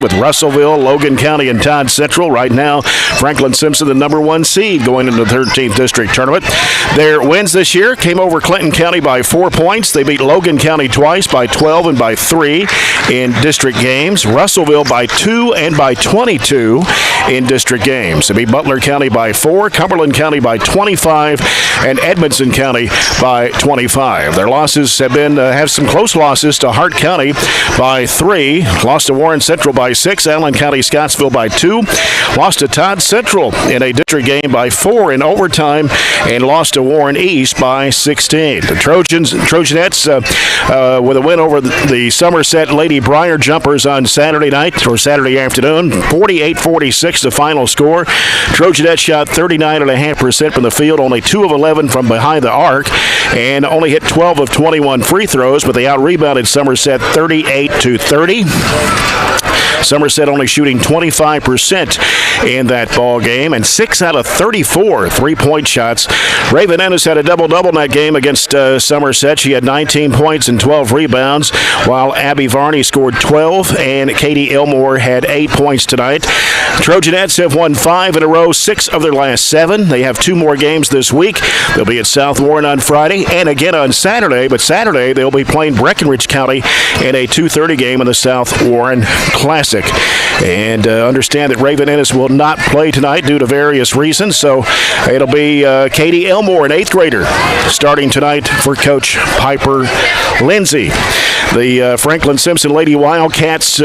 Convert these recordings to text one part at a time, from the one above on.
with Russellville, Logan County, and Todd Central. Right now, Franklin-Simpson, the number 1 seed, going into the 13th District Tournament. Their wins this year came over Clinton County by 4 points. They beat Logan County twice by 12 and by 3 in district games. Russellville by 2 and by 22 in district games. They beat Butler County by 4, Cumberland County by 25, and Edmondson County by 25. Their losses have some close losses to Hart County by 3, lost to Warren Central by 6, Allen County Scottsville by 2, lost to Todd Central in a district game by 4 in overtime, and lost to Warren East by 16. The Trojanettes with a win over the Somerset Lady Briar Jumpers on Saturday night or Saturday afternoon, 48-46 the final score. Trojanettes shot 39.5% from the field, only 2 of 11 from behind the arc, and only hit 12 of 21 free throws, but they out-rebounded Somerset 38-30. Somerset only shooting 25% in that ball game, and 6 out of 34 three-point shots. Raven Ennis had a double-double in that game against Somerset. She had 19 points and 12 rebounds, while Abby Varney scored 12, and Katie Elmore had 8 points tonight. Trojanettes have won 5 in a row, 6 of their last 7. They have 2 more games this week. They'll be at South Warren on Friday and again on Saturday, but Saturday they'll be playing Breckenridge County in a 2:30 game in the South Warren Classic. And understand that Raven Ennis will not play tonight due to various reasons, so it'll be Katie Elmore, an 8th grader, starting tonight for Coach Piper Lindsay. The Franklin-Simpson Lady Wildcats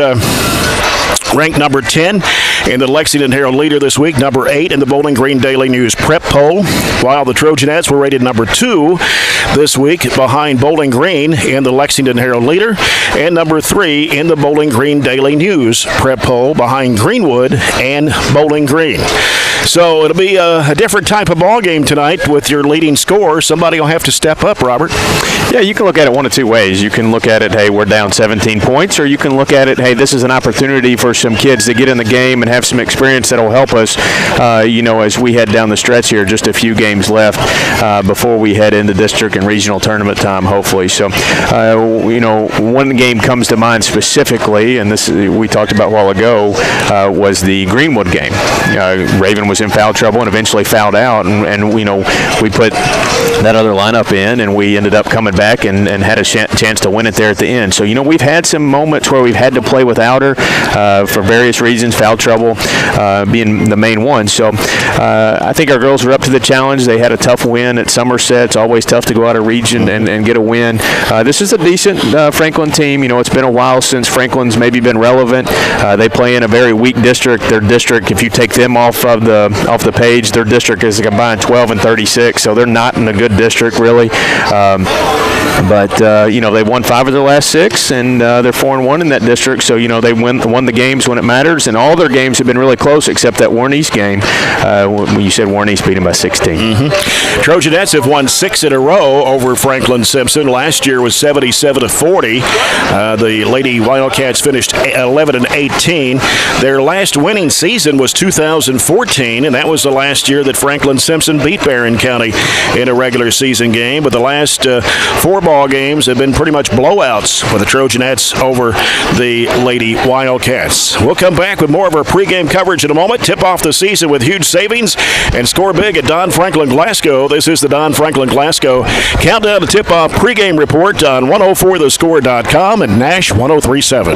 ranked number 10 in the Lexington Herald Leader this week, number 8 in the Bowling Green Daily News Prep Poll, while the Trojanettes were rated number 2 this week behind Bowling Green in the Lexington Herald Leader, and number 3 in the Bowling Green Daily News Prep Poll behind Greenwood and Bowling Green. So it'll be a different type of ball game tonight with your leading scorer. Somebody will have to step up, Robert. Yeah, you can look at it one of 2 ways. You can look at it, hey, we're down 17 points, or you can look at it, hey, this is an opportunity for some kids to get in the game and have some experience that will help us, as we head down the stretch here. Just a few games left before we head into district and regional tournament time, hopefully. So, one game comes to mind specifically, and this we talked about a while ago, was the Greenwood game. Raven was in foul trouble and eventually fouled out, and we put that other lineup in, and we ended up coming back and had a chance to win it there at the end. So, we've had some moments where we've had to play without her for various reasons, foul trouble being the main one. So I think our girls are up to the challenge. They had a tough win at Somerset. It's always tough to go out of region and get a win. This is a decent Franklin team. It's been a while since Franklin's maybe been relevant. They play in a very weak district. Their district, if you take them off the page, their district is a combined 12 and 36, so they're not in a good district really. But they won 5 of their last 6, and they're 4-1 in that district. So they won the games when it matters, and all their games have been really close except that Warren East game. When you said Warren East beat them by 16. Mm-hmm. Trojanettes have won 6 in a row over Franklin-Simpson. Last year was 77-40. The Lady Wildcats finished 11-18. Their last winning season was 2014, and that was the last year that Franklin-Simpson beat Barren County in a regular season game. But the last 4 ball games have been pretty much blowouts for the Trojanettes over the Lady Wildcats. We'll come back with more of our pregame coverage in a moment. Tip off the season with huge savings and score big at Don Franklin Glasgow. This is the Don Franklin Glasgow Countdown to Tip-Off pregame report on 104thescore.com and Nash 103.7.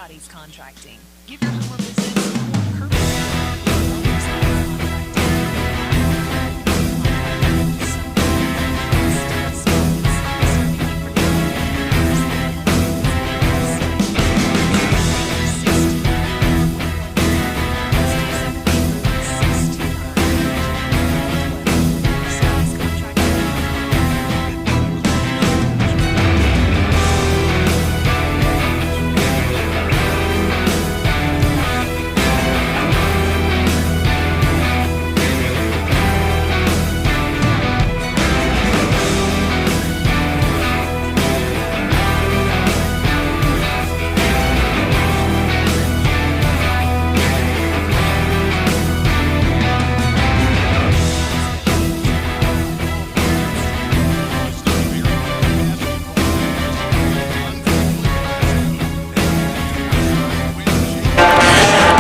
Everybody's contracting. Give your home or business more purpose.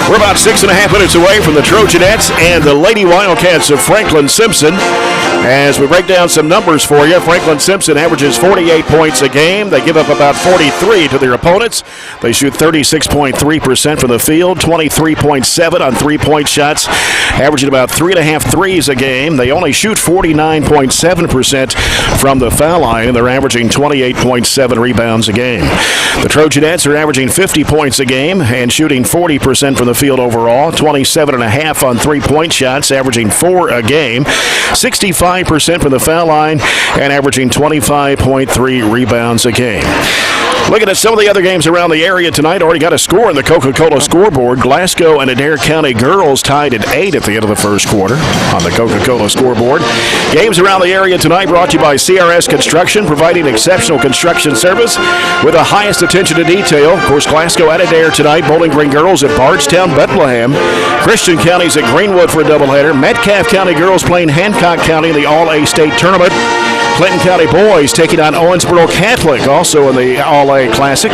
We're about 6.5 minutes away from the Trojanettes and the Lady Wildcats of Franklin-Simpson. As we break down some numbers for you, Franklin-Simpson averages 48 points a game. They give up about 43 to their opponents. They shoot 36.3% from the field, 23.7 on three-point shots, averaging about 3.5 threes a game. They only shoot 49.7% from the foul line, and they're averaging 28.7 rebounds a game. The Trojanettes are averaging 50 points a game and shooting 40% from the field overall, 27.5 on three-point shots, averaging 4 a game, 65% from the foul line, and averaging 25.3 rebounds a game. Looking at some of the other games around the area tonight, already got a score in the Coca-Cola scoreboard. Glasgow and Adair County girls tied at 8 at the end of the first quarter on the Coca-Cola scoreboard. Games around the area tonight brought to you by CRS Construction, providing exceptional construction service with the highest attention to detail. Of course, Glasgow at Adair tonight. Bowling Green girls at Bardstown, Bethlehem. Christian County's at Greenwood for a doubleheader. Metcalfe County girls playing Hancock County in the All-A State Tournament. Clinton County boys taking on Owensboro Catholic, also in the All-A Classic.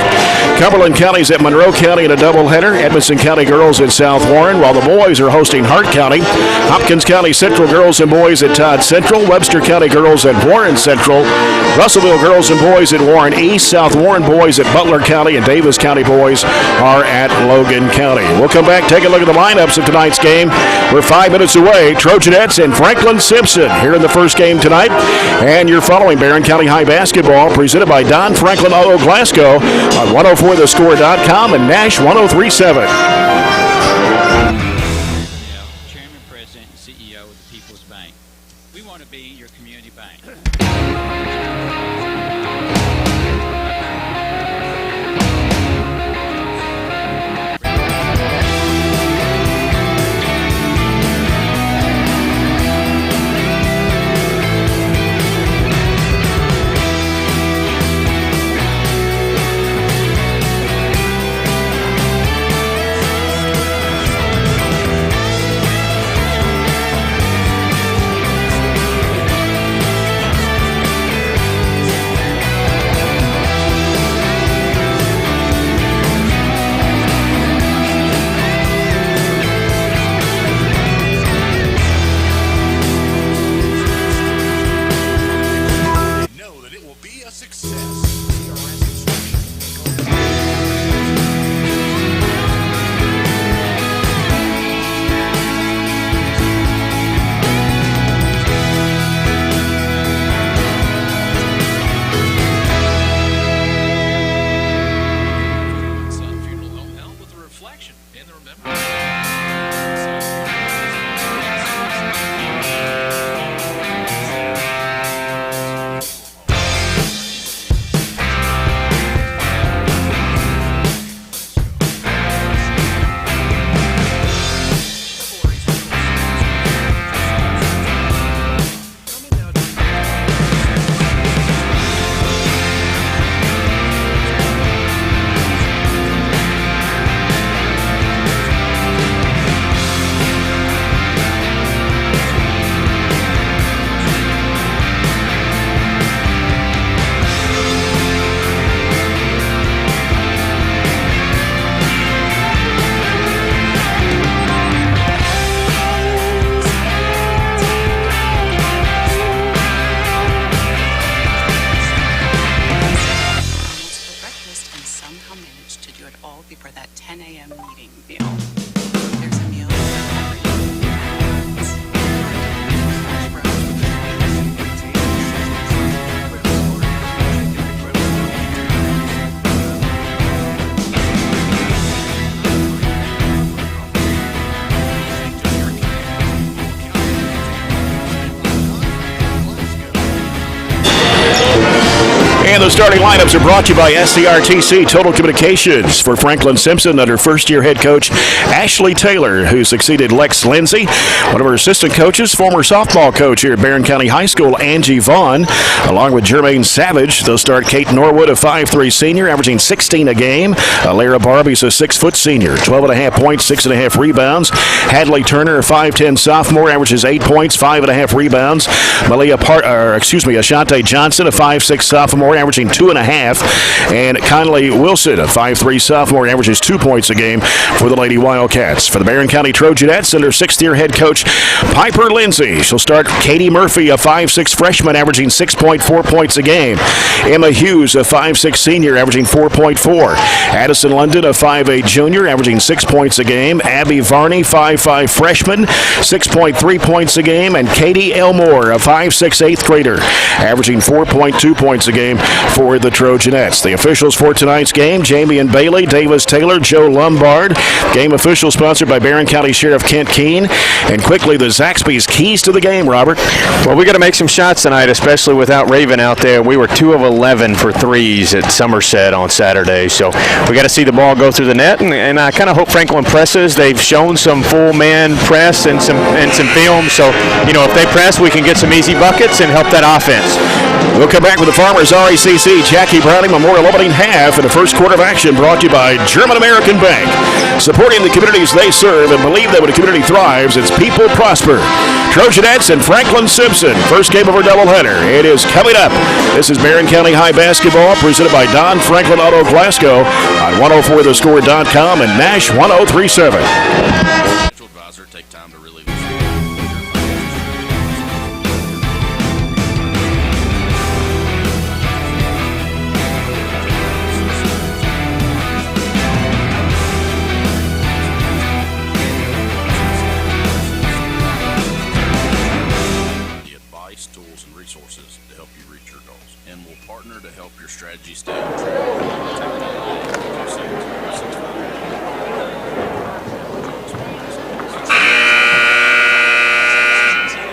Cumberland County's at Monroe County in a doubleheader. Edmonson County girls at South Warren, while the boys are hosting Hart County. Hopkins County Central girls and boys at Todd Central. Webster County girls at Warren Central. Russellville girls and boys at Warren East. South Warren boys at Butler County, and Davis County boys are at Logan County. We'll come back, take a look at the lineups of tonight's game. We're 5 minutes away. Trojanettes and Franklin-Simpson here in the first game tonight. And you're following Barren County High Basketball, presented by Don Franklin Auto Glasgow on 104thescore.com and Nash 103.7. Chairman, President, and CEO of the People's Bank. We want to be your community bank. And the starting lineups are brought to you by SCRTC Total Communications. For Franklin-Simpson, under first-year head coach Ashley Taylor, who succeeded Lex Lindsay. One of her assistant coaches, former softball coach here at Barren County High School, Angie Vaughn, along with Jermaine Savage. They'll start Kate Norwood, a 5'3" senior, averaging 16 a game. Lara Barbie's a 6' senior, 12.5 points, 6.5 rebounds. Hadley Turner, a 5'10" sophomore, averages 8 points, 5.5 rebounds. Ashante Johnson, a 5'6" sophomore, averaging 2.5. And Conley Wilson, a 5'3" sophomore, averages 2 points a game for the Lady Wildcats. For the Barren County Trojanettes, under sixth-year head coach Piper Lindsay. She'll start Katie Murphy, a 5'6" freshman, averaging 6.4 points a game. Emma Hughes, a 5'6" senior, averaging 4.4. Addison London, a 5'8" junior, averaging 6 points a game. Abby Varney, 5'5" freshman, 6.3 points a game. And Katie Elmore, a 5'6" eighth grader, averaging 4.2 points a game for the Trojanettes. The officials for tonight's game, Jamie and Bailey, Davis Taylor, Joe Lombard. Game official sponsored by Barren County Sheriff Kent Keene. And quickly, the Zaxby's keys to the game, Robert. Well, we got to make some shots tonight, especially without Raven out there. We were 2 of 11 for threes at Somerset on Saturday, so we got to see the ball go through the net, and I kind of hope Franklin presses. They've shown some full man press and some film, so if they press, we can get some easy buckets and help that offense. We'll come back with the Farmers RACC Jackie Browning Memorial opening half in the first quarter of action, brought to you by German American Bank. Supporting the communities they serve and believe that when a community thrives, its people prosper. Trojanettes and Franklin-Simpson, first game of our doubleheader. It is coming up. This is Barren County High Basketball, presented by Don Franklin Auto Glasgow on 104thescore.com and Nash 1037. Advisor, take time to really tools and resources to help you reach your goals, and will partner to help your strategy stay on track.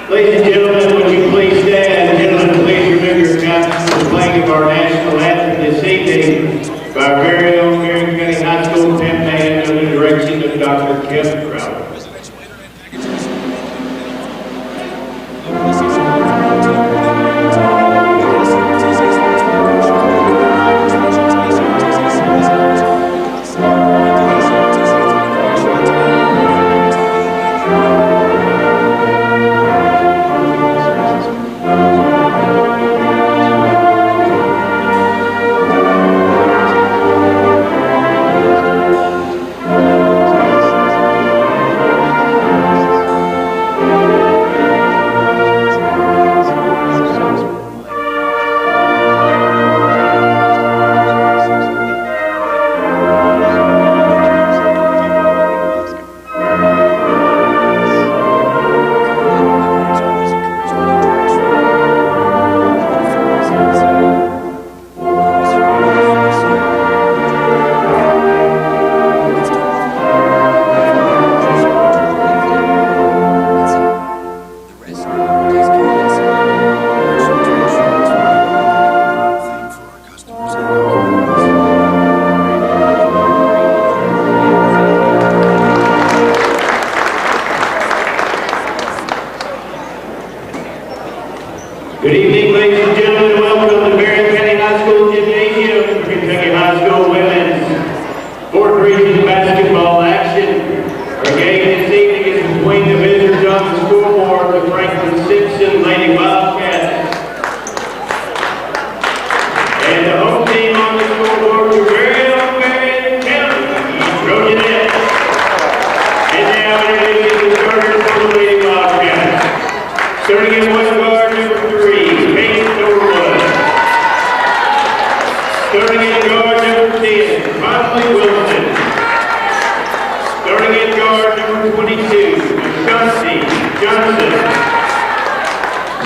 Ladies and gentlemen, would you please stand? Gentlemen, please remember your guidance to the playing of our national anthem this evening by our very own Barren County High School campaign under the direction of Dr. Kevin Crowder. Good evening, ladies and gentlemen. Welcome to Barren County High School Gymnasium for Kentucky High School Women's 4th Region basketball action. Our game this evening is between the visitors on the scoreboard, the Franklin-Simpson Lady Wildcats. And the home team on the scoreboard, your very own Barren County Trojanettes. And now introducing the starters for the Lady Wildcats. Starting in one guard, number 3, Kate Norwood. Starting in guard, number 10, Conley Wilson. Starting in guard, number 22, Ashante Johnson.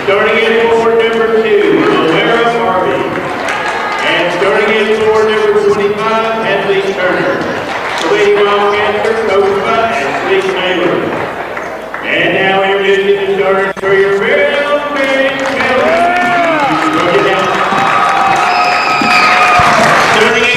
Starting in forward, number 2, Lara Barbie. And starting in forward, number 25, Hadley Turner. The Lady Wildcats are coached by Ashley Taylor. And now introducing the starters for your very own Barren County Trojanettes.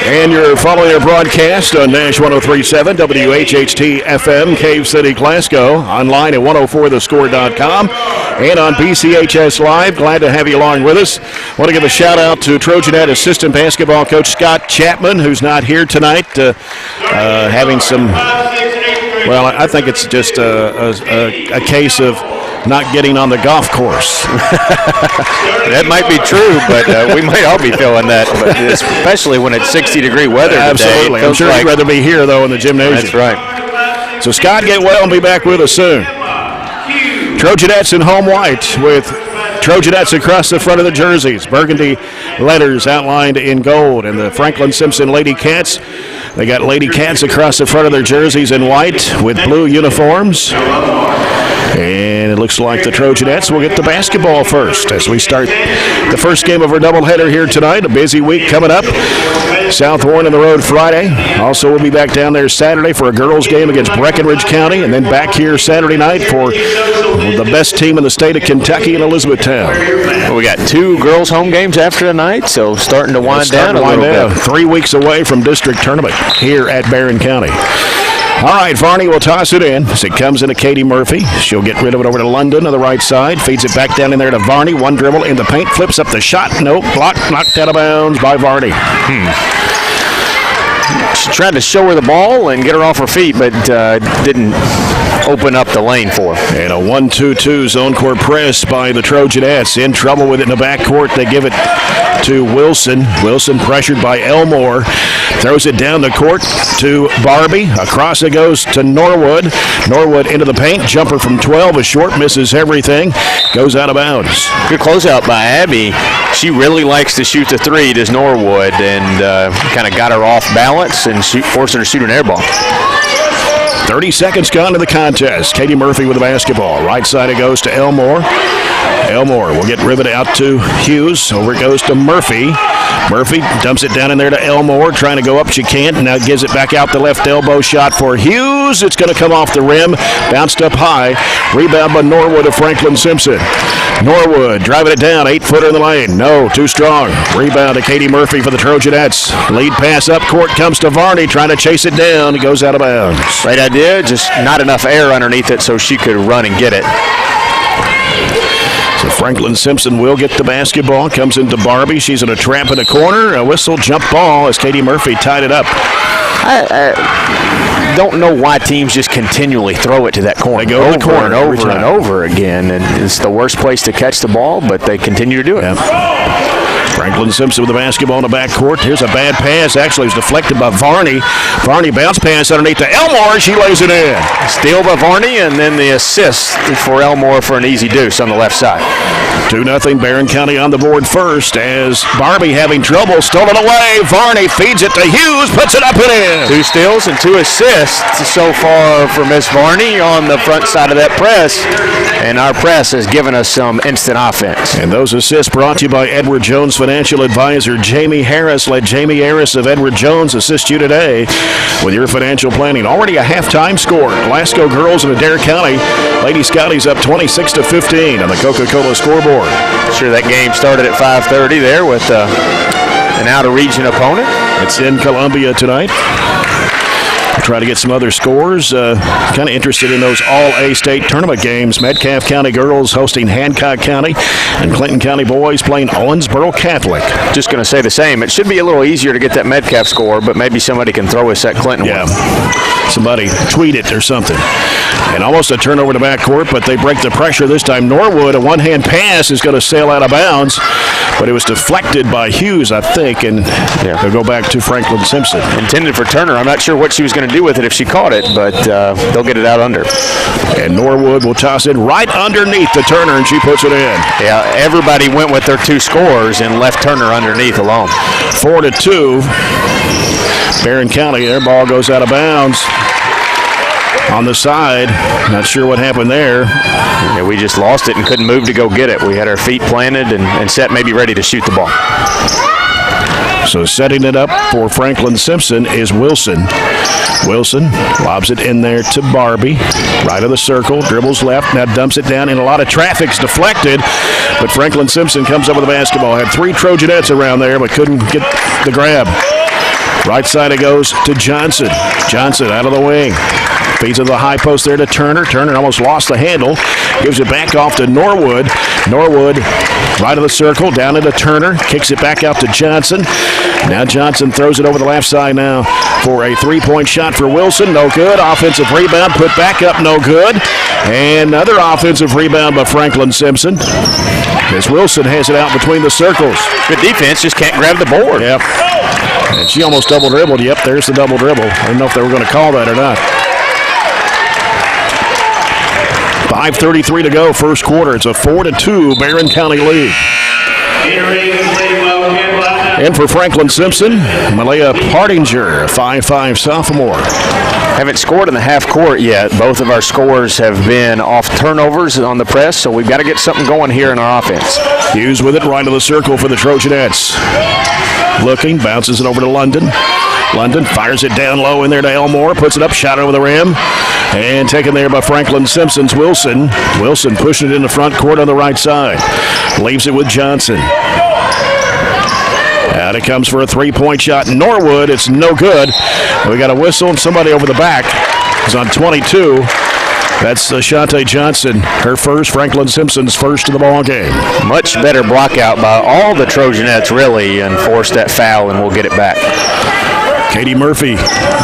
And you're following our broadcast on Nash 103.7, WHHT FM, Cave City, Glasgow, online at 104thescore.com, and on BCHS Live. Glad to have you along with us. Want to give a shout out to Trojanette assistant basketball coach Scott Chapman, who's not here tonight, having some, well, I think it's just a case of not getting on the golf course. That might be true, but we might all be feeling that, but especially when it's 60-degree weather today. Absolutely. I'm sure he'd rather be here, though, in the gymnasium. That's right. So Scott, get well and be back with us soon. Trojanettes in home white with Trojanettes across the front of the jerseys. Burgundy letters outlined in gold. And the Franklin-Simpson Lady Cats, they got Lady Cats across the front of their jerseys in white with blue uniforms. And it looks like the Trojanettes will get the basketball first as we start the first game of our doubleheader here tonight. A busy week coming up. South Warren on the road Friday. Also, we'll be back down there Saturday for a girls' game against Breckinridge County, and then back here Saturday night for the best team in the state of Kentucky in Elizabethtown. Well, we got 2 girls' home games after tonight, so starting to wind down a little bit. 3 weeks away from district tournament here at Barren County. All right, Varney will toss it in as it comes into Katie Murphy. She'll get rid of it over to London on the right side. Feeds it back down in there to Varney. One dribble in the paint. Flips up the shot. Nope. Blocked. Knocked out of bounds by Varney. She tried to show her the ball and get her off her feet, but didn't open up the lane for her. And a 1-2-2 zone court press by the Trojanettes. In trouble with it in the backcourt. They give it to Wilson. Wilson pressured by Elmore. Throws it down the court to Barbie. Across it goes to Norwood. Norwood into the paint. Jumper from 12 is short. Misses everything. Goes out of bounds. Good closeout by Abby. She really likes to shoot the three, does Norwood, and kind of got her off balance and forced her to shoot an air ball. 30 seconds gone to the contest. Katie Murphy with the basketball. Right side it goes to Elmore. Elmore will get riveted out to Hughes. Over it goes to Murphy. Murphy dumps it down in there to Elmore. Trying to go up. She can't. And now gives it back out the left elbow shot for Hughes. It's going to come off the rim. Bounced up high. Rebound by Norwood of Franklin-Simpson. Norwood driving it down. 8-footer in the lane. No, too strong. Rebound to Katie Murphy for the Trojanettes. Lead pass up court comes to Varney. Trying to chase it down. It goes out of bounds. Right idea. Just not enough air underneath it so she could run and get it. So Franklin-Simpson will get the basketball. Comes into Barbie. She's in a trap in the corner. A whistle, jump ball as Katie Murphy tied it up. I don't know why teams just continually throw it to that corner. They go to the corner and over and over again. And it's the worst place to catch the ball, but they continue to do it. Yeah. Franklin-Simpson with the basketball in the backcourt. Here's a bad pass. Actually, it was deflected by Varney. Varney bounce pass underneath to Elmore. She lays it in. Steal by Varney, and then the assist for Elmore for an easy deuce on the left side. 2-0 Barren County on the board first as Barbie having trouble. Stolen away. Varney feeds it to Hughes. Puts it up and in. 2 steals and 2 assists so far for Miss Varney on the front side of that press. And our press has given us some instant offense. And those assists brought to you by Edward Jones Financial Advisor Jamie Harris. Let Jamie Harris of Edward Jones assist you today with your financial planning. Already a halftime score. Glasgow girls in Adair County. Lady Scotties up 26-15 on the Coca-Cola scoreboard. Sure, that game started at 5:30 there with an out-of-region opponent. It's in Columbia tonight. We'll try to get some other scores. Kind of interested in those all-A state tournament games. Metcalfe County girls hosting Hancock County, and Clinton County boys playing Owensboro Catholic. Just going to say the same. It should be a little easier to get that Metcalfe score, but maybe somebody can throw us that Clinton one. Somebody tweet it or something. And almost a turnover to backcourt, but they break the pressure this time. Norwood, a one-hand pass is going to sail out of bounds, but it was deflected by Hughes, I think, and they'll go back to Franklin-Simpson. Intended for Turner. I'm not sure what she was going to do with it if she caught it, but they'll get it out under. And Norwood will toss it right underneath the Turner, and she puts it in. Yeah, everybody went with their 2 scores and left Turner underneath alone. 4-2. Barren County, their ball goes out of bounds. On the side, not sure what happened there. Yeah, we just lost it and couldn't move to go get it. We had our feet planted and set, maybe ready to shoot the ball. So setting it up for Franklin-Simpson is Wilson. Wilson lobs it in there to Barbie. Right of the circle, dribbles left, now dumps it down, and a lot of traffic's deflected. But Franklin-Simpson comes up with the basketball. Had 3 Trojanettes around there, but couldn't get the grab. Right side it goes to Johnson. Johnson out of the wing. Feeds to the high post there to Turner. Turner almost lost the handle. Gives it back off to Norwood. Norwood right of the circle, down into Turner. Kicks it back out to Johnson. Now Johnson throws it over the left side now for a three-point shot for Wilson. No good. Offensive rebound put back up. No good. And another offensive rebound by Franklin-Simpson. As Wilson has it out between the circles. Good defense, just can't grab the board. Yep. And she almost double dribbled. Yep, there's the double dribble. I don't know if they were going to call that or not. 5:33 to go, first quarter. It's a 4-2 Barren County lead. And for Franklin-Simpson, Malaya Partinger, a 5'5 sophomore. Haven't scored in the half court yet. Both of our scores have been off turnovers on the press, so we've got to get something going here in our offense. Hughes with it right of the circle for the Trojanettes. Looking, bounces it over to London. London fires it down low in there to Elmore, puts it up, shot over the rim, and taken there by Franklin-Simpson's Wilson. Wilson pushing it in the front court on the right side. Leaves it with Johnson. Out it comes for a three-point shot. Norwood, it's no good. We got a whistle and somebody over the back. It's on 22. That's Ashante Johnson, her first, Franklin-Simpson's first of the ball game. Much better block out by all the Trojanettes, really, and forced that foul, and we'll get it back. Katie Murphy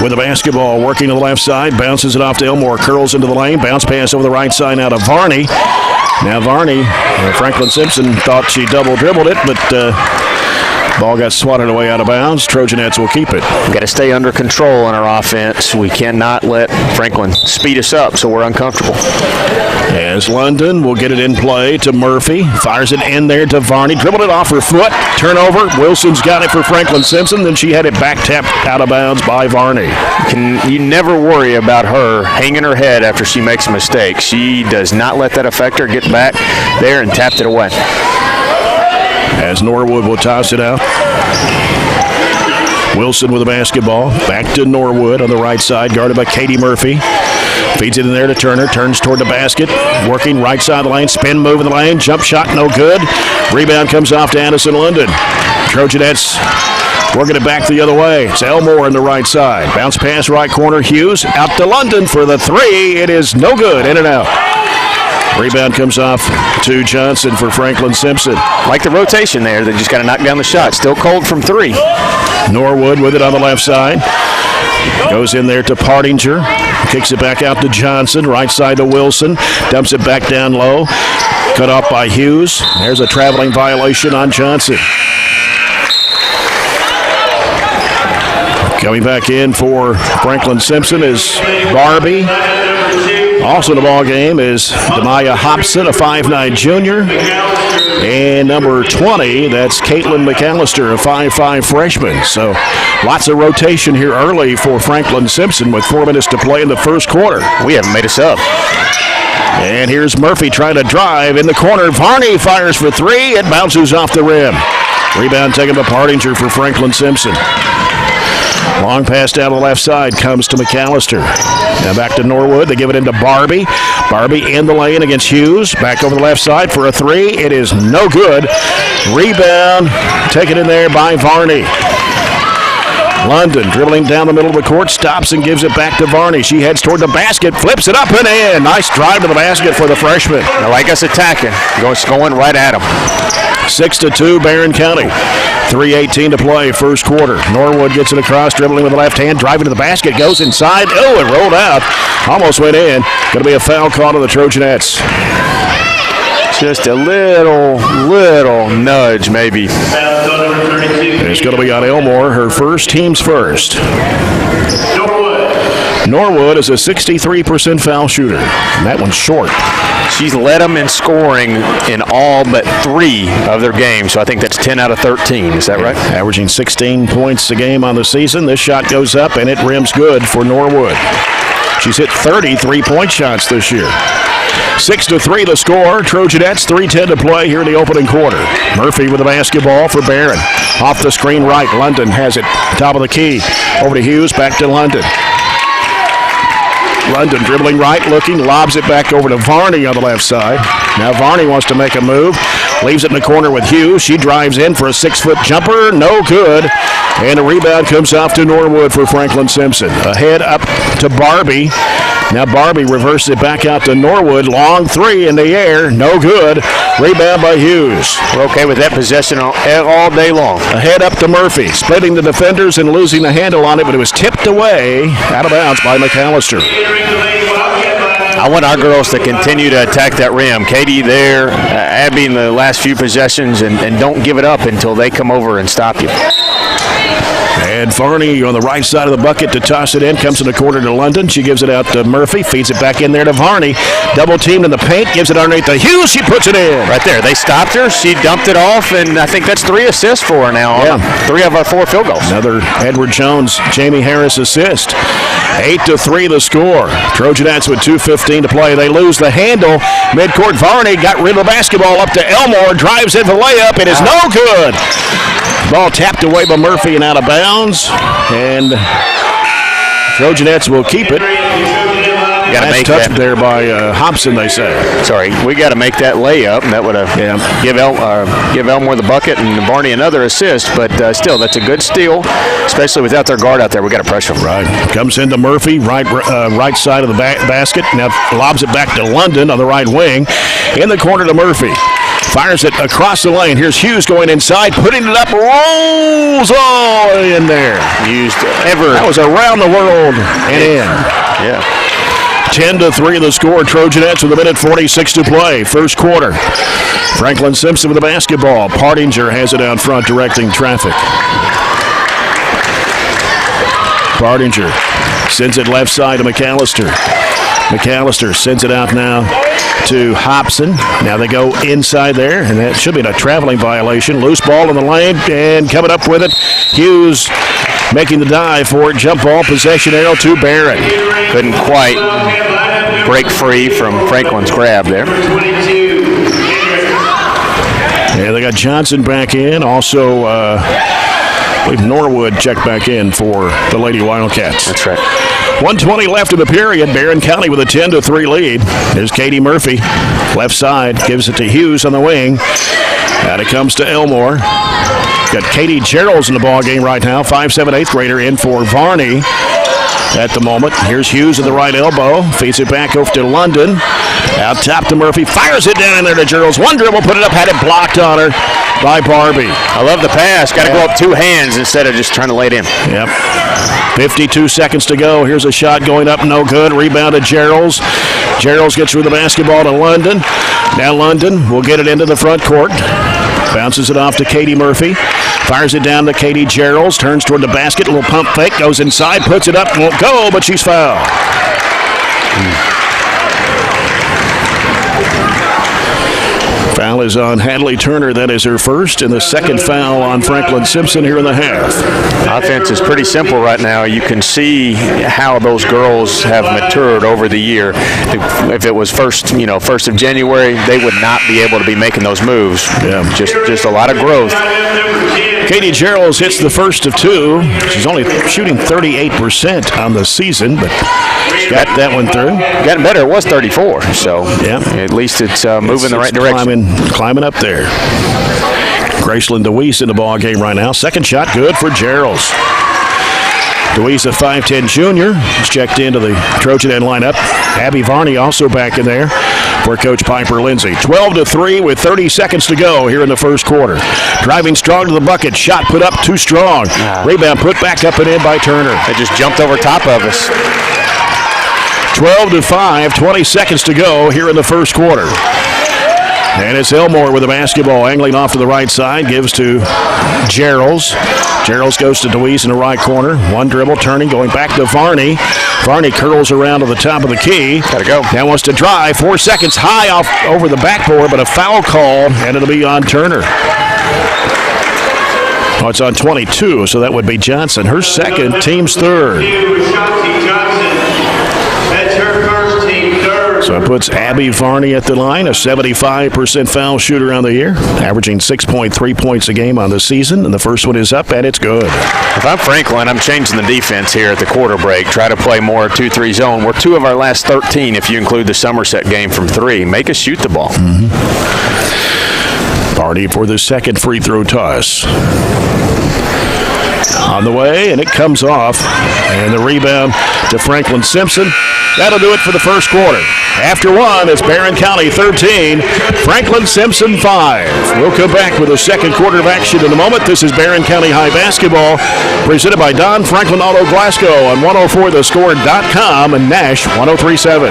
with the basketball, working to the left side, bounces it off to Elmore, curls into the lane, bounce pass over the right side now to Varney. Now Varney, Franklin-Simpson thought she double dribbled it, but ball got swatted away out of bounds. Trojanettes will keep it. We've got to stay under control in our offense. We cannot let Franklin speed us up so we're uncomfortable. As London will get it in play to Murphy. Fires it in there to Varney. Dribbled it off her foot. Turnover. Wilson's got it for Franklin-Simpson. Then she had it back tapped out of bounds by Varney. You never worry about her hanging her head after she makes a mistake. She does not let that affect her. Get back there and tapped it away. As Norwood will toss it out. Wilson with the basketball. Back to Norwood on the right side, guarded by Katie Murphy. Feeds it in there to Turner. Turns toward the basket. Working right side of the lane. Spin move in the lane. Jump shot no good. Rebound comes off to Addison London. Trojanettes working it back the other way. It's Elmore on the right side. Bounce pass right corner. Hughes out to London for the three. It is no good. In and out. Rebound comes off to Johnson for Franklin-Simpson. Like the rotation there. They just got to knock down the shot. Still cold from three. Norwood with it on the left side. Goes in there to Partinger. Kicks it back out to Johnson. Right side to Wilson. Dumps it back down low. Cut off by Hughes. There's a traveling violation on Johnson. Coming back in for Franklin-Simpson is Barbie. Also in the ball game is Demaya Hobson, a 5'9 junior. And number 20, that's Caitlin McAllister, a 5'5 freshman. So lots of rotation here early for Franklin-Simpson with 4 minutes to play in the first quarter. We haven't made us up. And here's Murphy trying to drive in the corner. Varney fires for three. It bounces off the rim. Rebound taken by Partinger for Franklin-Simpson. Long pass down the left side comes to McAllister. Now back to Norwood. They give it into Barbie. Barbie in the lane against Hughes. Back over the left side for a three. It is no good. Rebound taken in there by Varney. London dribbling down the middle of the court, stops and gives it back to Varney. She heads toward the basket, flips it up and in. Nice drive to the basket for the freshman. I like us attacking. Going right at them. 6-2 Barren County. 3:18 to play, first quarter. Norwood gets it across, dribbling with the left hand, driving to the basket, goes inside. Oh, it rolled out. Almost went in. Going to be a foul call to the Trojanettes. Just a little nudge, maybe. It's going to be on Elmore, her first, team's first. Norwood is a 63% foul shooter. And that one's short. She's led them in scoring in all but 3 of their games, so I think that's 10 out of 13. Is that right? Averaging 16 points a game on the season. This shot goes up, and it rims good for Norwood. She's hit 30 three-point shots this year. 6-3 the score. Trojanettes, 3:10 to play here in the opening quarter. Murphy with the basketball for Barren. Off the screen right. London has it. Top of the key. Over to Hughes. Back to London. London dribbling right, looking, lobs it back over to Varney on the left side. Now Varney wants to make a move. Leaves it in the corner with Hughes. She drives in for a 6-foot jumper. No good. And a rebound comes off to Norwood for Franklin-Simpson. Ahead up to Barbie. Now Barbie reverses it back out to Norwood. Long three in the air. No good. Rebound by Hughes. We're okay with that possession all day long. Ahead up to Murphy. Splitting the defenders and losing the handle on it, but it was tipped away out of bounds by McAllister. I want our girls to continue to attack that rim. Katie there, Abby in the last few possessions, and don't give it up until they come over and stop you. And Varney on the right side of the bucket to toss it in. Comes in the corner to London. She gives it out to Murphy. Feeds it back in there to Varney. Double teamed in the paint. Gives it underneath to Hughes. She puts it in. Right there. They stopped her. She dumped it off, and I think that's 3 assists for her now. Yeah. 3 of our 4 field goals. Another Edward Jones, Jamie Harris assist. 8-3 the score. Trojanettes with 2:15 to play. They lose the handle. Midcourt Varney got rid of the basketball up to Elmore. Drives in for layup. It is no good. Ball tapped away by Murphy and out of bounds. And Trojanettes will keep it. Got to make touched that there by Hobson, they say. Sorry, we got to make that layup, and that would give Elmore the bucket and Barney another assist. But still, that's a good steal, especially without their guard out there. We got to pressure them. Right, comes into Murphy, right side of the basket. Now lobs it back to London on the right wing, in the corner to Murphy. Fires it across the lane. Here's Hughes going inside, putting it up, rolls all in there. That was around the world and in. Yeah. 10-3 the score. Trojanettes with 1:46 to play. First quarter. Franklin-Simpson with the basketball. Partinger has it out front, directing traffic. Partinger sends it left side to McAllister. McAllister sends it out now to Hobson. Now they go inside there, and that should be a traveling violation. Loose ball in the lane, and coming up with it, Hughes making the dive for it. Jump ball, possession arrow to Barren. Couldn't quite break free from Franklin's grab there. Yeah, they got Johnson back in. Also, I believe Norwood checked back in for the Lady Wildcats. That's right. 1:20 left in the period. Barren County with a 10-3 lead. There's Katie Murphy. Left side, gives it to Hughes on the wing. And it comes to Elmore. Got Katie Gerald's in the ball game right now. 5'7", 8th grader in for Varney at the moment. Here's Hughes at the right elbow. Feeds it back over to London. Out top to Murphy. Fires it down in there to Gerald's. One dribble, put it up, had it blocked on her by Barbie. I love the pass. Got to go up 2 hands instead of just trying to lay it in. Yep. 52 seconds to go. Here's a shot going up, no good. Rebound to Gerald's. Gerald's gets through the basketball to London. Now London will get it into the front court. Bounces it off to Katie Murphy. Fires it down to Katie Gerald's. Turns toward the basket. A little pump fake. Goes inside. Puts it up. Won't go, but she's fouled. Foul is on Hadley Turner. That is her first, and the second foul on Franklin-Simpson here in the half. Offense is pretty simple right now. You can see how those girls have matured over the year. If it was first of January, they would not be able to be making those moves. Yeah. Just a lot of growth. Katie Gerald's hits the first of 2. She's only shooting 38% on the season, but got that one through. Getting better. It was 34, so yeah. At least it's moving the right direction. Climbing up there. Graceland DeWeese in the ball game right now. Second shot good for Gerald's. DeWeese, a 5'10 junior, is checked into the Trojan end lineup. Abby Varney also back in there for Coach Piper Lindsay. 12-3 with 30 seconds to go here in the first quarter. Driving strong to the bucket. Shot put up too strong. Rebound put back up and in by Turner. They just jumped over top of us. 12-5, 20 seconds to go here in the first quarter. And it's Elmore with the basketball, angling off to the right side, gives to Gerald's. Gerald's goes to DeWeese in the right corner. One dribble, turning, going back to Varney. Varney curls around to the top of the key. Gotta go. Now wants to drive. 4 seconds high off over the backboard, but a foul called, and it'll be on Turner. Oh, it's on 22, so that would be Johnson. Her second, team's third. So it puts Abby Varney at the line, a 75% foul shooter on the year, averaging 6.3 points a game on the season, and the first one is up, and it's good. If I'm Franklin, I'm changing the defense here at the quarter break. Try to play more 2-3 zone. We're 2 of our last 13 if you include the Somerset game from 3. Make us shoot the ball. Varney for the second free throw toss. On the way, and it comes off. And the rebound to Franklin-Simpson. That'll do it for the first quarter. After one, it's Barren County 13, Franklin-Simpson 5. We'll come back with the second quarter of action in a moment. This is Barren County High Basketball, presented by Don Franklin Auto Glasgow on 104thescore.com and Nash 1037.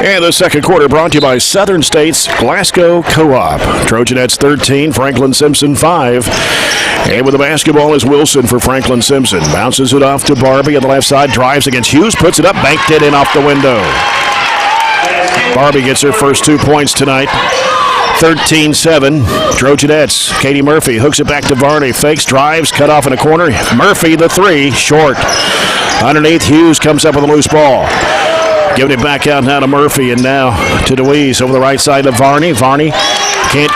And the second quarter brought to you by Southern States Glasgow Co-op. Trojanettes 13, Franklin-Simpson 5. And with the basketball is Wilson for Franklin-Simpson. Bounces it off to Barbie on the left side. Drives against Hughes. Puts it up. Banked it in off the window. Barbie gets her first 2 points tonight. 13-7, Trojanettes. Katie Murphy hooks it back to Varney. Fakes, drives, cut off in a corner. Murphy, the three, short. Underneath, Hughes comes up with a loose ball. Giving it back out now to Murphy, and now to DeWeese over the right side of Varney. Varney can't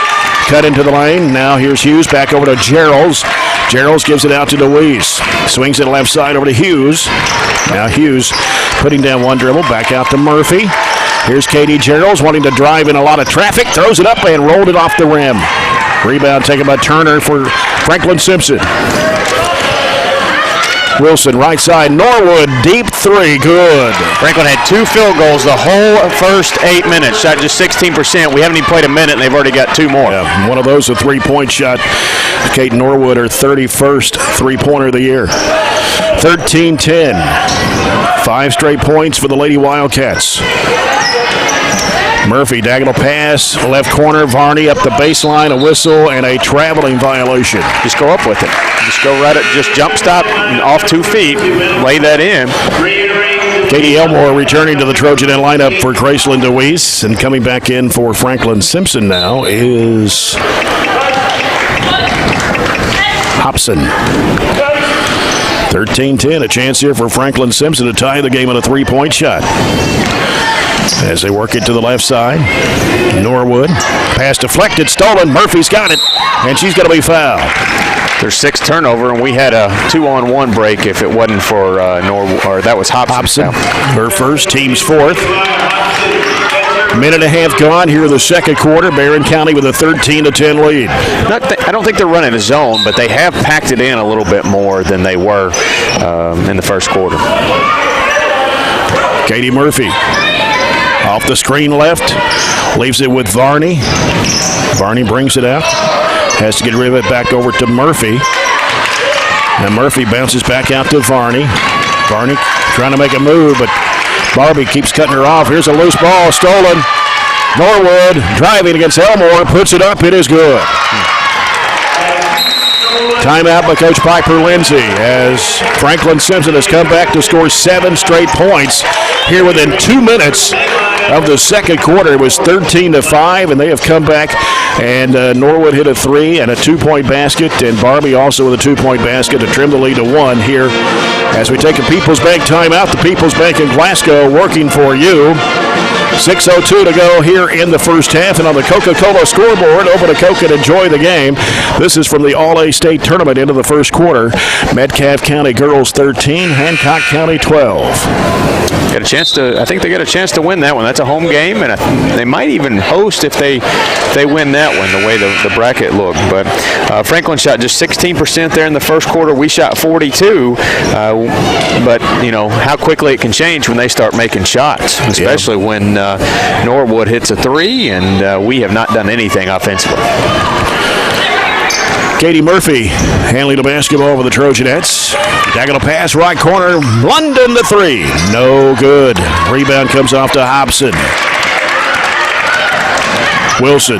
cut into the lane. Now here's Hughes back over to Geralds. Geralds gives it out to DeWeese. Swings it left side over to Hughes. Now Hughes putting down one dribble. Back out to Murphy. Here's Katie Geralds wanting to drive in a lot of traffic. Throws it up and rolled it off the rim. Rebound taken by Turner for Franklin-Simpson. Wilson, right side. Norwood, deep three. Good. Franklin had 2 field goals the whole first 8 minutes. Shot just 16%. We haven't even played a minute, and they've already got 2 more. Yeah, one of those, a three-point shot. Kate Norwood, her 31st three-pointer of the year. 13-10. 5 straight points for the Lady Wildcats. Murphy, diagonal pass, left corner, Varney up the baseline, a whistle, and a traveling violation. Just go up with it. Just go right up, just jump stop off 2 feet, lay that in. Katie Elmore returning to the Trojan lineup for Graceland DeWeese, and coming back in for Franklin-Simpson now is Hobson. 13-10, a chance here for Franklin-Simpson to tie the game on a 3-point shot. As they work it to the left side, Norwood, pass deflected, stolen, Murphy's got it, and she's going to be fouled. There's 6 turnover, and we had a 2-on-1 break if it wasn't for Norwood, or that was Hobson. Her first, team's 4th. Minute and a half gone here in the second quarter. Barren County with a 13-10 lead. I don't think they're running a zone, but they have packed it in a little bit more than they were in the first quarter. Katie Murphy. Off the screen left, leaves it with Varney. Varney brings it out, has to get rid of it back over to Murphy. And Murphy bounces back out to Varney. Varney trying to make a move, but Barbie keeps cutting her off. Here's a loose ball, stolen. Norwood driving against Elmore, puts it up, it is good. Timeout by Coach Piper Lindsay as Franklin-Simpson has come back to score 7 straight points here within 2 minutes of the second quarter. It was 13-5, and they have come back, and Norwood hit a 3 and a 2-point basket, and Barbie also with a 2-point basket to trim the lead to 1 here as we take a People's Bank timeout. The People's Bank in Glasgow working for you. 6:02 to go here in the first half, and on the Coca-Cola scoreboard, open a Coke and enjoy the game. This is from the All-A State Tournament into the first quarter. Metcalfe County girls 13, Hancock County 12. I think they got a chance to win that one. That's a home game, and they might even host if they win that one, the way the bracket looked. But Franklin shot just 16% there in the first quarter. We shot 42, but how quickly it can change when they start making shots, especially when Norwood hits a three, and we have not done anything offensively. Katie Murphy handling the basketball for the Trojanettes. Diagonal pass, right corner. London the three. No good. Rebound comes off to Hobson. Wilson,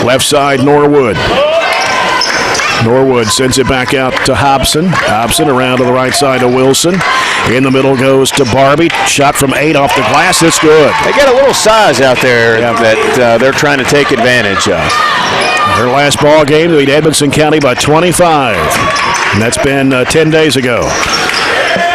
left side, Norwood. Norwood sends it back out to Hobson. Hobson around to the right side to Wilson. In the middle goes to Barbie. Shot from 8 off the glass. It's good. They got a little size out there that they're trying to take advantage of. Their last ball game, they beat Edmonson County by 25. And that's been 10 days ago.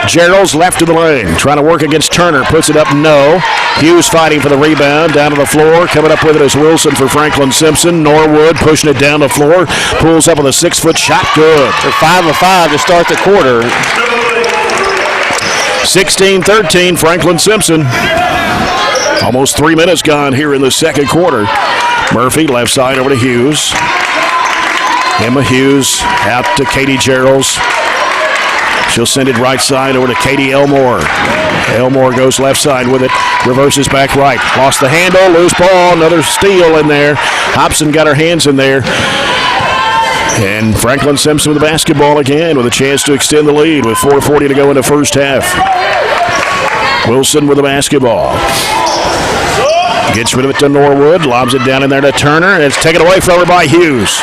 Gerald's left of the lane, trying to work against Turner. Puts it up, no. Hughes fighting for the rebound, down to the floor. Coming up with it is Wilson for Franklin-Simpson. Norwood pushing it down the floor. Pulls up with a 6-foot shot, good. They're 5 of 5 to start the quarter. 16-13, Franklin-Simpson. Almost 3 minutes gone here in the second quarter. Murphy, left side over to Hughes. Emma Hughes out to Katie Geralds. She'll send it right side over to Katie Elmore. Elmore goes left side with it. Reverses back right. Lost the handle. Loose ball. Another steal in there. Hobson got her hands in there. And Franklin-Simpson with the basketball again with a chance to extend the lead with 4:40 to go in the first half. Wilson with the basketball. Gets rid of it to Norwood. Lobs it down in there to Turner. And it's taken away from her by Hughes.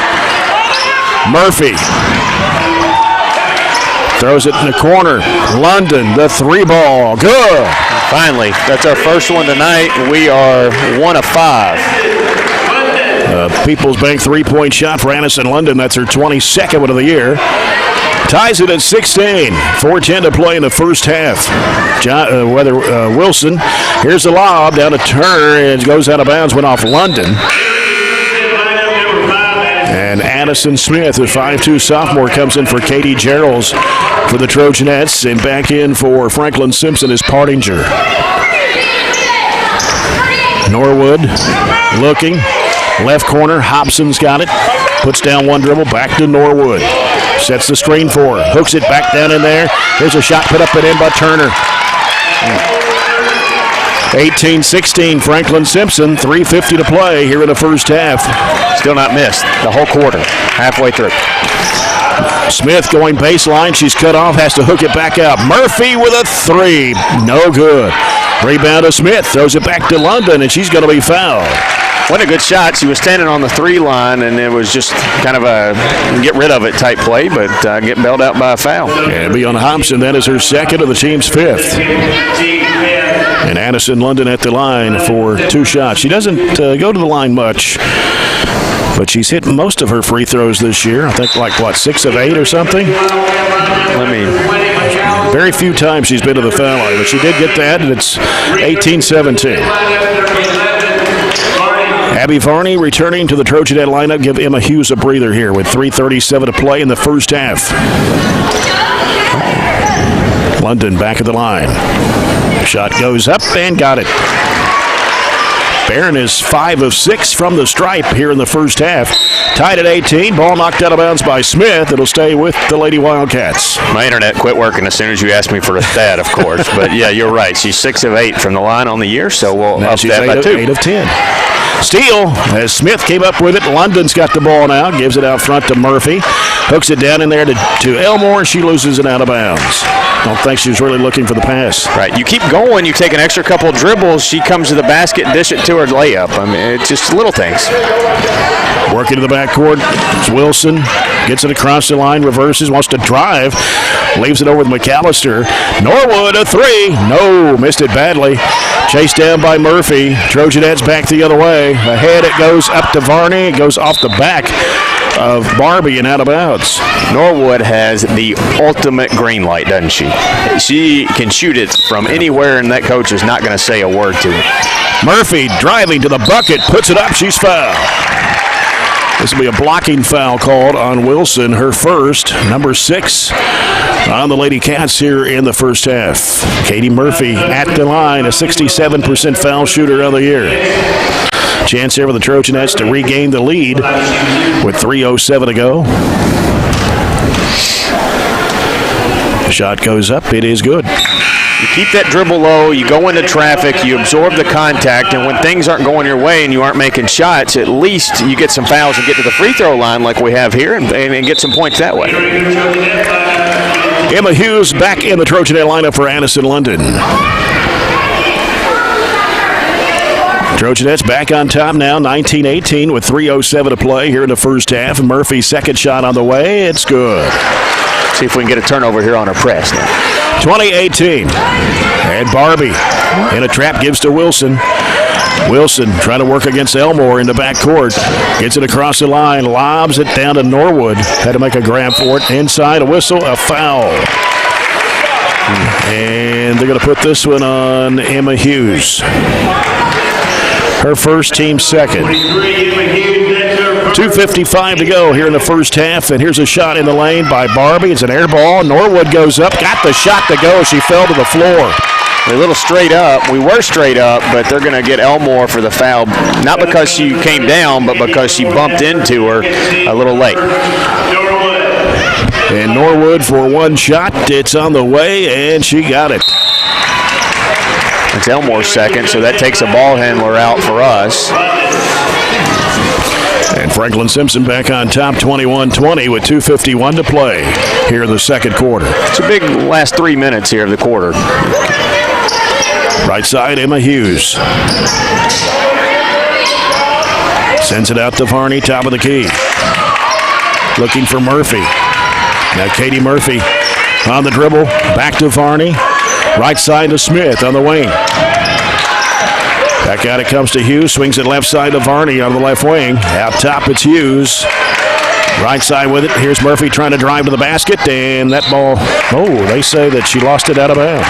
Murphy throws it in the corner. London, the 3-ball. Good. Finally, that's our first one tonight. We are 1 of 5. People's Bank 3-point shot for Addison London. That's her 22nd one of the year. Ties it at 16. 4:10 to play in the first half. Wilson. Here's the lob down to Turner. It goes out of bounds. Went off London. And Addison Smith, a 5'2 sophomore, comes in for Katie Geralds for the Trojanettes. And back in for Franklin-Simpson is Partinger. Norwood looking. Left corner. Hobson's got it. Puts down one dribble. Back to Norwood. Sets the screen for her. Hooks it back down in there. Here's a shot put up and in by Turner. 18-16, Franklin-Simpson. 3:50 to play here in the first half. Still not missed the whole quarter. Halfway through. Smith going baseline. She's cut off. Has to hook it back out. Murphy with a 3. No good. Rebound to Smith. Throws it back to London, and she's going to be fouled. What a good shot. She was standing on the 3 line, and it was just kind of a get rid of it type play, but get bailed out by a foul. And be on Hobson. That is her second of the team's 5th. And Addison London at the line for 2 shots. She doesn't go to the line much, but she's hit most of her free throws this year. I think 6 of 8 or something. Very few times she's been to the foul line, but she did get that, and it's 18-17. Abby Varney returning to the Trojanette lineup. Give Emma Hughes a breather here with 3:37 to play in the first half. London back at the line. Shot goes up and got it. Barren is 5 of 6 from the stripe here in the first half. Tied at 18. Ball knocked out of bounds by Smith. It'll stay with the Lady Wildcats. My internet quit working as soon as you asked me for a stat, of course. But, yeah, you're right. She's 6 of 8 from the line on the year, so we'll up that by 2. 8 of 10. Steal as Smith came up with it. London's got the ball now. Gives it out front to Murphy. Hooks it down in there to Elmore. She loses it out of bounds. Don't think she was really looking for the pass. Right. You keep going. You take an extra couple of dribbles. She comes to the basket and dish it to her layup. I mean, it's just little things. Working to the backcourt. It's Wilson. Gets it across the line. Reverses. Wants to drive. Leaves it over with McAllister. Norwood, a 3. No. Missed it badly. Chased down by Murphy. Trojanettes back the other way. Ahead it goes up to Varney. It goes off the back of Barbie and out of bounds. Norwood has the ultimate green light, doesn't she? She can shoot it from anywhere, and that coach is not going to say a word to it. Murphy driving to the bucket, puts it up, she's fouled. This will be a blocking foul called on Wilson, her first, number 6 on the Lady Cats here in the first half. Katie Murphy at the line, a 67% foul shooter of the year. Chance here for the Trojanettes to regain the lead with 3:07 to go. Shot goes up, it is good. You keep that dribble low, you go into traffic, you absorb the contact, and when things aren't going your way and you aren't making shots, at least you get some fouls and get to the free throw line like we have here and get some points that way. Emma Hughes back in the Trojanette lineup for Addison London. Trojanettes back on top now, 19-18 with 3:07 to play here in the first half. Murphy's second shot on the way. It's good. See if we can get a turnover here on our press now. 20-18. And Barbie in a trap gives to Wilson. Wilson trying to work against Elmore in the backcourt. Gets it across the line, lobs it down to Norwood. Had to make a grab for it. Inside, a whistle, a foul. And they're going to put this one on Emma Hughes. Her first, team second. 2:55 to go here in the first half, and here's a shot in the lane by Barbie. It's an air ball. Norwood goes up, got the shot to go. She fell to the floor. A little straight up. We were straight up, but they're going to get Elmore for the foul, not because she came down, but because she bumped into her a little late. And Norwood for one shot. It's on the way, and she got it. It's Elmore's second, so that takes a ball handler out for us. And Franklin-Simpson back on top, 21-20 with 2:51 to play here in the second quarter. It's a big last 3 minutes here of the quarter. Right side, Emma Hughes. Sends it out to Varney, top of the key. Looking for Murphy. Now Katie Murphy on the dribble, back to Varney. Right side to Smith on the wing. Back out it comes to Hughes. Swings it left side to Varney on the left wing. Out top it's Hughes. Right side with it. Here's Murphy trying to drive to the basket. And that ball, they say that she lost it out of bounds.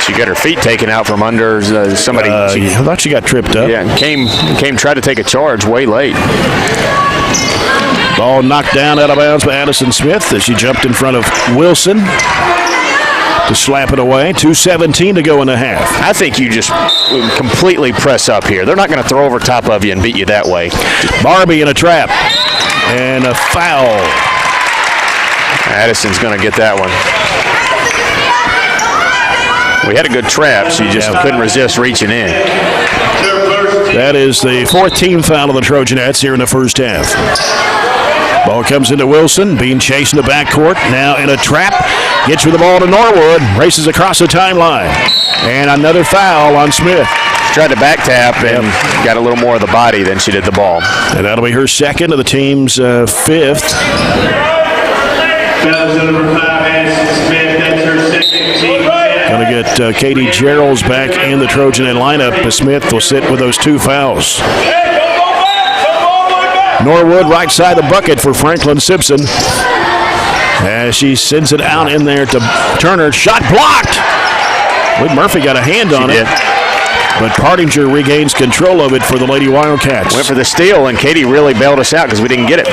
She got her feet taken out from under somebody. I thought she got tripped up. Yeah, and came tried to take a charge way late. Ball knocked down out of bounds by Addison Smith as she jumped in front of Wilson to slap it away. 2:17 to go in the half. I think you just completely press up here. They're not going to throw over top of you and beat you that way. Barbie in a trap. And a foul. Addison's going to get that one. We had a good trap. She just couldn't resist reaching in. That is the fourth team foul of the Trojanettes here in the first half. Ball comes into Wilson, being chased in the backcourt. Now in a trap. Gets with the ball to Norwood. Races across the timeline. And another foul on Smith. Tried to back tap and got a little more of the body than she did the ball. And that'll be her second of the team's fifth. Number 5, Addison Smith. That's her second team. Going to get Katie Gerald's back in the Trojanette lineup. Smith will sit with those two fouls. Norwood right side of the bucket for Franklin-Simpson. As she sends it out in there to Turner. Shot blocked. Well, Murphy got a hand on it. But Partinger regains control of it for the Lady Wildcats. Went for the steal, and Katie really bailed us out because we didn't get it.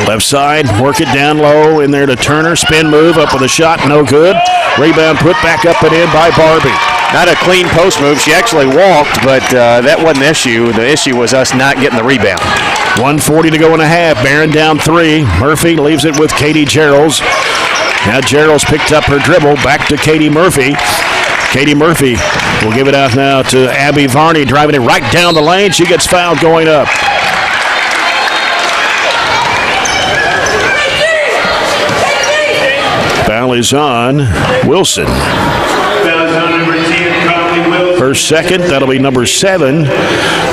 Left side, work it down low in there to Turner. Spin move, up with a shot, no good. Rebound put back up and in by Barbie. Not a clean post move. She actually walked, but that wasn't the issue. The issue was us not getting the rebound. 1:40 to go in a half. Barren down 3. Murphy leaves it with Katie Geralds. Now Geralds picked up her dribble. Back to Katie Murphy. Katie Murphy will give it out now to Abby Varney, driving it right down the lane. She gets fouled going up. Foul is on Wilson. Her second, that'll be number 7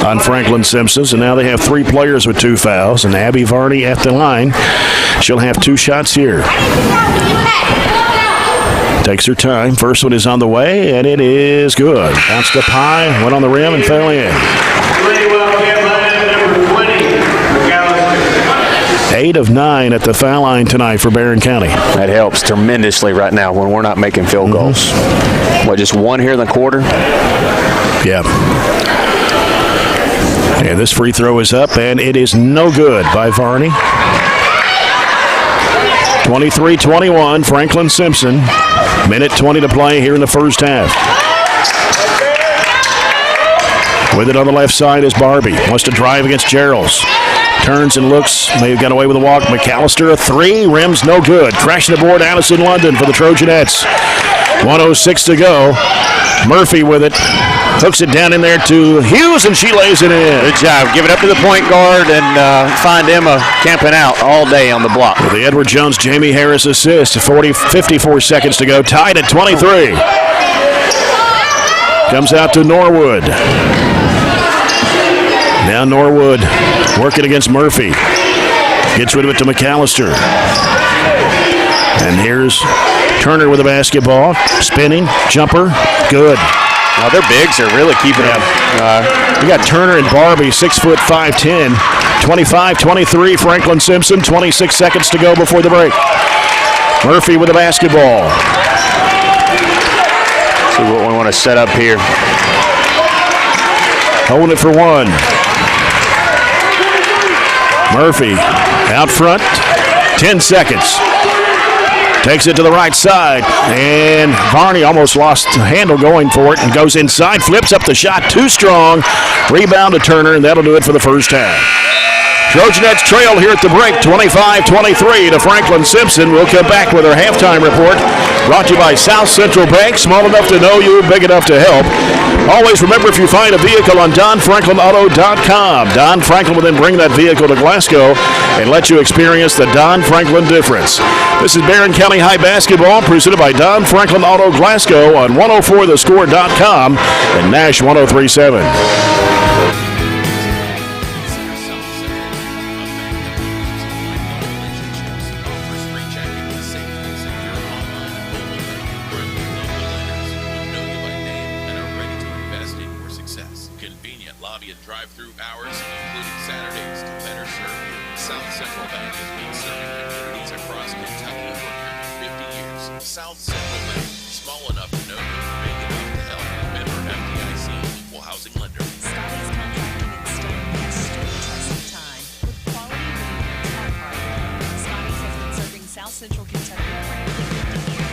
on Franklin-Simpson. And now they have 3 players with 2 fouls. And Abby Varney at the line. She'll have 2 shots here. Takes her time. First one is on the way, and it is good. Bounced up high, went on the rim, and fell in. 8 of 9 at the foul line tonight for Barren County. That helps tremendously right now when we're not making field goals. What, just one here in the quarter? Yeah. And this free throw is up, and it is no good by Varney. 23-21, Franklin-Simpson. Minute 20 to play here in the first half. With it on the left side is Barbie. Wants to drive against Gerald's. Turns and looks. May have got away with a walk. McAllister, a three. Rims no good. Crashing the board, Addison London for the Trojanettes. 1:06 to go. Murphy with it. Hooks it down in there to Hughes, and she lays it in. Good job. Give it up to the point guard and find Emma camping out all day on the block. With the Edward Jones-Jamie Harris assist. 54 seconds to go. Tied at 23. Comes out to Norwood. Now Norwood working against Murphy. Gets rid of it to McAllister. And here's Turner with the basketball. Spinning. Jumper. Good. Now their bigs are really keeping up. We got Turner and Barbie, 6'5", 5'10". 25-23, Franklin-Simpson. 26 seconds to go before the break. Murphy with the basketball. See what we want to set up here. Holding it for one. Murphy out front. 10 seconds. Takes it to the right side, and Varney almost lost the handle going for it and goes inside, flips up the shot, too strong. Rebound to Turner, and that'll do it for the first half. Trojanettes trail here at the break, 25-23 to Franklin-Simpson. We'll come back with our halftime report, brought to you by South Central Bank, small enough to know you, big enough to help. Always remember, if you find a vehicle on DonFranklinAuto.com, Don Franklin will then bring that vehicle to Glasgow and let you experience the Don Franklin difference. This is Barren County High Basketball, presented by Don Franklin Auto Glasgow on 104thescore.com and Nash 103.7. Drive-through hours, including Saturdays, to better serve you. South Central Bank has been serving communities across Kentucky for 50 years. South Central Bank, small enough to know you, big enough to help. Member FDIC, equal housing lender. Scotty's Contracting and Stone stood the test of time with quality living and hard. Scotty's has been serving South Central Kentucky for nearly 50 years.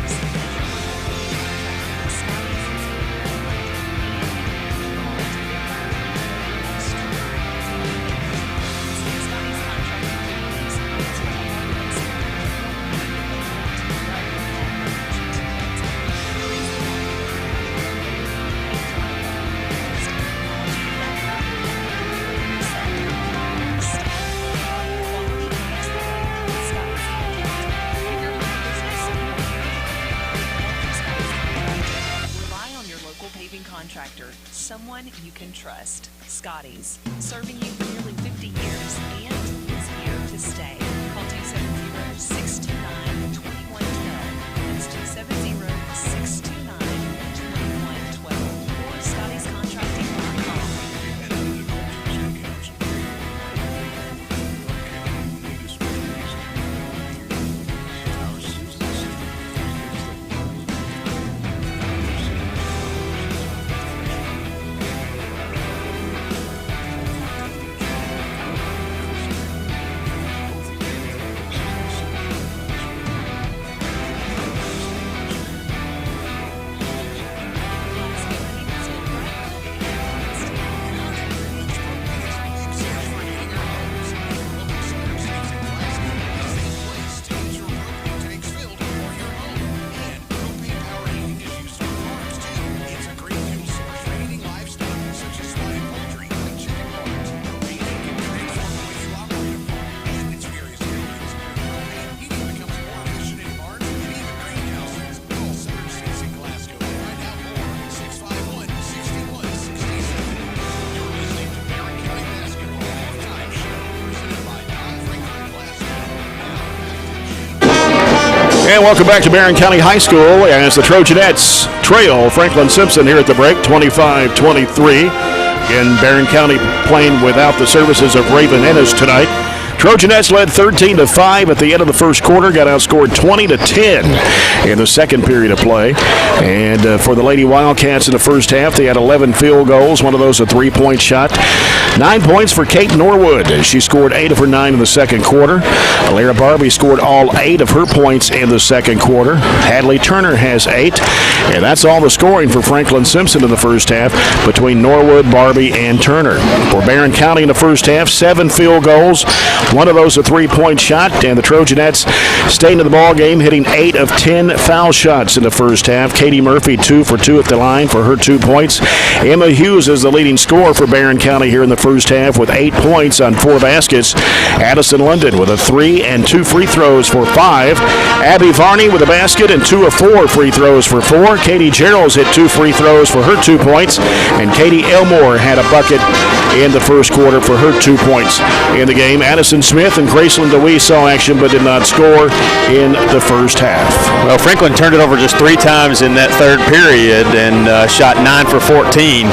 Contractor, someone you can trust. Scotty's, serving you for nearly 50 years and is here to stay. Call 270-629-2112. That's 270-629-2112 or Scotty'sContracting.com. And welcome back to Barren County High School as the Trojanettes trail Franklin-Simpson here at the break, 25-23. Again, Barren County playing without the services of Raven Ennis tonight. Trojanettes led 13-5 at the end of the first quarter, got outscored 20-10 in the second period of play. And for the Lady Wildcats in the first half, they had 11 field goals, one of those a three-point shot. 9 points for Kate Norwood. She scored 8 of her 9 in the second quarter. Alyra Barbie scored all 8 of her points in the second quarter. Hadley Turner has 8. And that's all the scoring for Franklin-Simpson in the first half between Norwood, Barbie, and Turner. For Barren County in the first half, 7 field goals. One of those a three-point shot. And the Trojanettes staying in the ball game, hitting 8 of 10 foul shots in the first half. Katie Murphy, 2 for 2 at the line for her 2 points. Emma Hughes is the leading scorer for Barren County here in the first half with 8 points on 4 baskets. Addison London with a 3 and 2 free throws for 5. Abby Varney with a basket and 2 of 4 free throws for 4. Katie Gerald's hit 2 free throws for her 2 points. And Katie Elmore had a bucket in the first quarter for her 2 points in the game. Addison Smith and Graceland DeWee saw action but did not score in the first half. Well, Franklin turned it over just 3 times in that third period and shot 9 for 14.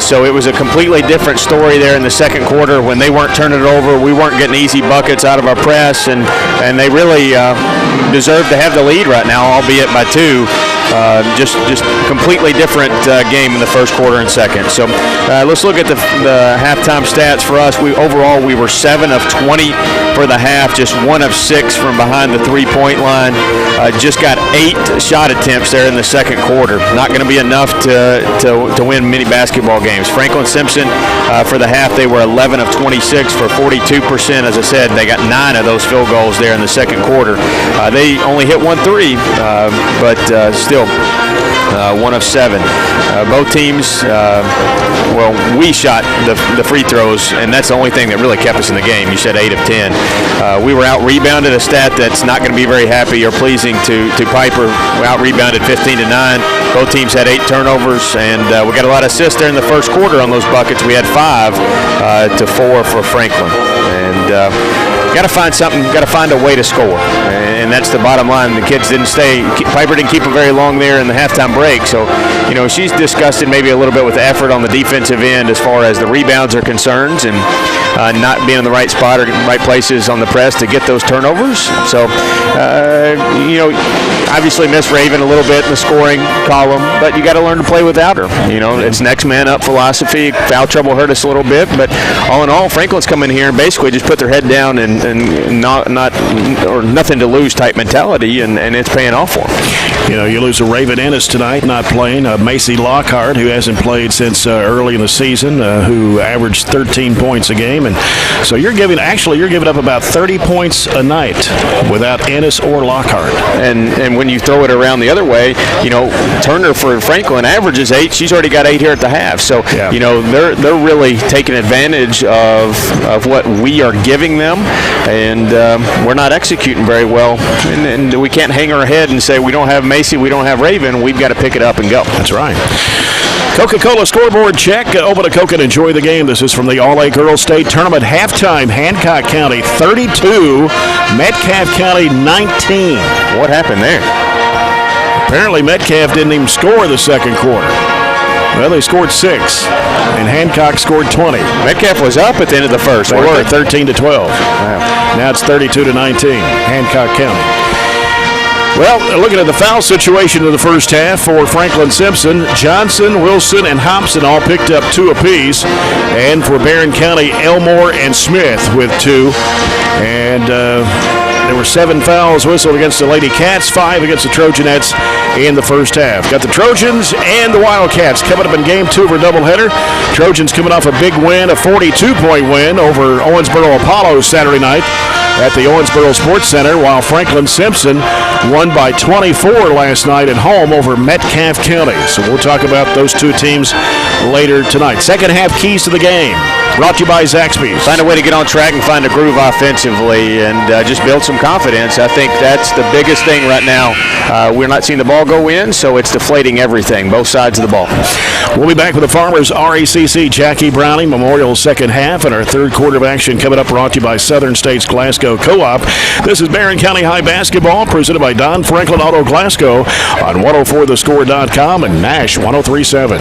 So it was a completely different story there in the second quarter when they weren't turning it over. We weren't getting easy buckets out of our press, and they really deserve to have the lead right now, albeit by 2. Just completely different game in the first quarter and second. So let's look at the halftime stats for us. Overall we were 7 of 20 for the half, just 1 of 6 from behind the 3-point line. Just got 8 shot attempts there in the second quarter. Not going to be enough to win many basketball games. Franklin-Simpson for the half, they were 11 of 26 for 42%. As I said, they got 9 of those field goals there in the second quarter. They only hit 1 3, but still 1 of 7. Both teams, we shot the free throws, and that's the only thing that really kept us in the game. You said 8 of 10. We were out-rebounded, a stat that's not going to be very happy or pleasing to Piper. We out-rebounded 15-9. Both teams had 8 turnovers, and we got a lot of assists there in the first quarter on those buckets. We had 5 to 4 for Franklin. And got to find something, got to find a way to score. And that's the bottom line. The kids didn't stay, Piper didn't keep them very long there in the halftime break. So, she's disgusted maybe a little bit with the effort on the defensive end as far as the rebounds are concerned and not being in the right spot or right places on the press to get those turnovers. So, obviously miss Raven a little bit in the scoring column, but you got to learn to play without her. It's next man up philosophy. Foul trouble hurt us a little bit, but all in all, Franklin's come in here and basically just put their head down and not or nothing to lose type mentality, and it's paying off for them. You lose a Raven Ennis tonight, not playing. Macy Lockhart, who hasn't played since early in the season, who averaged 13 points a game, and so you're giving up about 30 points a night without Ennis or Lockhart. And when you throw it around the other way, Turner for Franklin averages 8. She's already got 8 here at the half. So they're really taking advantage of what we are giving them, and we're not executing very well. And we can't hang our head and say we don't have Macy, we don't have Raven. We've got to pick it up and go. That's right. Coca-Cola scoreboard check. Open a Coke and enjoy the game. This is from the All-A Girls State Tournament halftime. Hancock County 32, Metcalfe County 19. What happened there? Apparently Metcalfe didn't even score the second quarter. Well, they scored 6, and Hancock scored 20. Metcalfe was up at the end of the first. They were 13-12. Wow. Now it's 32-19, Hancock County. Well, looking at the foul situation in the first half for Franklin-Simpson, Johnson, Wilson, and Hobson all picked up 2 apiece. And for Barren County, Elmore and Smith with 2. And there were 7 fouls whistled against the Lady Cats, 5 against the Trojanettes in the first half. Got the Trojans and the Wildcats coming up in game 2 of our doubleheader. Trojans coming off a big win, a 42-point win over Owensboro Apollo Saturday night at the Owensboro Sports Center, while Franklin-Simpson won by 24 last night at home over Metcalfe County. So we'll talk about those 2 teams later tonight. Second half keys to the game, brought to you by Zaxby's. Find a way to get on track and find a groove offensively and just build some confidence. I think that's the biggest thing right now. We're not seeing the ball go in, so it's deflating everything, both sides of the ball. We'll be back with the Farmers RACC Jackie Browning Memorial second half and our third quarter of action coming up, brought to you by Southern States Glasgow Co-op. This is Barren County High Basketball presented by Don Franklin Auto Glasgow on 104thescore.com and Nash 103.7.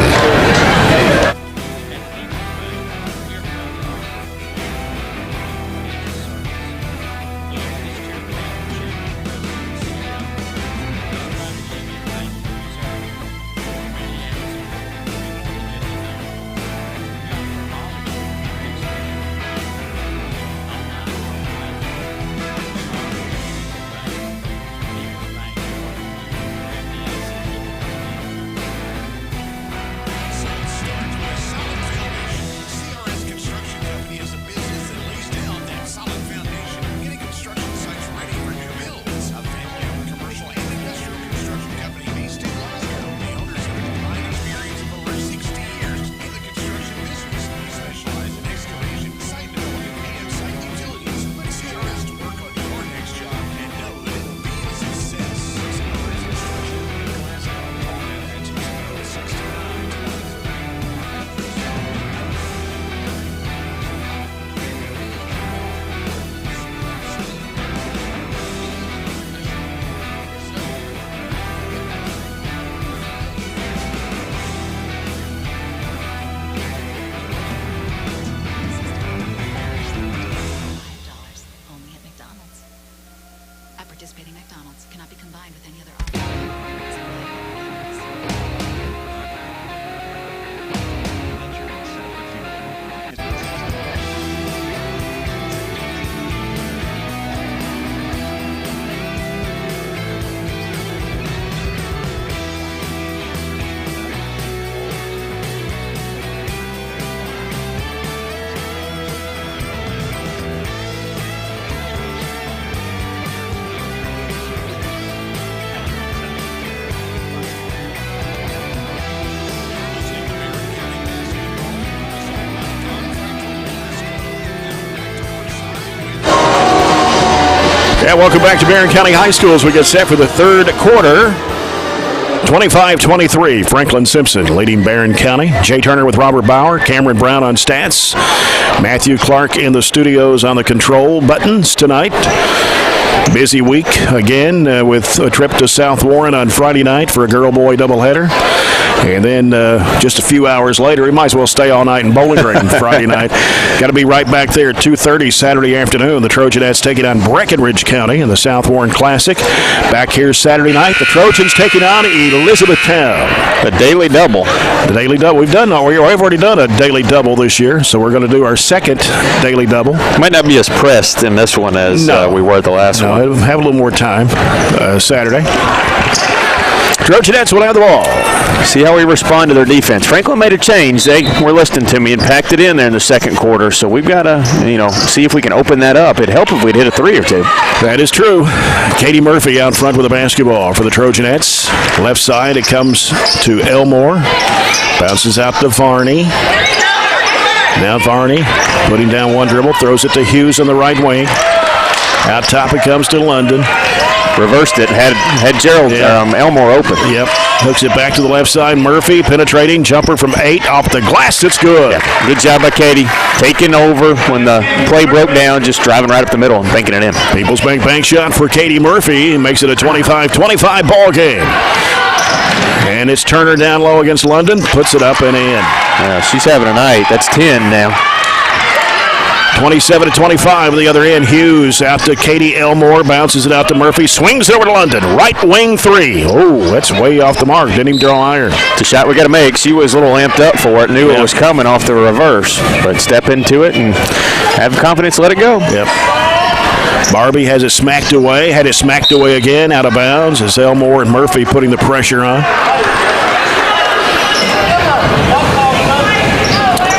Yeah, welcome back to Barren County High School as we get set for the third quarter. 25-23, Franklin-Simpson leading Barren County. Jay Turner with Robert Bauer, Cameron Brown on stats. Matthew Clark in the studios on the control buttons tonight. Busy week again with a trip to South Warren on Friday night for a girl-boy doubleheader. And then just a few hours later, we might as well stay all night in Bowling Green Friday night. Got to be right back there at 2:30 Saturday afternoon. The Trojanettes taking on Breckenridge County in the South Warren Classic. Back here Saturday night, the Trojans taking on Elizabethtown. The daily double. The daily double. We've already done a daily double this year, so we're going to do our second daily double. Might not be as pressed in this one as we were the last one. No, have a little more time Saturday. Trojanettes will have the ball. See how we respond to their defense. Franklin made a change. They were listening to me and packed it in there in the second quarter. So we've got to, see if we can open that up. It'd help if we'd hit a three or two. That is true. Katie Murphy out front with the basketball for the Trojanettes. Left side, it comes to Elmore. Bounces out to Varney. Now Varney putting down one dribble, throws it to Hughes on the right wing. Out top it comes to London. Reversed it, had Gerald Elmore open. Yep, hooks it back to the left side. Murphy penetrating, jumper from 8 off the glass. It's good. Yeah. Good job by Katie. Taking over when the play broke down, just driving right up the middle and banking it in. People's bank shot for Katie Murphy. Makes it a 25-25 ball game. And it's Turner down low against London. Puts it up and in. She's having a night. That's 10 now. 27-25 on the other end. Hughes out to Katie Elmore. Bounces it out to Murphy. Swings it over to London. Right wing three. Oh, that's way off the mark. Didn't even draw iron. It's a shot we got to make. She was a little amped up for it. Knew it was coming off the reverse. But step into it and have confidence to let it go. Yep. Barbie has it smacked away. Had it smacked away again. Out of bounds as Elmore and Murphy putting the pressure on.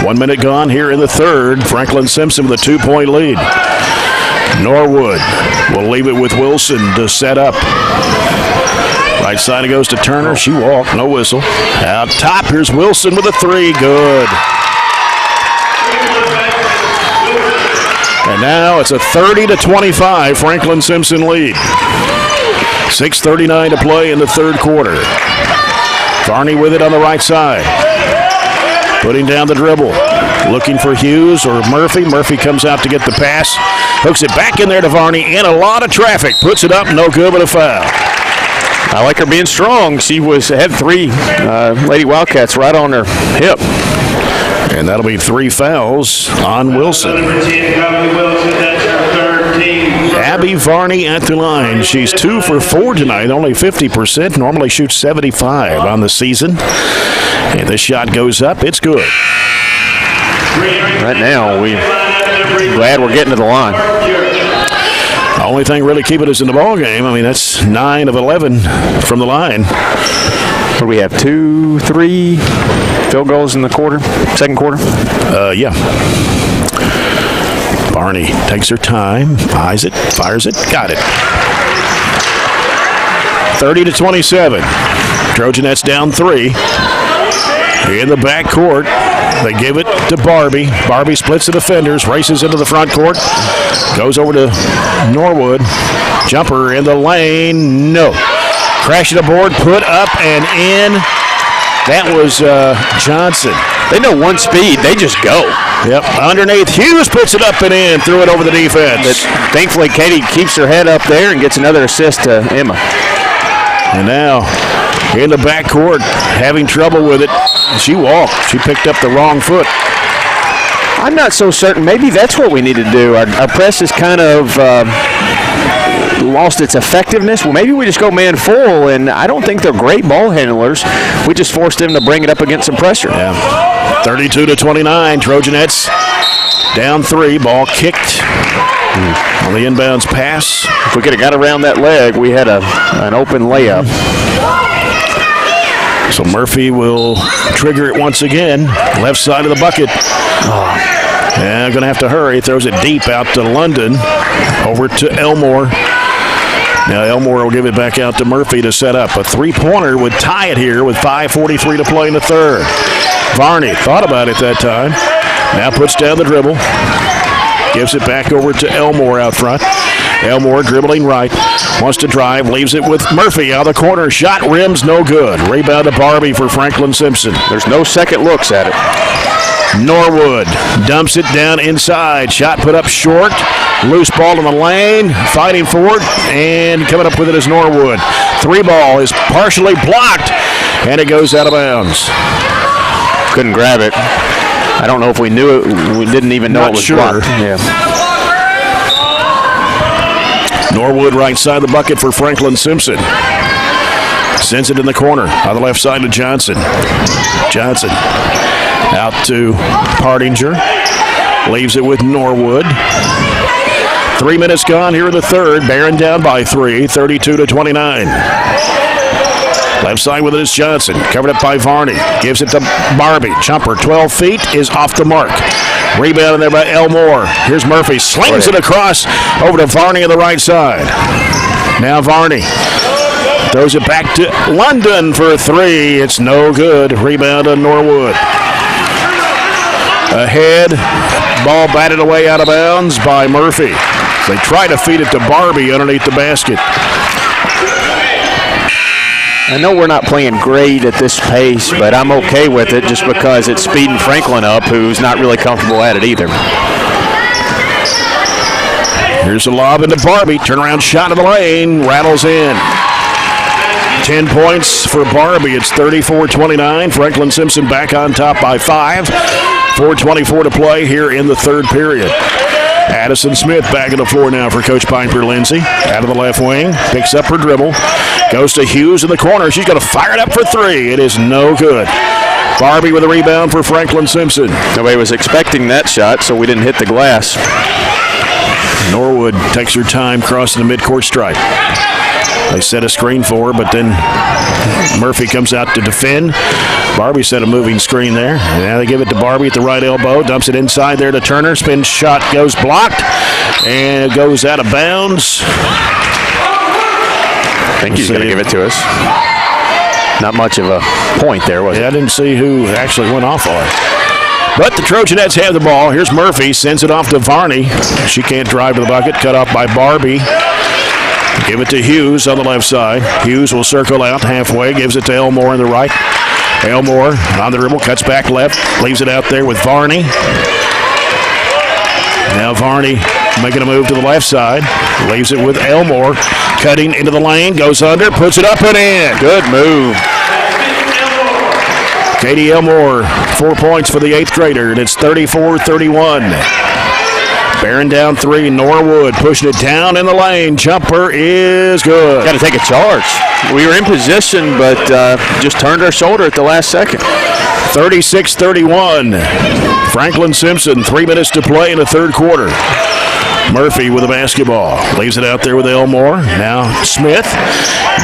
1 minute gone here in the third. Franklin-Simpson with a 2-point lead. Norwood will leave it with Wilson to set up. Right side it goes to Turner. She walked, no whistle. Out top, here's Wilson with a three. Good. And now it's a 30-25 Franklin-Simpson lead. 6:39 to play in the third quarter. Varney with it on the right side. Putting down the dribble. Looking for Hughes or Murphy. Murphy comes out to get the pass. Hooks it back in there to Varney. In a lot of traffic. Puts it up. No good, but a foul. I like her being strong. She had 3 Lady Wildcats right on her hip. And that'll be 3 fouls on Wilson. Abby Varney at the line. She's 2 for 4 tonight, only 50%. Normally shoots 75 on the season. And this shot goes up. It's good. Right now, we're glad we're getting to the line. The only thing really keeping us in the ball game, that's 9 of 11 from the line. What do we have, 2, 3 field goals in the second quarter? Yeah. Barney takes her time, eyes it, fires it, got it. 30-27. Trojanettes down 3. In the backcourt, they give it to Barbie. Barbie splits the defenders, races into the front court, goes over to Norwood. Jumper in the lane, no. Crashing aboard, put up and in. That was Johnson. They know one speed. They just go. Yep. Underneath, Hughes puts it up and in. Threw it over the defense. But thankfully, Katie keeps her head up there and gets another assist to Emma. And now, in the backcourt, having trouble with it. She walked. She picked up the wrong foot. I'm not so certain. Maybe that's what we need to do. Our press is kind of lost its effectiveness. Well, maybe we just go man full, and I don't think they're great ball handlers. We just forced them to bring it up against some pressure. Yeah. 32-29. Trojanettes down 3. Ball kicked on the inbounds pass. If we could have got around that leg, we had an open layup. So Murphy will trigger it once again. Left side of the bucket. And going to have to hurry. Throws it deep out to London. Over to Elmore. Now Elmore will give it back out to Murphy to set up. A 3-pointer would tie it here with 5:43 to play in the third. Varney thought about it that time. Now puts down the dribble. Gives it back over to Elmore out front. Elmore dribbling right. Wants to drive, leaves it with Murphy out of the corner. Shot rims, no good. Rebound to Barbie for Franklin-Simpson. There's no second looks at it. Norwood dumps it down inside. Shot put up short. Loose ball in the lane. Fighting for it. And coming up with it is Norwood. 3-ball is partially blocked. And it goes out of bounds. Couldn't grab it. I don't know if we knew it. We didn't even know Not it was sure. blocked. Yeah. Norwood right side the bucket for Franklin-Simpson. Sends it in the corner on the left side to Johnson. Johnson out to Partinger. Leaves it with Norwood. 3 minutes gone here in the third. Barren down by 3, 32-29. Left side with it is Johnson. Covered up by Varney. Gives it to Barbie. Jumper 12 feet is off the mark. Rebound there by Elmore. Here's Murphy. Slings it across over to Varney on the right side. Now Varney throws it back to London for 3. It's no good. Rebound on Norwood. Ahead. Ball batted away out of bounds by Murphy. They try to feed it to Barbie underneath the basket. I know we're not playing great at this pace, but I'm okay with it just because it's speeding Franklin up, who's not really comfortable at it either. Here's a lob into Barbie. Turnaround shot in the lane. Rattles in. 10 points for Barbie. It's 34-29. Franklin-Simpson back on top by 5. 4:24 to play here in the third period. Addison Smith back on the floor now for Coach Piper Lindsay. Out of the left wing. Picks up her dribble. Goes to Hughes in the corner. She's going to fire it up for 3. It is no good. Barbie with a rebound for Franklin-Simpson. Nobody was expecting that shot, so we didn't hit the glass. Norwood takes her time crossing the midcourt stripe. They set a screen for her, but then Murphy comes out to defend. Barbie set a moving screen there. And now they give it to Barbie at the right elbow. Dumps it inside there to Turner. Spin shot goes blocked. And it goes out of bounds. I think he's going to give it to us. Not much of a point there, was it? I didn't see who actually went off on it. But the Trojanettes have the ball. Here's Murphy. Sends it off to Varney. She can't drive to the bucket. Cut off by Barbie. Give it to Hughes on the left side. Hughes will circle out halfway. Gives it to Elmore on the right. Elmore on the dribble. Cuts back left. Leaves it out there with Varney. Now Varney making a move to the left side. Leaves it with Elmore. Cutting into the lane. Goes under. Puts it up and in. Good move. Katie Elmore, 4 points for the 8th grader, and it's 34-31. Barren down 3. Norwood pushing it down in the lane. Jumper is good. Got to take a charge. We were in position, but just turned our shoulder at the last second. 36-31. Franklin-Simpson, 3 minutes to play in the third quarter. Murphy with the basketball. Leaves it out there with Elmore. Now Smith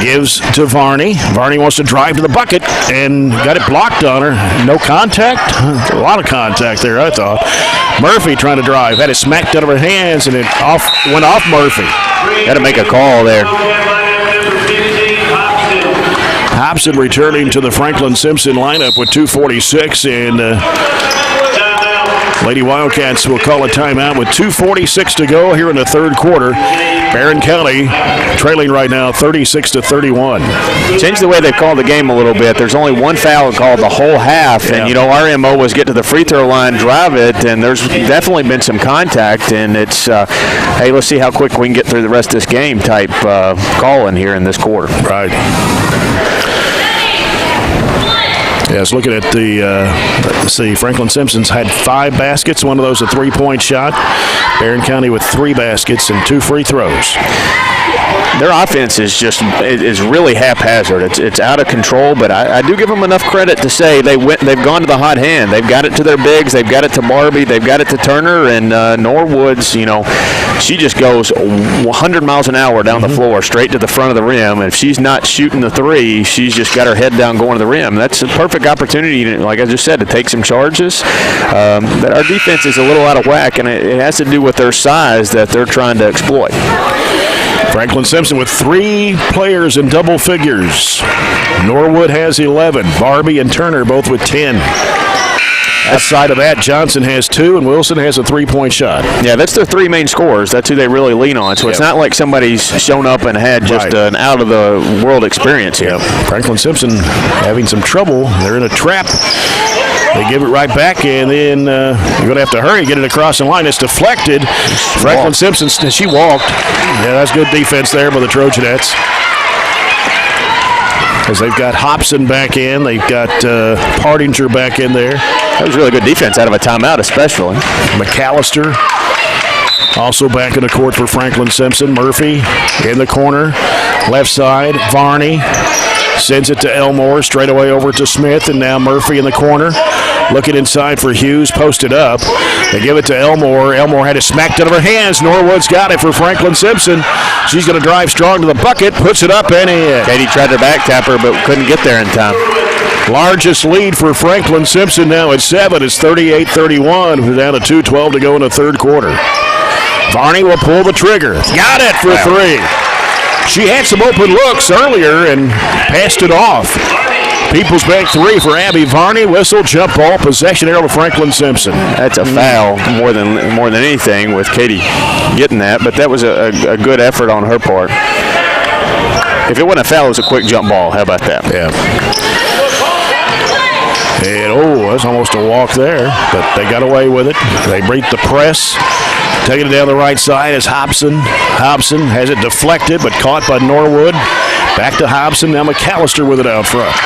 gives to Varney. Varney wants to drive to the bucket and got it blocked on her. No contact? A lot of contact there, I thought. Murphy trying to drive. Had it smacked out of her hands and it went off Murphy. Got to make a call there. Hobson returning to the Franklin-Simpson lineup with 2:46, and Lady Wildcats will call a timeout with 2:46 to go here in the third quarter. Barren County trailing right now 36-31. Change the way they call the game a little bit. There's only one foul called the whole half, and our MO was get to the free throw line, drive it, and there's definitely been some contact, and it's hey, let's see how quick we can get through the rest of this game type call in here in this quarter. Right. Yeah, I was looking at the, let's see, Franklin-Simpson's had 5 baskets, one of those a three-point shot. Barren County with 3 baskets and 2 free throws. Their offense is is really haphazard. It's out of control, but I do give them enough credit to say they've gone to the hot hand. They've got it to their bigs. They've got it to Barbie. They've got it to Turner. And Norwood's, she just goes 100 miles an hour down the floor, straight to the front of the rim. And if she's not shooting the 3, she's just got her head down going to the rim. That's a perfect opportunity, like I just said, to take some charges. But our defense is a little out of whack, and it has to do with their size that they're trying to exploit. Franklin-Simpson with 3 players in double figures. Norwood has 11. Barbie and Turner both with 10. Outside of that, Johnson has 2 and Wilson has a 3-point shot. Yeah, that's their 3 main scorers. That's who they really lean on. So it's not like somebody's shown up and had just an out-of-the-world experience here. Franklin-Simpson having some trouble. They're in a trap. They give it right back, and then you're going to have to hurry and get it across the line. It's deflected. Franklin-Simpson, she walked. Yeah, that's good defense there by the Trojanettes. As they've got Hobson back in. They've got Partinger back in there. That was really good defense out of a timeout especially. McAllister also back in the court for Franklin-Simpson. Murphy in the corner. Left side, Varney sends it to Elmore, straight away over to Smith, and now Murphy in the corner. Looking inside for Hughes, posted up. They give it to Elmore. Elmore had it smacked out of her hands. Norwood's got it for Franklin-Simpson. She's going to drive strong to the bucket, puts it up and in. Katie tried to back tap her, but couldn't get there in time. Largest lead for Franklin-Simpson now at 7. It's 38-31. We're down to 2:12 to go in the third quarter. Varney will pull the trigger. Got it for 3. She had some open looks earlier and passed it off. People's Bank 3 for Abby Varney. Whistle, jump ball, possession arrow to Franklin-Simpson. That's a foul more than anything with Katie getting that, but that was a good effort on her part. If it wasn't a foul, it was a quick jump ball. How about that? Yeah. And, that's almost a walk there, but they got away with it. They break the press. Taking it down the right side is Hobson. Hobson has it deflected, but caught by Norwood. Back to Hobson. Now McAllister with it out front.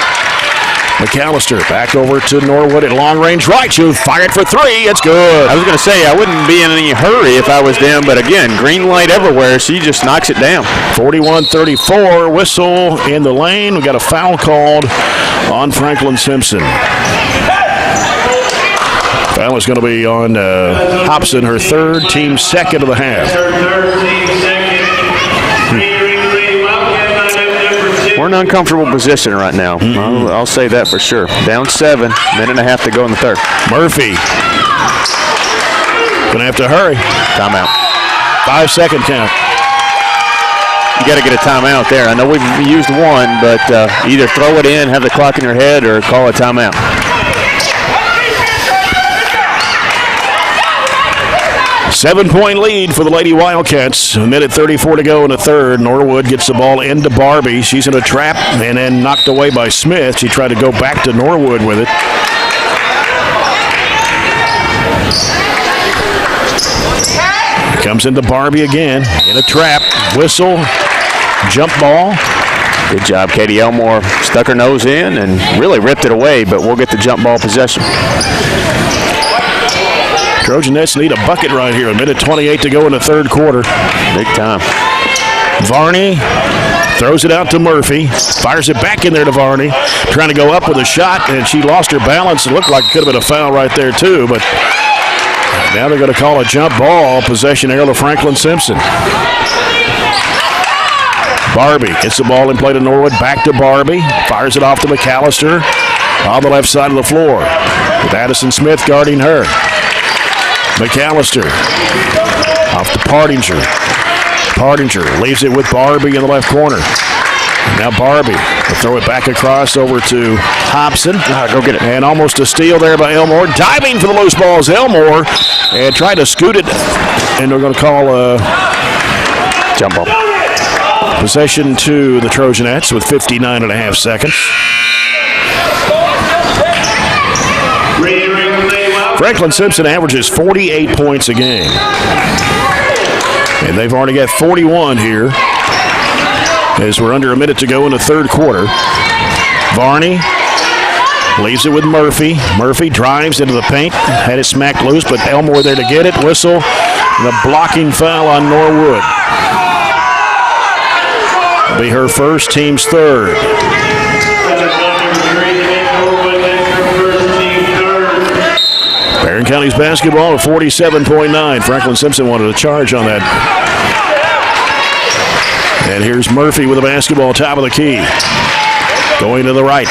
McAllister back over to Norwood at long range right. She'll fire it for 3. It's good. I was going to say, I wouldn't be in any hurry if I was them, but again, green light everywhere. She just knocks it down. 41-34. Whistle in the lane. We got a foul called on Franklin-Simpson. Foul is going to be on Hobson, her third, team second of the half. We're in an uncomfortable position right now. I'll say that for sure. Down 7, minute and a half to go in the third. Murphy. Going to have to hurry. Timeout. 5-second count. You got to get a timeout there. I know we've used one, but either throw it in, have the clock in your head, or call a timeout. Seven-point lead for the Lady Wildcats. A minute 34 to go in the third. Norwood gets the ball into Barbie. She's in a trap and then knocked away by Smith. She tried to go back to Norwood with it. Comes into Barbie again in a trap. Whistle, jump ball. Good job, Katie Elmore. Stuck her nose in and really ripped it away, but we'll get the jump ball possession. Trojanettes need a bucket right here. A minute 28 to go in the third quarter. Big time. Varney throws it out to Murphy. Fires it back in there to Varney. Trying to go up with a shot, and she lost her balance. It looked like it could have been a foul right there, too. But now they're going to call a jump ball. Possession arrow to Franklin-Simpson. Barbie gets the ball in play to Norwood. Back to Barbie. Fires it off to McAllister on the left side of the floor, with Addison Smith guarding her. McAllister off to Partinger. Partinger leaves it with Barbie in the left corner. Now Barbie will throw it back across over to Hobson. Go get it. And almost a steal there by Elmore. Diving for the loose ball is Elmore. And tried to scoot it. And they're going to call a jump ball. Possession to the Trojanettes with 59.5 seconds. Franklin-Simpson averages 48 points a game. And they've already got 41 here as we're under a minute to go in the third quarter. Varney leaves it with Murphy. Murphy drives into the paint. Had it smacked loose, but Elmore there to get it. Whistle. And a blocking foul on Norwood. It'll be her first, team's third. Barren County's basketball at 47.9. Franklin-Simpson wanted a charge on that. And here's Murphy with the basketball, top of the key. Going to the right.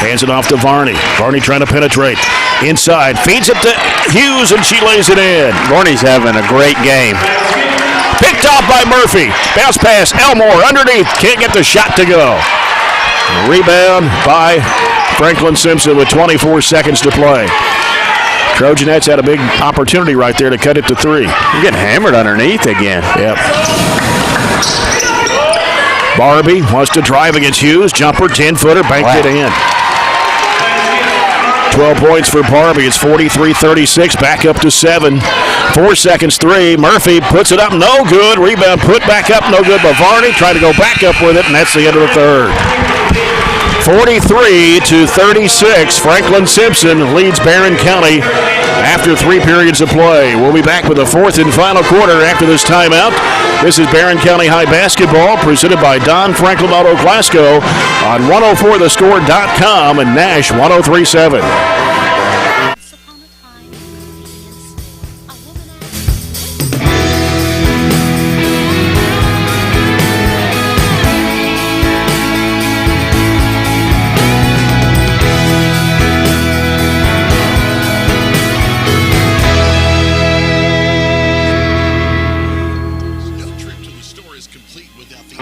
Hands it off to Varney. Varney trying to penetrate. Inside. Feeds it to Hughes, and she lays it in. Varney's having a great game. Picked off by Murphy. Bounce pass. Elmore underneath. Can't get the shot to go. Rebound by Franklin-Simpson with 24 seconds to play. Trojanettes had a big opportunity right there to cut it to 3. You're getting hammered underneath again. Yep. Barbie wants to drive against Hughes. Jumper, 10-footer, banked it in. 12 points for Barbie. It's 43-36, back up to 7. 4 seconds, 3. Murphy puts it up, no good. Rebound put back up, no good by Varney. Tried to go back up with it, and that's the end of the third. 43-36. Franklin-Simpson leads Barren County after 3 periods of play. We'll be back with the 4th and final quarter after this timeout. This is Barren County High Basketball presented by Don Franklin Auto Glasgow on 104thescore.com and Nash 103.7. Once upon a time, in a convenience store, a woman asked, No trip to the store is complete without the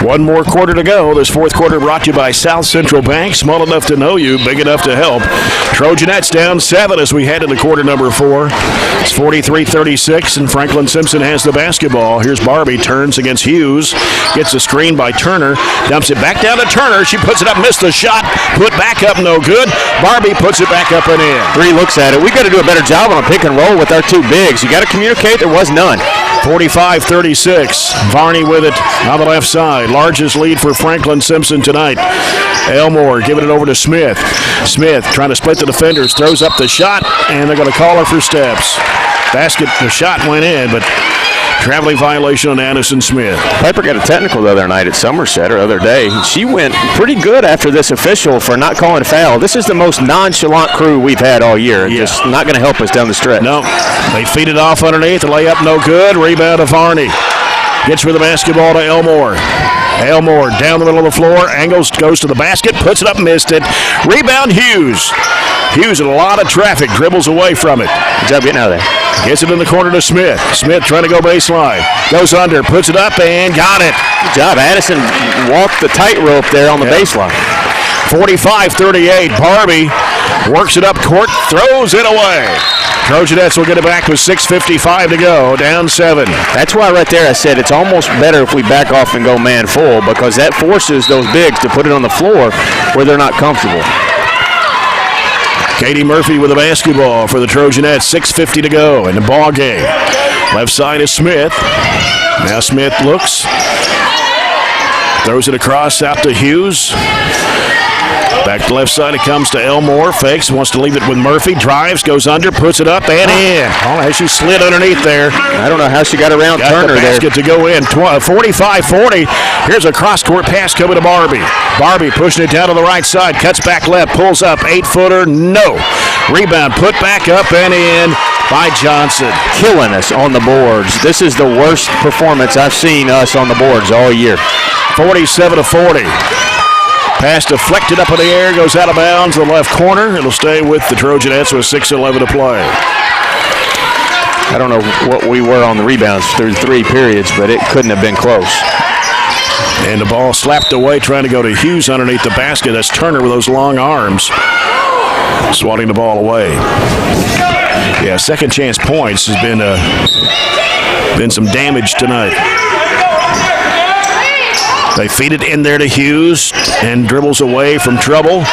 One more quarter to go. This 4th quarter brought to you by South Central Bank. Small enough to know you, big enough to help. Trojanettes down 7 as we head into quarter number 4. It's 43-36, and Franklin-Simpson has the basketball. Here's Barbie, turns against Hughes. Gets a screen by Turner. Dumps it back down to Turner. She puts it up, missed the shot. Put back up, no good. Barbie puts it back up and in. 3 looks at it. We got to do a better job on a pick and roll with our 2 bigs. You got to communicate. There was none. 45-36. Varney with it on the left side. Largest lead for Franklin-Simpson tonight. Elmore giving it over to Smith. Smith trying to split the defenders. Throws up the shot, and they're going to call her for steps. The shot went in, but traveling violation on Addison Smith. Piper got a technical the other night at Somerset or other day. She went pretty good after this official for not calling a foul. This is the most nonchalant crew we've had all year. Yeah. Just not going to help us down the stretch. No, they feed it off underneath. The layup no good. Rebound to Varney. Gets with the basketball to Elmore. Elmore down the middle of the floor. Angles, goes to the basket. Puts it up, missed it. Rebound Hughes. Hughes in a lot of traffic. Dribbles away from it. Good job getting out of there. Gets it in the corner to Smith. Smith trying to go baseline. Goes under. Puts it up and got it. Good job. Addison walked the tightrope there on the baseline. 45-38. Barbie works it up court. Throws it away. Trojanettes will get it back with 6:55 to go, down 7. That's why right there I said it's almost better if we back off and go man full, because that forces those bigs to put it on the floor where they're not comfortable. Katie Murphy with the basketball for the Trojanettes. 6:50 to go in the ball game. Left side is Smith. Now Smith looks. Throws it across out to Hughes. Back to left side, it comes to Elmore. Fakes, wants to leave it with Murphy. Drives, goes under, puts it up and in. Oh, how she slid underneath there. I don't know how she got around Got Turner the basket there. to go in. 45-40. Here's a cross-court pass coming to Barbie. Barbie pushing it down to the right side. Cuts back left. Pulls up. 8-footer. No. Rebound put back up and in by Johnson. Killing us on the boards. This is the worst performance I've seen us on the boards all year. 47-40. Pass deflected up in the air, goes out of bounds in the left corner. It'll stay with the Trojanettes with 6:11 to play. I don't know what we were on the rebounds through 3 periods, but it couldn't have been close. And the ball slapped away, trying to go to Hughes underneath the basket. That's Turner with those long arms, swatting the ball away. Yeah, second chance points has been some damage tonight. They feed it in there to Hughes and dribbles away from trouble.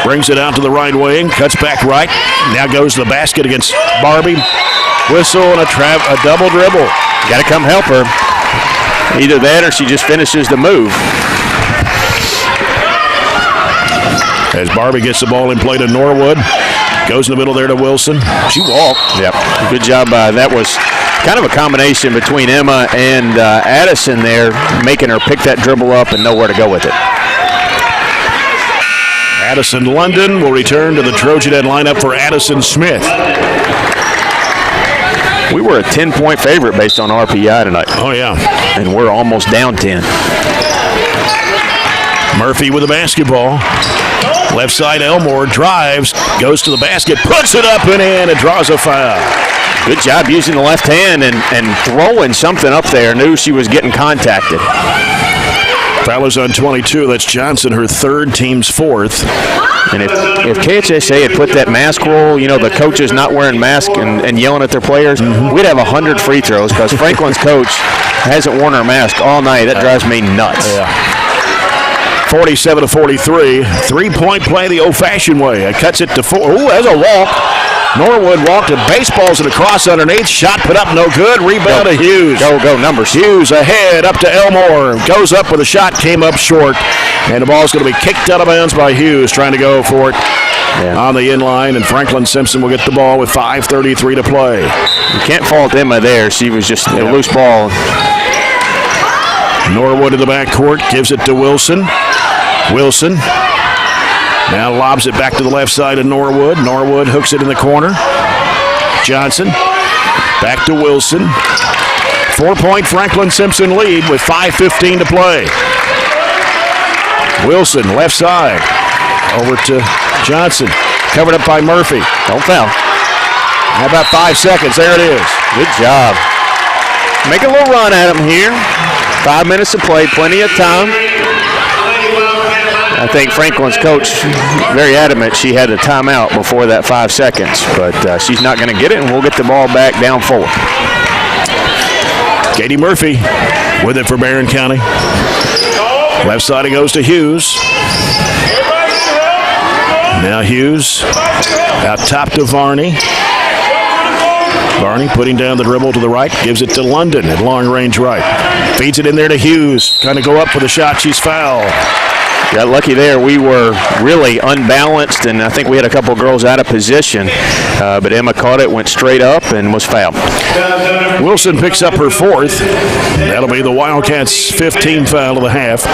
Brings it out to the right wing, cuts back right. Now goes to the basket against Barbie. Whistle and a double dribble. Got to come help her. Either that or she just finishes the move. As Barbie gets the ball in play to Norwood. Goes in the middle there to Wilson. She walked. Yep. Good job. That was kind of a combination between Emma and Addison there, making her pick that dribble up and know where to go with it. Addison London will return to the Trojanette lineup for Addison Smith. We were a 10-point favorite based on RPI tonight. Oh, yeah. And we're almost down 10. Murphy with the basketball. Left side, Elmore drives, goes to the basket, puts it up and in, and draws a foul. Good job using the left hand and throwing something up there. Knew she was getting contacted. Foul is on 22. That's Johnson, her third, team's fourth. And if KHSA had put that mask rule, you know, the coaches not wearing masks and yelling at their players, we'd have 100 free throws because Franklin's coach hasn't worn her mask all night. That drives me nuts. Yeah. 47-43. 3-point play the old-fashioned way. It cuts it to 4. Ooh, there's a walk. Norwood walked and baseballs it across underneath. Shot put up, no good. Rebound to Hughes. Go, numbers. Hughes ahead, up to Elmore. Goes up with a shot, came up short. And the ball's going to be kicked out of bounds by Hughes, trying to go for it on the inline. And Franklin-Simpson will get the ball with 5:33 to play. You can't fault Emma there. She was just a loose ball. Norwood in the backcourt, gives it to Wilson. Wilson now lobs it back to the left side of Norwood. Norwood hooks it in the corner. Johnson back to Wilson. 4-point Franklin-Simpson lead with 5:15 to play. Wilson left side over to Johnson, covered up by Murphy. Don't foul. How about 5 seconds? There it is. Good job. Make a little run at him here. 5 minutes to play, plenty of time. I think Franklin's coach very adamant she had a timeout before that 5 seconds, but she's not going to get it, and we'll get the ball back down 4. Katie Murphy with it for Barren County. Left side it goes to Hughes. Now Hughes out top to Varney. Varney putting down the dribble to the right, gives it to London at long range right. Feeds it in there to Hughes. Trying to go up for the shot. She's fouled. Got lucky there. We were really unbalanced, and I think we had a couple girls out of position. But Emma caught it, went straight up, and was fouled. Wilson picks up her 4th. That'll be the Wildcats' 15th foul of the half.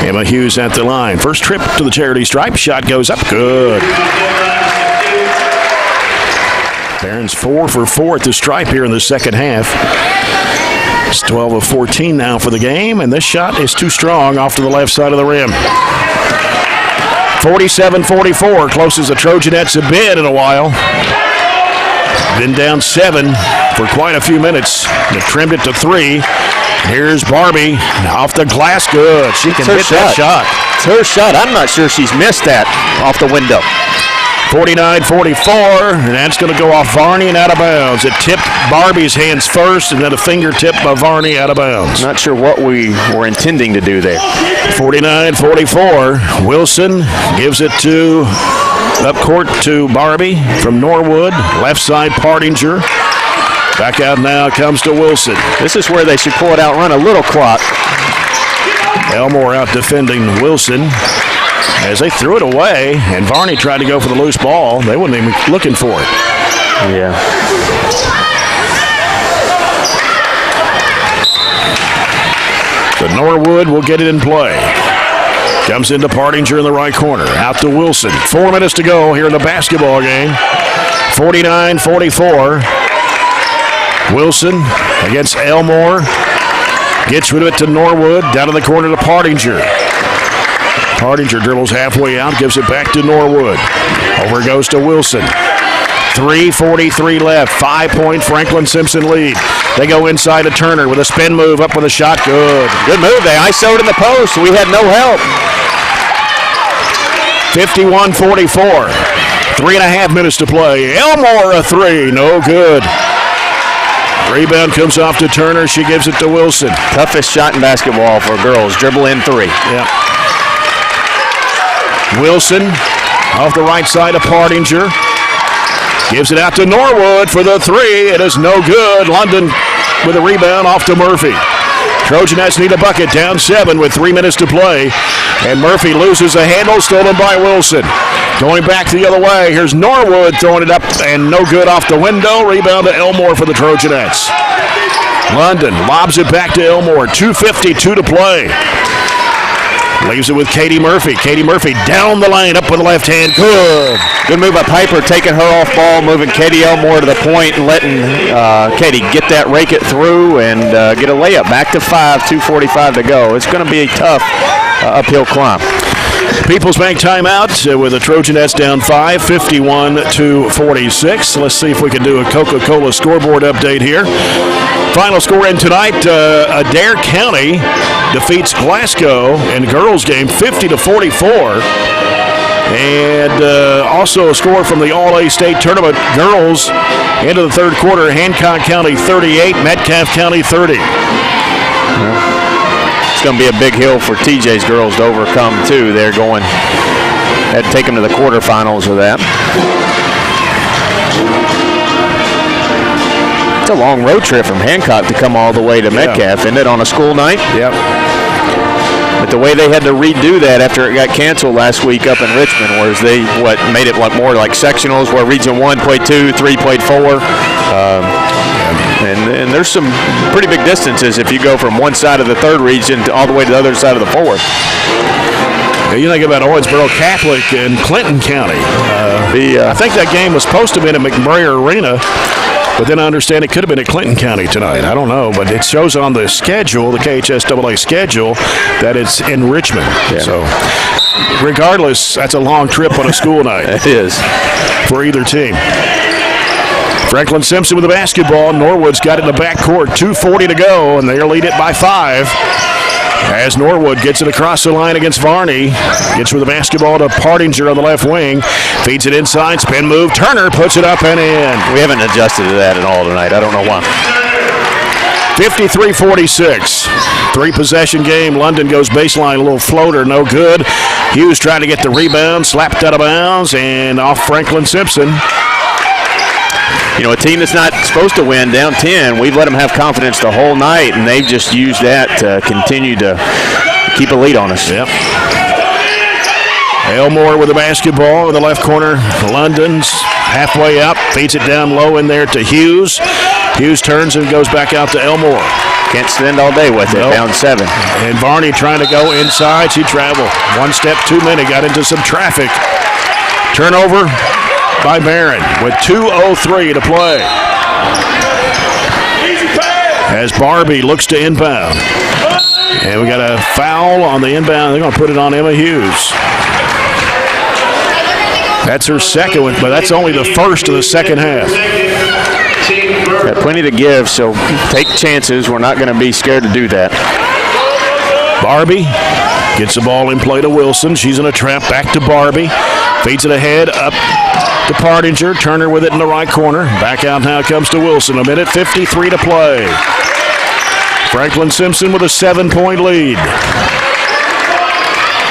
Emma Hughes at the line. First trip to the charity stripe. Shot goes up. Good. Barron's 4 for 4 at the stripe here in the second half. It's 12 of 14 now for the game, and this shot is too strong off to the left side of the rim. 47-44, closest the Trojanettes have been in a while. Been down 7 for quite a few minutes. They've trimmed it to 3. Here's Barbie off the glass. Good. She can hit that shot. It's her shot. I'm not sure she's missed that off the window. 49-44, and that's going to go off Varney and out of bounds. It tipped Barbie's hands first, and then a fingertip by Varney out of bounds. Not sure what we were intending to do there. 49-44. Wilson gives it to up court to Barbie from Norwood. Left side, Partinger. Back out now comes to Wilson. This is where they should pull it out, run a little clock. Elmore out defending Wilson. As they threw it away, and Varney tried to go for the loose ball. They weren't even looking for it. Yeah. So Norwood will get it in play. Comes into Partinger in the right corner. Out to Wilson. 4 minutes to go here in the basketball game. 49-44. Wilson against Elmore. Gets rid of it to Norwood. Down in the corner to Partinger. Partinger dribbles halfway out, gives it back to Norwood. Over goes to Wilson. 3:43 left. 5-point Franklin-Simpson lead. They go inside to Turner with a spin move up with a shot. Good. Good move. They ISO'd in the post. We had no help. 51-44. 3.5 minutes to play. Elmore a 3. No good. Rebound comes off to Turner. She gives it to Wilson. Toughest shot in basketball for girls. Dribble in 3. Yeah. Wilson off the right side of Partinger. Gives it out to Norwood for the 3. It is no good. London with a rebound off to Murphy. Trojanettes need a bucket, down 7 with 3 minutes to play. And Murphy loses a handle, stolen by Wilson. Going back the other way, here's Norwood throwing it up and no good off the window. Rebound to Elmore for the Trojanettes. London lobs it back to Elmore. 2:52 to play. Leaves it with Katie Murphy. Katie Murphy down the lane, up with the left hand. Good move by Piper, taking her off ball, moving Katie Elmore to the point and letting Katie get that, rake it through, and get a layup. Back to 5, 2:45 to go. It's going to be a tough uphill climb. People's Bank timeout with the Trojanettes down 5, 51-46. Let's see if we can do a Coca-Cola scoreboard update here. Final score in tonight, Adair County defeats Glasgow in girls game 50-44. And also a score from the All-A State Tournament girls into the third quarter, Hancock County 38, Metcalfe County 30. It's going to be a big hill for TJ's girls to overcome, too. They're going, had to take them to the quarterfinals of that. It's a long road trip from Hancock to come all the way to Metcalfe, isn't it, on a school night? Yep. But the way they had to redo that after it got canceled last week up in Richmond, whereas they made it like more like sectionals, where Region 1 played 2, 3 played 4. And there's some pretty big distances if you go from one side of the third region to all the way to the other side of the fourth. You think about Owensboro Catholic in Clinton County. I think that game was supposed to have been at McBrayer Arena, but then I understand it could have been at Clinton County tonight. I don't know, but it shows on the schedule, the KHSAA schedule, that it's in Richmond. Yeah. So regardless, that's a long trip on a school night. It is. For either team. Franklin-Simpson with the basketball. Norwood's got it in the backcourt. 2:40 to go, and they'll lead it by 5. As Norwood gets it across the line against Varney. Gets with the basketball to Partinger on the left wing. Feeds it inside. Spin move. Turner puts it up and in. We haven't adjusted to that at all tonight. I don't know why. 53-46. 3-possession game. London goes baseline. A little floater. No good. Hughes trying to get the rebound. Slapped out of bounds and off Franklin-Simpson. You know, a team that's not supposed to win down 10, we've let them have confidence the whole night, and they've just used that to continue to keep a lead on us. Yep. Elmore with the basketball in the left corner. London's halfway up, feeds it down low in there to Hughes. Hughes turns and goes back out to Elmore. Can't spend all day with it, down 7. And Varney trying to go inside. She traveled one step too many, got into some traffic. Turnover by Barren with 2:03 to play. As Barbie looks to inbound. And we got a foul on the inbound. They're going to put it on Emma Hughes. That's her second one, but that's only the first of the second half. Got plenty to give, so take chances. We're not going to be scared to do that. Barbie gets the ball in play to Wilson. She's in a trap. Back to Barbie. Feeds it ahead, up to Partinger. Turner with it in the right corner. Back out now comes to Wilson. 1:53 to play. Franklin-Simpson with a 7-point lead.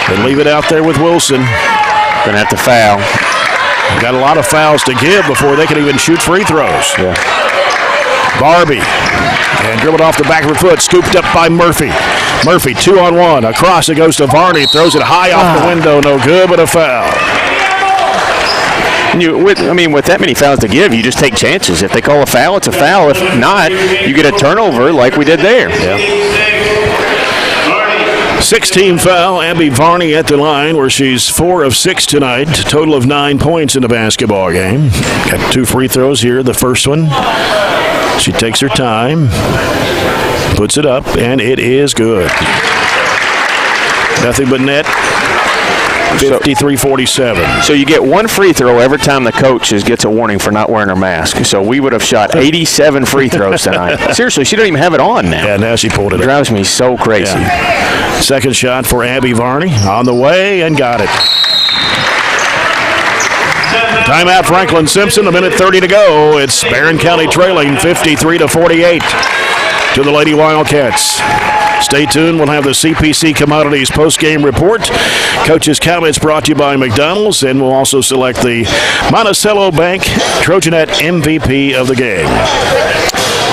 They leave it out there with Wilson. Going to have to foul. Got a lot of fouls to give before they can even shoot free throws. Yeah. Barbie. And dribbled off the back of her foot. Scooped up by Murphy. Murphy, 2-on-1. Across it goes to Varney. Throws it high off the window. No good, but a foul. With that many fouls to give, you just take chances. If they call a foul, it's a foul. If not, you get a turnover like we did there. Yeah. 16 foul. Abby Varney at the line where she's 4 of 6 tonight. Total of 9 points in the basketball game. Got 2 free throws here. The first one, she takes her time, puts it up, and it is good. Nothing but net. 53-47. So you get 1 free throw every time the coach gets a warning for not wearing her mask. So we would have shot 87 free throws tonight. Seriously, she don't even have it on now. Yeah, now she pulled it up. Drives me so crazy. Yeah. Second shot for Abby Varney. On the way and got it. Timeout Franklin-Simpson. 1:30 to go. It's Barren County trailing 53-48 to the Lady Wildcats. Stay tuned. We'll have the CPC Commodities post-game report. Coach's comments brought to you by McDonald's, and we'll also select the Monticello Bank Trojanette MVP of the game.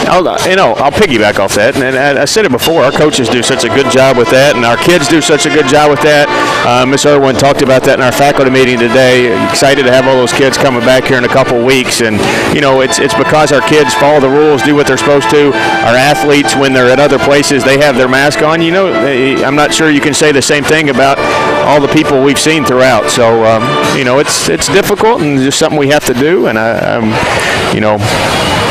I'll piggyback off that. And I said it before, our coaches do such a good job with that, and our kids do such a good job with that. Miss Irwin talked about that in our faculty meeting today. Excited to have all those kids coming back here in a couple weeks. And, it's because our kids follow the rules, do what they're supposed to. Our athletes, when they're at other places, they have their mask on. I'm not sure you can say the same thing about all the people we've seen throughout. So, it's difficult and just something we have to do. And I'm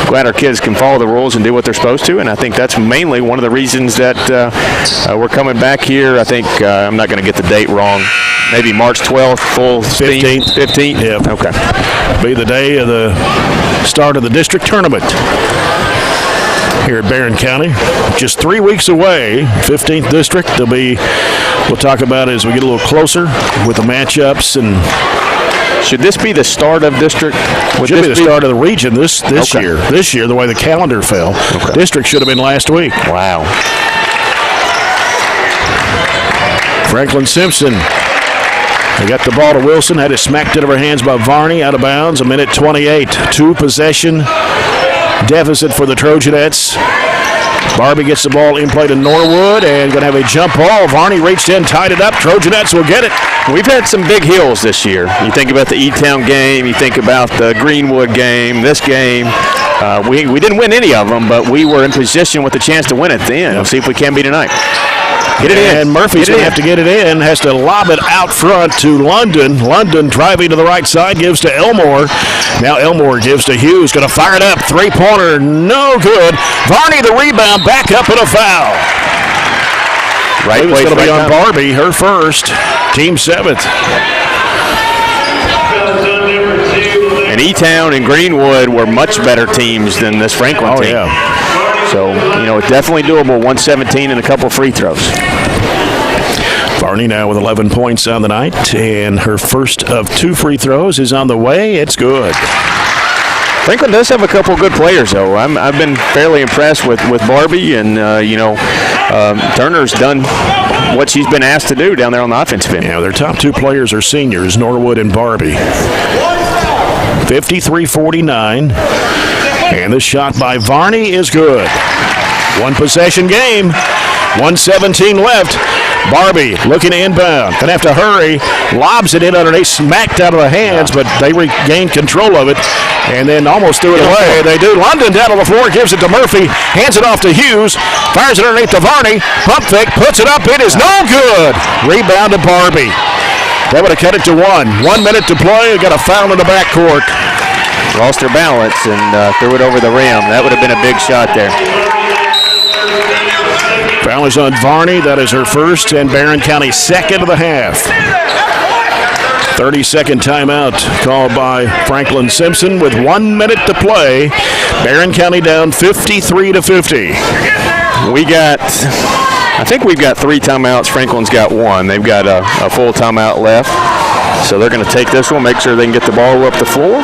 glad our kids can follow the rules and do what they're supposed to. And I think that's mainly one of the reasons that we're coming back here. I think I'm not going to get the date wrong. Maybe March 12th, full 15th. 15th? Yeah. Okay. Be the day of the start of the district tournament here at Barren County. Just 3 weeks away, 15th district. We'll talk about it as we get a little closer with the matchups. And should this be the start of district? Should be the start of the region this Okay. year. This year, the way the calendar fell. Okay. District should have been last week. Wow. Franklin-Simpson. They got the ball to Wilson, had it smacked out of her hands by Varney, out of bounds, 1:28. 2-possession deficit for the Trojanettes. Barbie gets the ball in play to Norwood and going to have a jump ball. Varney reached in, tied it up. Trojanettes will get it. We've had some big hills this year. You think about the E-Town game, you think about the Greenwood game, this game. We didn't win any of them, but we were in position with a chance to win at the end. We'll see if we can be tonight. Get it in. And Murphy's going to have to get it in. Has to lob it out front to London. London driving to the right side, gives to Elmore. Now Elmore gives to Hughes. Going to fire it up. Three-pointer, no good. Varney the rebound, back up and a foul. Right It's place, going to be right on time. Barbie, her first. Team seventh. And E-Town and Greenwood were much better teams than this Franklin team. Yeah. So, it's definitely doable. 117 and a couple free throws. Varney now with 11 points on the night, and her first of 2 free throws is on the way. It's good. Franklin does have a couple good players, though. I've been fairly impressed with Barbie, and, Turner's done what she's been asked to do down there on the offensive end. Yeah, their top 2 players are seniors, Norwood and Barbie. 53-49. And the shot by Varney is good. 1-possession game. 1:17 left. Barbie looking to inbound. Gonna have to hurry. Lobs it in underneath, smacked out of the hands, but they regained control of it and then almost threw it away. They do. London down on the floor, gives it to Murphy, hands it off to Hughes, fires it underneath to Varney. Pump fake, puts it up. It is no good. Rebound to Barbie. That would have cut it to 1. 1 minute to play. Got a foul in the backcourt. Lost her balance and threw it over the rim. That would have been a big shot there. Foul is on Varney. That is her first, and Barren County second of the half. 30-second timeout called by Franklin-Simpson with 1 minute to play. Barren County down 53-50. I think we've got 3 timeouts. Franklin's got 1. They've got a full timeout left. So they're going to take this one, make sure they can get the ball up the floor.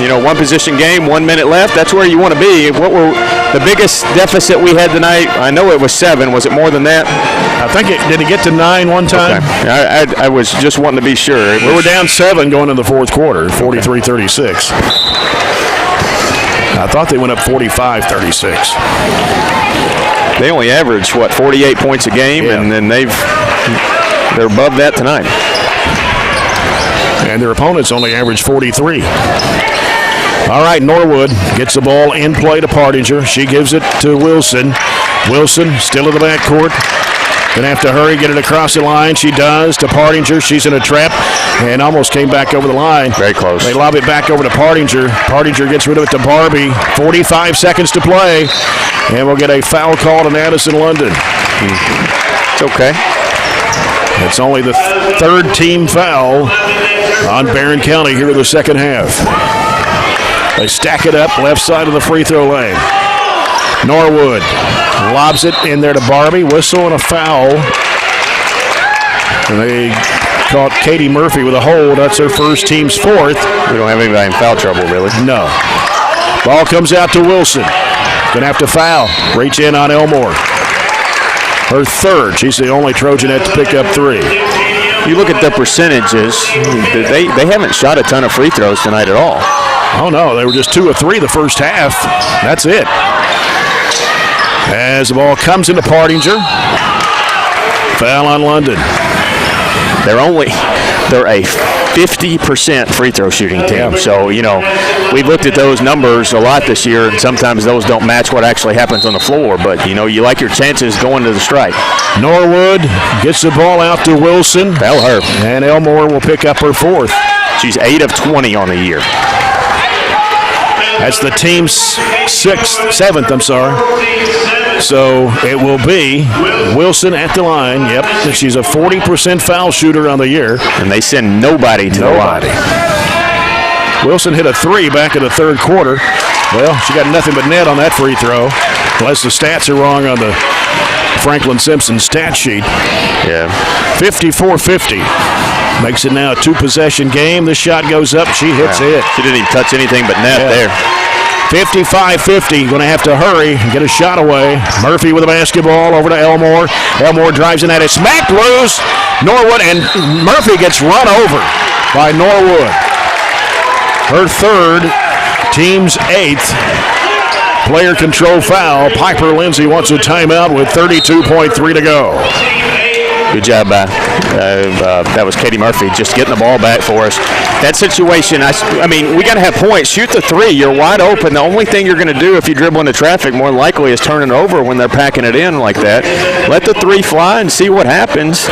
1-possession game, 1 minute left. That's where you want to be. What were the biggest deficit we had tonight? I know it was 7. Was it more than that? I think did it get to 9 one time? Okay. I was just wanting to be sure. We were down 7 going into the fourth quarter, 43-36. I thought they went up 45-36. They only average, 48 points a game, Yeah. and then they're above that tonight. And their opponents only averaged 43. All right, Norwood gets the ball in play to Partinger. She gives it to Wilson. Wilson still in the backcourt. Gonna have to hurry, get it across the line. She does to Partinger. She's in a trap and almost came back over the line. Very close. They lob it back over to Partinger. Partinger gets rid of it to Barbie. 45 seconds to play. And we'll get a foul call to Addison London. It's okay. It's only the third team foul on Barren County here in the second half. They stack it up left side of the free throw lane. Norwood lobs it in there to Barbie. Whistle and a foul. And they caught Katie Murphy with a hold. That's her first, team's fourth. We don't have anybody in foul trouble, really. No. Ball comes out to Wilson. Gonna have to foul. Reach in on Elmore. Her third. She's the only Trojanette to pick up 3. You look at the percentages, they haven't shot a ton of free throws tonight at all. Oh, no. They were just 2 of 3 the first half. That's it. As the ball comes into Partinger. Foul on London. They're a 50% free throw shooting team. So, we've looked at those numbers a lot this year, and sometimes those don't match what actually happens on the floor. But, you like your chances going to the strike. Norwood gets the ball out to Wilson. That'll hurt. And Elmore will pick up her fourth. She's 8 of 20 on the year. That's the team's seventh. So it will be Wilson at the line. Yep, and she's a 40% foul shooter on the year. And they send nobody to the line. Wilson hit a 3 back in the third quarter. Well, she got nothing but net on that free throw, unless the stats are wrong on the Franklin-Simpson stat sheet. Yeah. 54-50. Makes it now a 2-possession game. The shot goes up. She hits it. She didn't even touch anything but net there. 55-50. Going to have to hurry and get a shot away. Murphy with a basketball over to Elmore. Elmore drives in at it. Smacked loose. Norwood, and Murphy gets run over by Norwood. Her third, team's 8th. Player control foul. Piper Lindsay wants a timeout with 32.3 to go. Good job by that was Katie Murphy just getting the ball back for us. That situation, I mean, we got to have points. Shoot the 3. You're wide open. The only thing you're going to do if you dribble into traffic more than likely is turn it over when they're packing it in like that. Let the 3 fly and see what happens.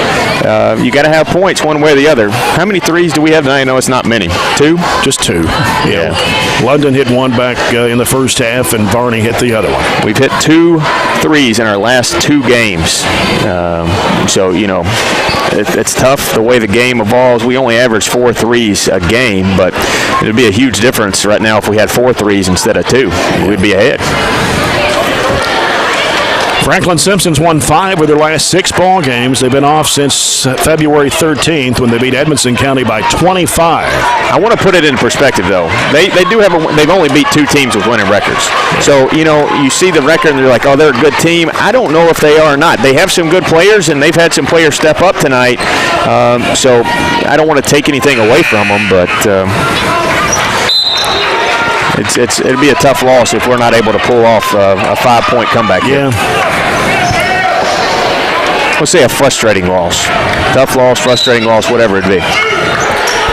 You got to have points one way or the other. How many 3s do we have tonight? I know it's not many. 2? Just 2. Yeah. London hit one back in the first half, and Varney hit the other one. We've hit 2 3s in our last 2 games. So, it's tough the way the game evolves. We only average 4 3s a game, but it would be a huge difference right now if we had 4 3s instead of 2. We'd be ahead. Franklin-Simpson's won 5 of their last 6 ball games. They've been off since February 13th when they beat Edmonson County by 25. I want to put it in perspective, though. They've only beat 2 teams with winning records. So, you see the record and you're like, oh, they're a good team. I don't know if they are or not. They have some good players, and they've had some players step up tonight. So I don't want to take anything away from them, but it'd be a tough loss if we're not able to pull off a 5-point comeback here. Let's say a frustrating loss. Tough loss, frustrating loss, whatever it be.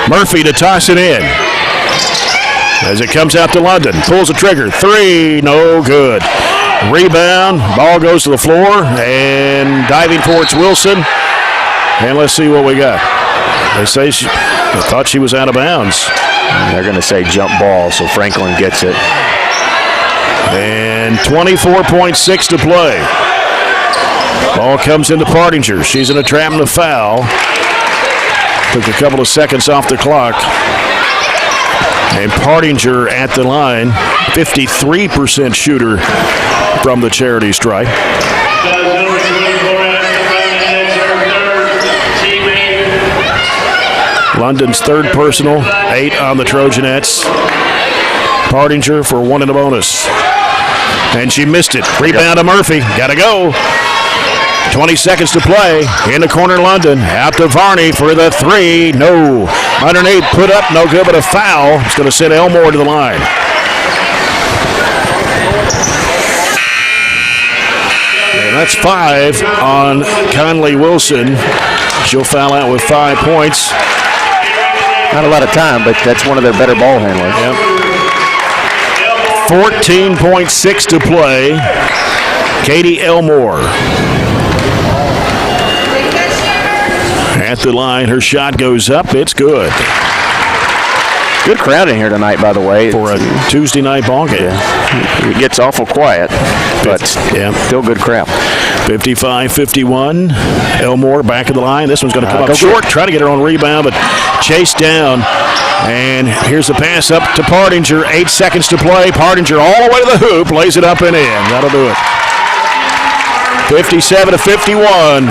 Murphy to toss it in. As it comes out to London. Pulls the trigger. 3, no good. Rebound. Ball goes to the floor. And diving for it's Wilson. And let's see what we got. They say they thought she was out of bounds. They're going to say jump ball, so Franklin gets it. And 24.6 to play. Ball comes into Partinger. She's in a trap and a foul. Took a couple of seconds off the clock. And Partinger at the line, 53% shooter from the charity stripe. London's third personal, 8 on the Trojanettes. Partinger for 1 in a bonus. And she missed it. Rebound to Murphy. Gotta go. 20 seconds to play. In the corner, London. Out to Varney for the 3. No. Underneath, put up, no good, but a foul. It's going to send Elmore to the line. And that's 5 on Conley Wilson. She'll foul out with 5 points. Not a lot of time, but that's one of their better ball handlers. Yep. 14.6 to play. Katie Elmore. At the line, her shot goes up. It's good. Good crowd in here tonight, by the way. For a Tuesday night ball game. Yeah. It gets awful quiet, but still good crowd. 55-51. Elmore back of the line. This one's going to come up short. Try to get her own rebound, but chased down. And here's the pass up to Partinger. 8 seconds to play. Partinger all the way to the hoop. Lays it up and in. That'll do it. 57-51.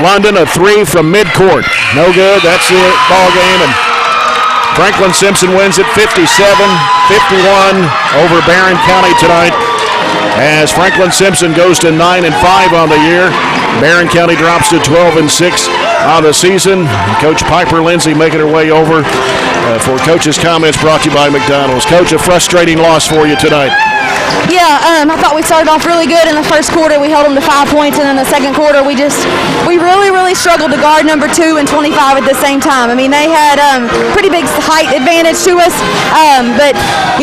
London, a 3 from midcourt. No good. That's the ball game. And Franklin-Simpson wins it 57-51 over Barren County tonight. As Franklin-Simpson goes to 9-5 on the year, Barren County drops to 12-6 on the season. Coach Piper Lindsay making her way over for Coach's comments brought to you by McDonald's. Coach, a frustrating loss for you tonight. Yeah, I thought we started off really good in the first quarter. We held them to 5 points, and in the second quarter, we really struggled to guard number 2 and 25 at the same time. I mean, they had pretty big height advantage to us, but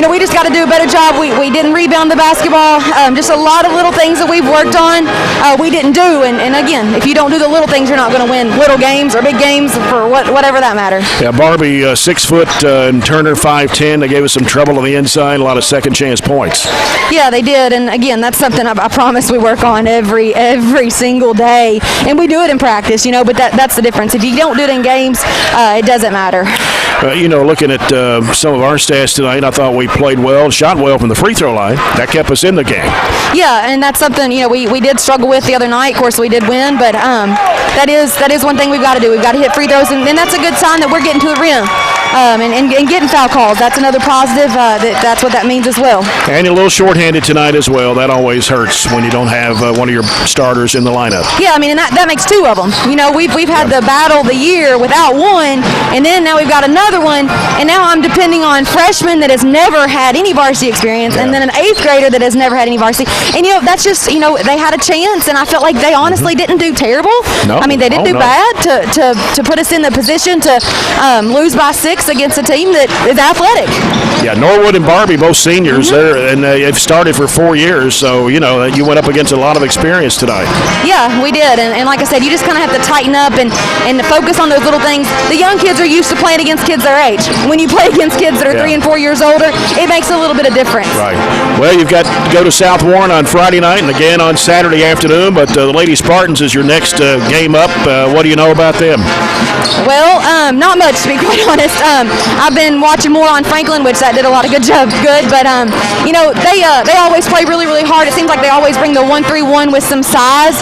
we just got to do a better job. We didn't rebound the basketball. Just a lot of little things that we've worked on, we didn't do. And again, if you don't do the little things, you're not going to win little games or big games for whatever that matters. Yeah, Barbie 6 foot and Turner 5'10". They gave us some trouble on the inside, a lot of second chance points. Yeah, they did, and again, that's something I promise we work on every single day, and we do it in practice, but that's the difference. If you don't do it in games, it doesn't matter. Looking at some of our stats tonight, I thought we played well, shot well from the free throw line. That kept us in the game. Yeah, and that's something we did struggle with the other night. Of course, we did win, but that is one thing we've got to do. We've got to hit free throws, and that's a good sign that we're getting to the rim. And getting foul calls, that's another positive. That's what that means as well. And you're a little shorthanded tonight as well. That always hurts when you don't have one of your starters in the lineup. Yeah, I mean, and that makes 2 of them. We've had the battle the year without one, and then now we've got another one, and now I'm depending on freshman that has never had any varsity experience, and then an 8th grader that has never had any varsity. And that's just they had a chance, and I felt like they honestly didn't do terrible. No. I mean, they didn't do bad to put us in the position to lose by 6 against a team that is athletic. Yeah, Norwood and Barbie, both seniors, and they've started for 4 years, so you went up against a lot of experience tonight. Yeah, we did, and like I said, you just kind of have to tighten up and focus on those little things. The young kids are used to playing against kids their age. When you play against kids that are 3 and 4 years older, it makes a little bit of difference. Right. Well, you've got to go to South Warren on Friday night and again on Saturday afternoon, but the Lady Spartans is your next game up. What do you know about them? Well, not much, to be quite honest. I've been watching more on Franklin, which that did a lot of good, but they always play really, really hard. It seems like they always bring the 1-3-1 with some size.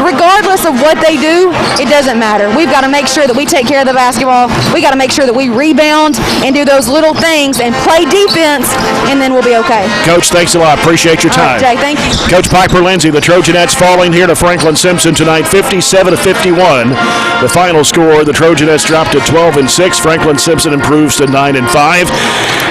Regardless of what they do, it doesn't matter. We've got to make sure that we take care of the basketball. We got to make sure that we rebound and do those little things and play defense, and then we'll be okay. Coach, thanks a lot. Appreciate your time. All right, Jay, thank you. Coach Piper Lindsay, the Trojanettes falling here to Franklin-Simpson tonight, 57-51. The final score, the Trojanettes dropped to 12-6. Franklin-Simpson improves to 9-5.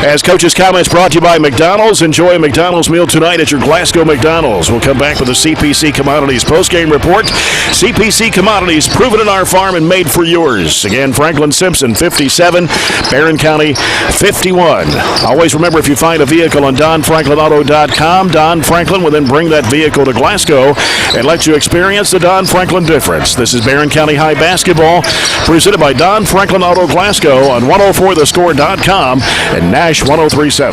As Coach's comments brought to you by McDonald's. Enjoy a McDonald's meal tonight at your Glasgow McDonald's. We'll come back with a CPC Commodities postgame report. CPC Commodities, proven in our farm and made for yours. Again, Franklin-Simpson 57, Barren County 51. Always remember, if you find a vehicle on DonFranklinAuto.com, Don Franklin will then bring that vehicle to Glasgow and let you experience the Don Franklin difference. This is Barren County High Basketball, presented by Don Franklin Auto Glasgow on 104thescore.com and Nash 103.7.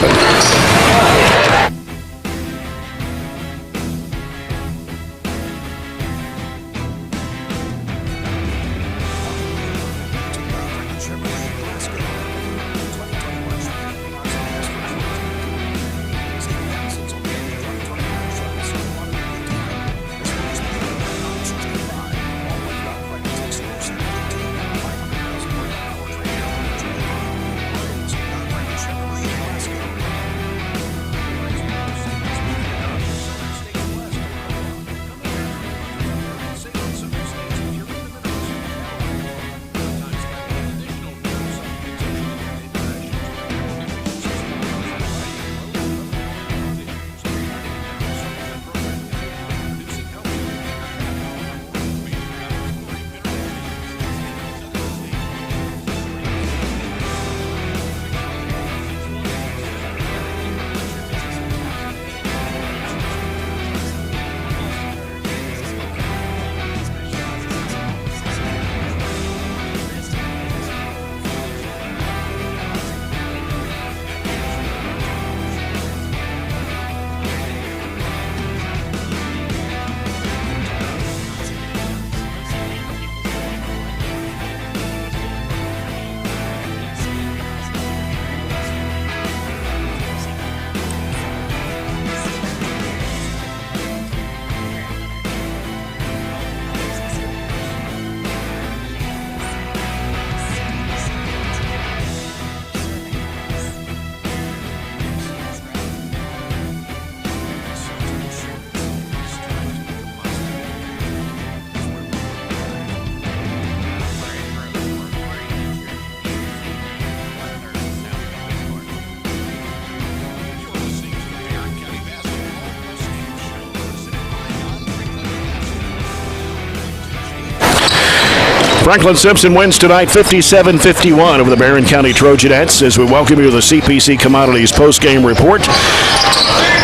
Franklin-Simpson wins tonight 57-51 over the Barren County Trojanettes as we welcome you to the CPC Commodities postgame report.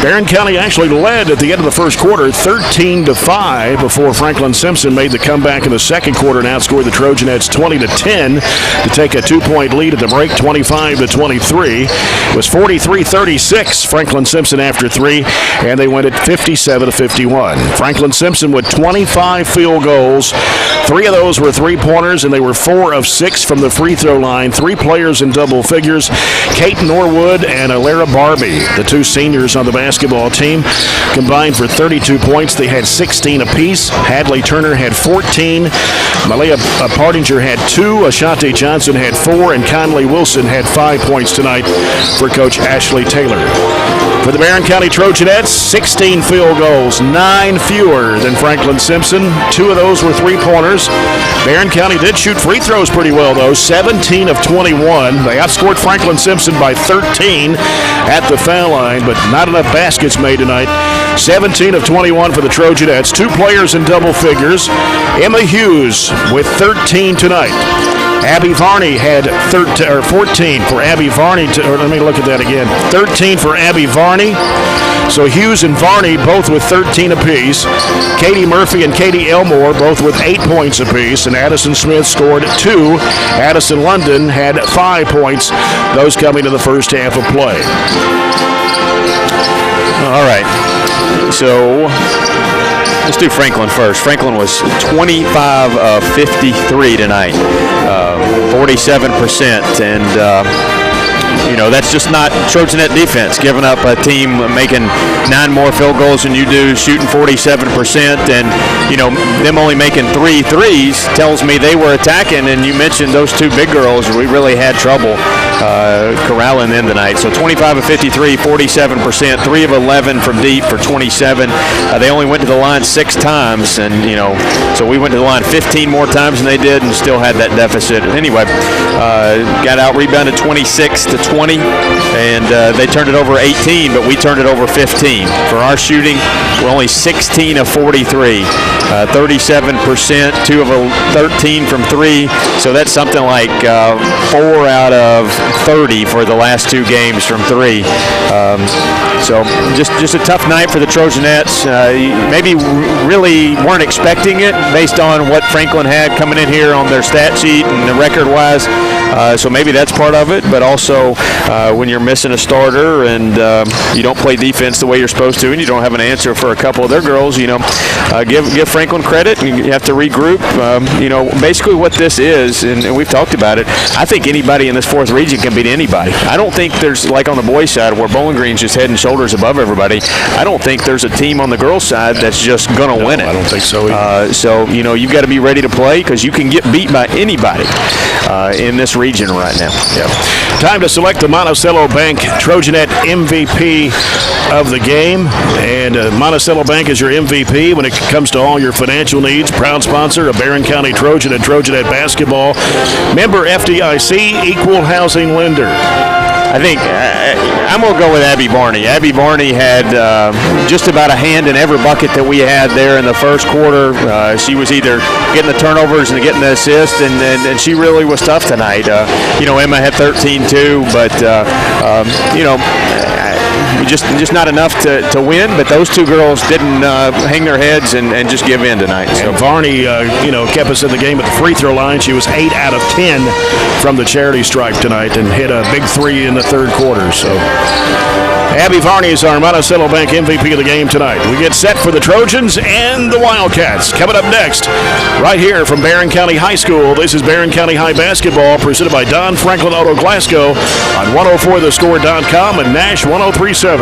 Barren County actually led at the end of the first quarter 13-5 before Franklin-Simpson made the comeback in the second quarter and outscored the Trojanettes 20-10 to take a 2-point lead at the break, 25-23. It was 43-36 Franklin-Simpson after three, and they went at 57-51. Franklin-Simpson with 25 field goals. 3 of those were three-pointers, and they were 4 of 6 from the free throw line. 3 players in double figures, Kate Norwood and Alara Barbie, the 2 seniors on the basketball team, combined for 32 points. They had 16 apiece. Hadley Turner had 14. Malia Partinger had 2. Ashanti Johnson had 4. And Conley Wilson had 5 points tonight for Coach Ashley Taylor. For the Barren County Trojanettes, 16 field goals, 9 fewer than Franklin-Simpson. 2 of those were three-pointers. Barren County did shoot free throws pretty well, though, 17 of 21. They outscored Franklin-Simpson by 13 at the foul line, but not enough baskets made tonight. 17 of 21 for the Trojanettes. 2 players in double figures. Emma Hughes with 13 tonight. Abby Varney had 14 for Abby Varney. Let me look at that again. 13 for Abby Varney. So Hughes and Varney both with 13 apiece. Katie Murphy and Katie Elmore both with 8 points apiece. And Addison Smith scored 2. Addison London had 5 points. Those coming to the first half of play. All right. So let's do Franklin first. Franklin was 25 of 53 tonight, 47%, and that's just not Trojanette defense. Giving up a team making 9 more field goals than you do, shooting 47%, and them only making 3 threes tells me they were attacking. And you mentioned those 2 big girls. We really had trouble corralling them tonight. So 25 of 53, 47%, 3 of 11 from deep for 27. They only went to the line 6 times, and so we went to the line 15 more times than they did, and still had that deficit. Anyway, got out rebounded 26-20, and they turned it over 18, but we turned it over 15. For our shooting, we're only 16 of 43, 37%, 2 of 13 from 3. So that's something like 4 out of 30 for the last 2 games from 3. So just a tough night for the Trojanettes. Maybe really weren't expecting it based on what Franklin had coming in here on their stat sheet and the record-wise. So maybe that's part of it, but also when you're missing a starter and you don't play defense the way you're supposed to, and you don't have an answer for a couple of their girls, give Franklin credit, and you have to regroup. Basically what this is, and we've talked about it, I think anybody in this 4th region can beat anybody. I don't think there's, like on the boys' side where Bowling Green's just head and shoulders above everybody, I don't think there's a team on the girls' side that's just going to win it. I don't think so either. So, you've got to be ready to play because you can get beat by anybody in this region right now. Yep. Time to select the Monticello Bank Trojanette MVP of the game. And Monticello Bank is your MVP when it comes to all your financial needs. Proud sponsor of Barren County Trojan and Trojanette basketball. Member FDIC, equal housing lender. I think I'm going to go with Abby Varney. Abby Varney had just about a hand in every bucket that we had there in the first quarter. She was either getting the turnovers and getting the assist, and she really was tough tonight. Emma had 13 too, but just not enough to win. But those 2 girls didn't hang their heads and just give in tonight. So and Varney, kept us in the game at the free throw line. She was 8 out of 10 from the charity stripe tonight and hit a big 3 in the third quarter. So Abby Varney is our Monticello Bank MVP of the game tonight. We get set for the Trojans and the Wildcats. Coming up next, right here from Barren County High School, this is Barren County High Basketball, presented by Don Franklin Auto Glasgow on 104thescore.com and Nash 103.7.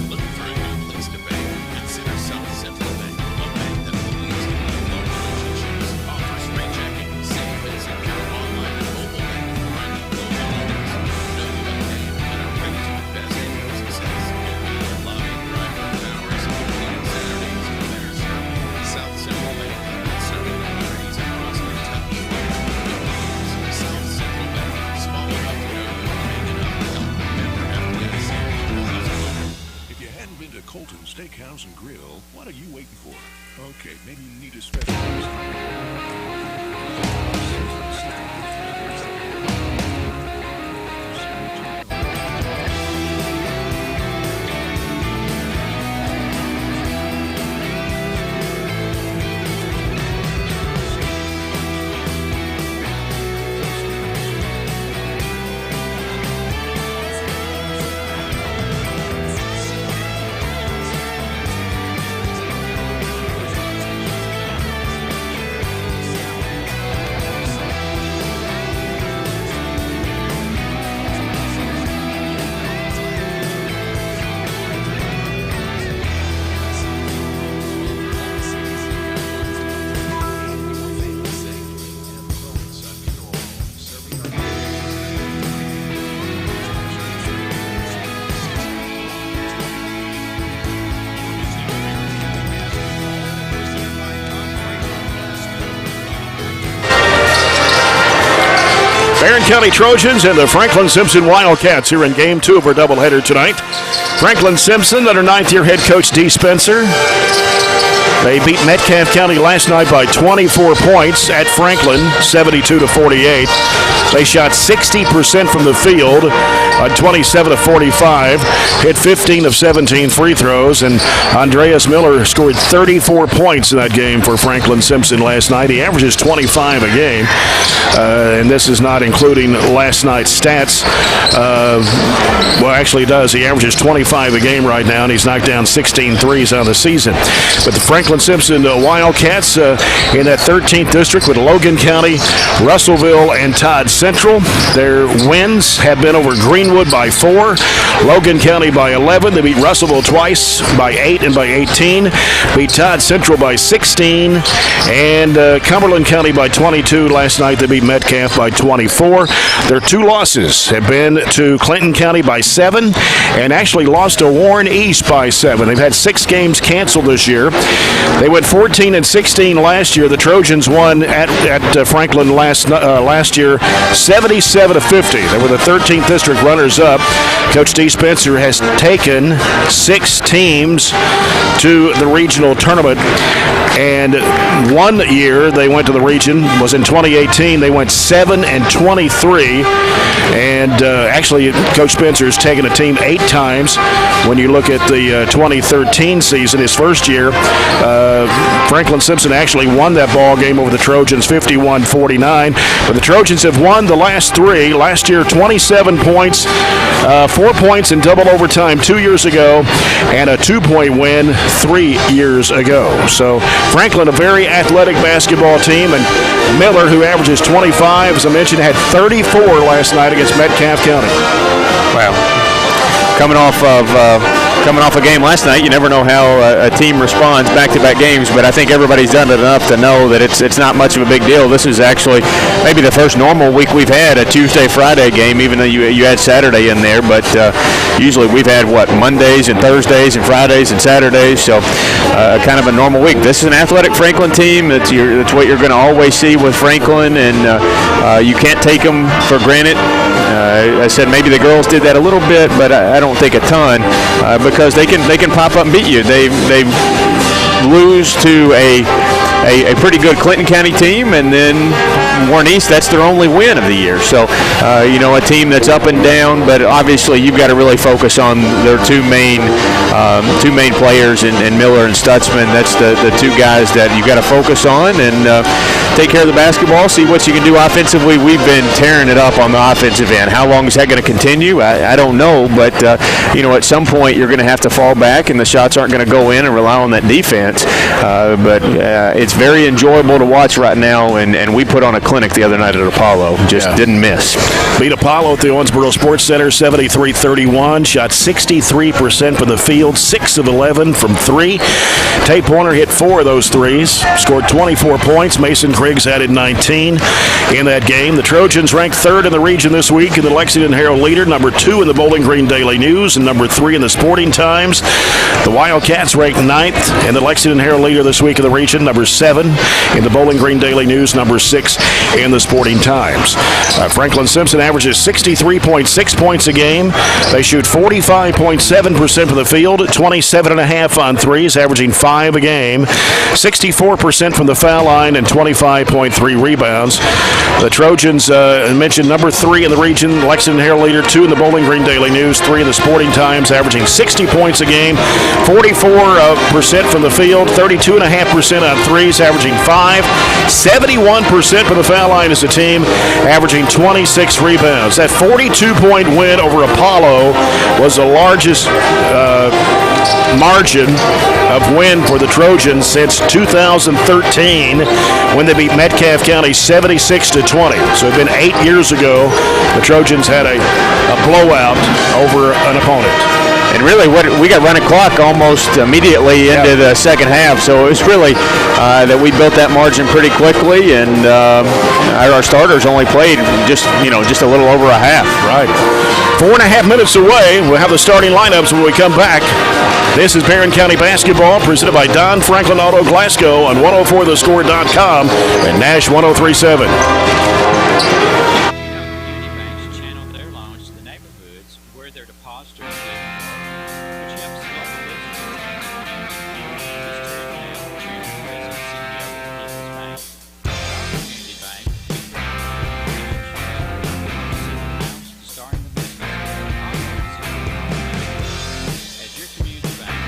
Looking for a new waiting for? Okay, maybe you need a special. Barren County Trojans and the Franklin-Simpson Wildcats here in Game 2 of our doubleheader tonight. Franklin-Simpson under ninth-year head coach Dee Spencer. They beat Metcalfe County last night by 24 points at Franklin, 72-48. They shot 60% from the field on 27 of 45, hit 15 of 17 free throws, and Andreas Miller scored 34 points in that game for Franklin-Simpson last night. He averages 25 a game, and this is not including last night's stats. Well, actually, he does. He averages 25 a game right now, and he's knocked down 16 threes on the season. But the Franklin-Simpson Wildcats in that 13th district with Logan County, Russellville, and Todd Central. Their wins have been over Greenwood by 4, Logan County by 11. They beat Russellville twice by 8 and by 18. Beat Todd Central by 16, and Cumberland County by 22. Last night they beat Metcalfe by 24. Their two losses have been to Clinton County by 7, and actually lost to Warren East by 7. They've had 6 games canceled this year. They went 14-16 last year. The Trojans won at Franklin last year 77-50. They were the 13th district runners-up. Coach Dee Spencer has taken 6 teams to the regional tournament, and one year they went to the region was in 2018. They went 7-23, and actually Coach Spencer has taken a team 8 times. When you look at the 2013 season, his first year, Franklin-Simpson actually won that ball game over the Trojans 51-49, but the Trojans have won the last 3. Last year, 27 points, 4 points in double overtime 2 years ago, and a 2-point win 3 years ago. So Franklin, a very athletic basketball team, and Miller, who averages 25, as I mentioned, had 34 last night against Metcalfe County. Wow. Coming off a game last night, you never know how a team responds back-to-back games, but I think everybody's done it enough to know that it's not much of a big deal. This is actually maybe the first normal week we've had, a Tuesday-Friday game, even though you had Saturday in there, but usually we've had, Mondays and Thursdays and Fridays and Saturdays, so kind of a normal week. This is an athletic Franklin team. That's what you're going to always see with Franklin, and you can't take them for granted. I said maybe the girls did that a little bit, but I don't think a ton, because they can pop up and beat you. They lose to a pretty good Clinton County team, and then Warren East, that's their only win of the year. So, a team that's up and down, but obviously you've got to really focus on their two main players in Miller and Stutzman. That's the two guys that you've got to focus on and take care of the basketball, see what you can do offensively. We've been tearing it up on the offensive end. How long is that going to continue? I don't know, but, at some point you're going to have to fall back, and the shots aren't going to go in and rely on that defense. But it's very enjoyable to watch right now, and we put on a clinic the other night at Apollo. Didn't miss. Beat Apollo at the Owensboro Sports Center 73-31. Shot 63% from the field, 6 of 11 from 3. Tate Pointer hit 4 of those threes, scored 24 points. Mason Griggs added 19 in that game. The Trojans ranked 3rd in the region this week in the Lexington Herald Leader, number 2 in the Bowling Green Daily News, and number 3 in the Sporting Times. The Wildcats ranked 9th in the Lexington Herald Leader this week in the region, number 7 in the Bowling Green Daily News, number 6 in the Sporting Times. Franklin-Simpson averages 63.6 points a game. They shoot 45.7% from the field, 27.5 on threes, averaging 5 a game, 64% from the foul line, and 25.3 rebounds. The Trojans, mentioned number 3 in the region, Lexington Herald leader, 2 in the Bowling Green Daily News, 3 in the Sporting Times, averaging 60 points a game, 44% from the field, 32.5% on threes, averaging 5, 71% from the foul line as a team, averaging 26 rebounds. That 42-point win over Apollo was the largest margin of win for the Trojans since 2013 when they beat Metcalfe County 76-20. So it's been 8 years ago the Trojans had a blowout over an opponent. And really, we got running clock almost immediately into the second half, so it was really that we built that margin pretty quickly, and our starters only played just a little over a half. Right. 4.5 minutes away. We'll have the starting lineups when we come back. This is Barren County Basketball, presented by Don Franklin Auto Glasgow on 104thescore.com and Nash 103.7. Community banks channel their loans to the neighborhoods where their depositors live, which helps local businesses. This Terry Bell, Chairman, President, CEO of the People's Bank. Community Bank, starting the business. As your community bank,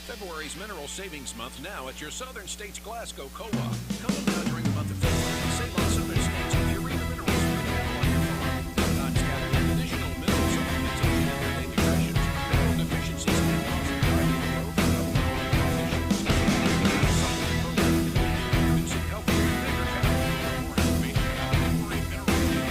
February's Mineral Savings Month now at your Southern States Glasgow Co-op. Come on down during the month of February and save on Southern States with your Arena Minerals on your farm. Sometimes gathering additional mineral supplements and daily rations, mineral deficiencies, and producing healthy and better cattle. More information about February Mineral Savings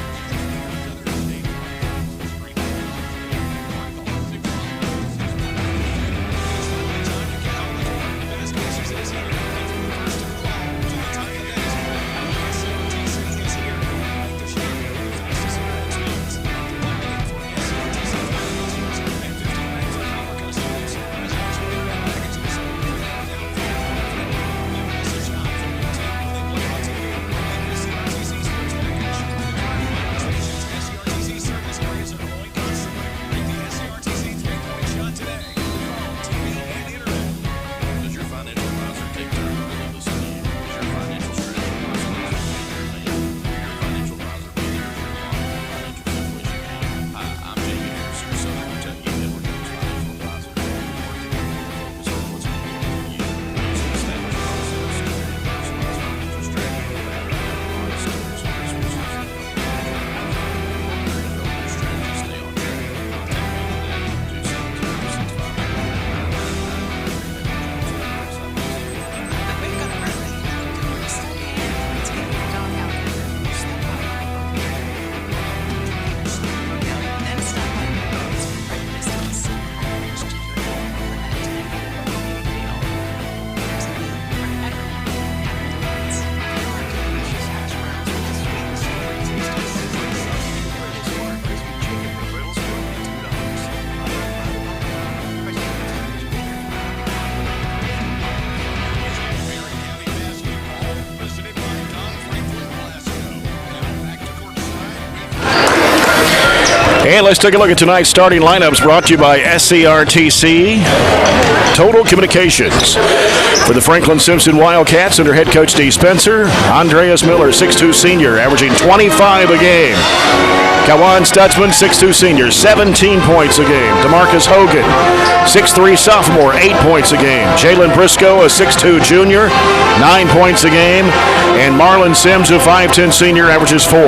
And let's take a look at tonight's starting lineups brought to you by SCRTC Total Communications. For the Franklin-Simpson Wildcats under head coach Dee Spencer, Andreas Miller, 6'2 senior, averaging 25 a game. Kawan Stutzman, 6'2 senior, 17 points a game. DeMarcus Hogan, 6'3 sophomore, 8 points a game. Jalen Briscoe, a 6'2 junior, 9 points a game. And Marlon Sims, a 5'10 senior, averages 4.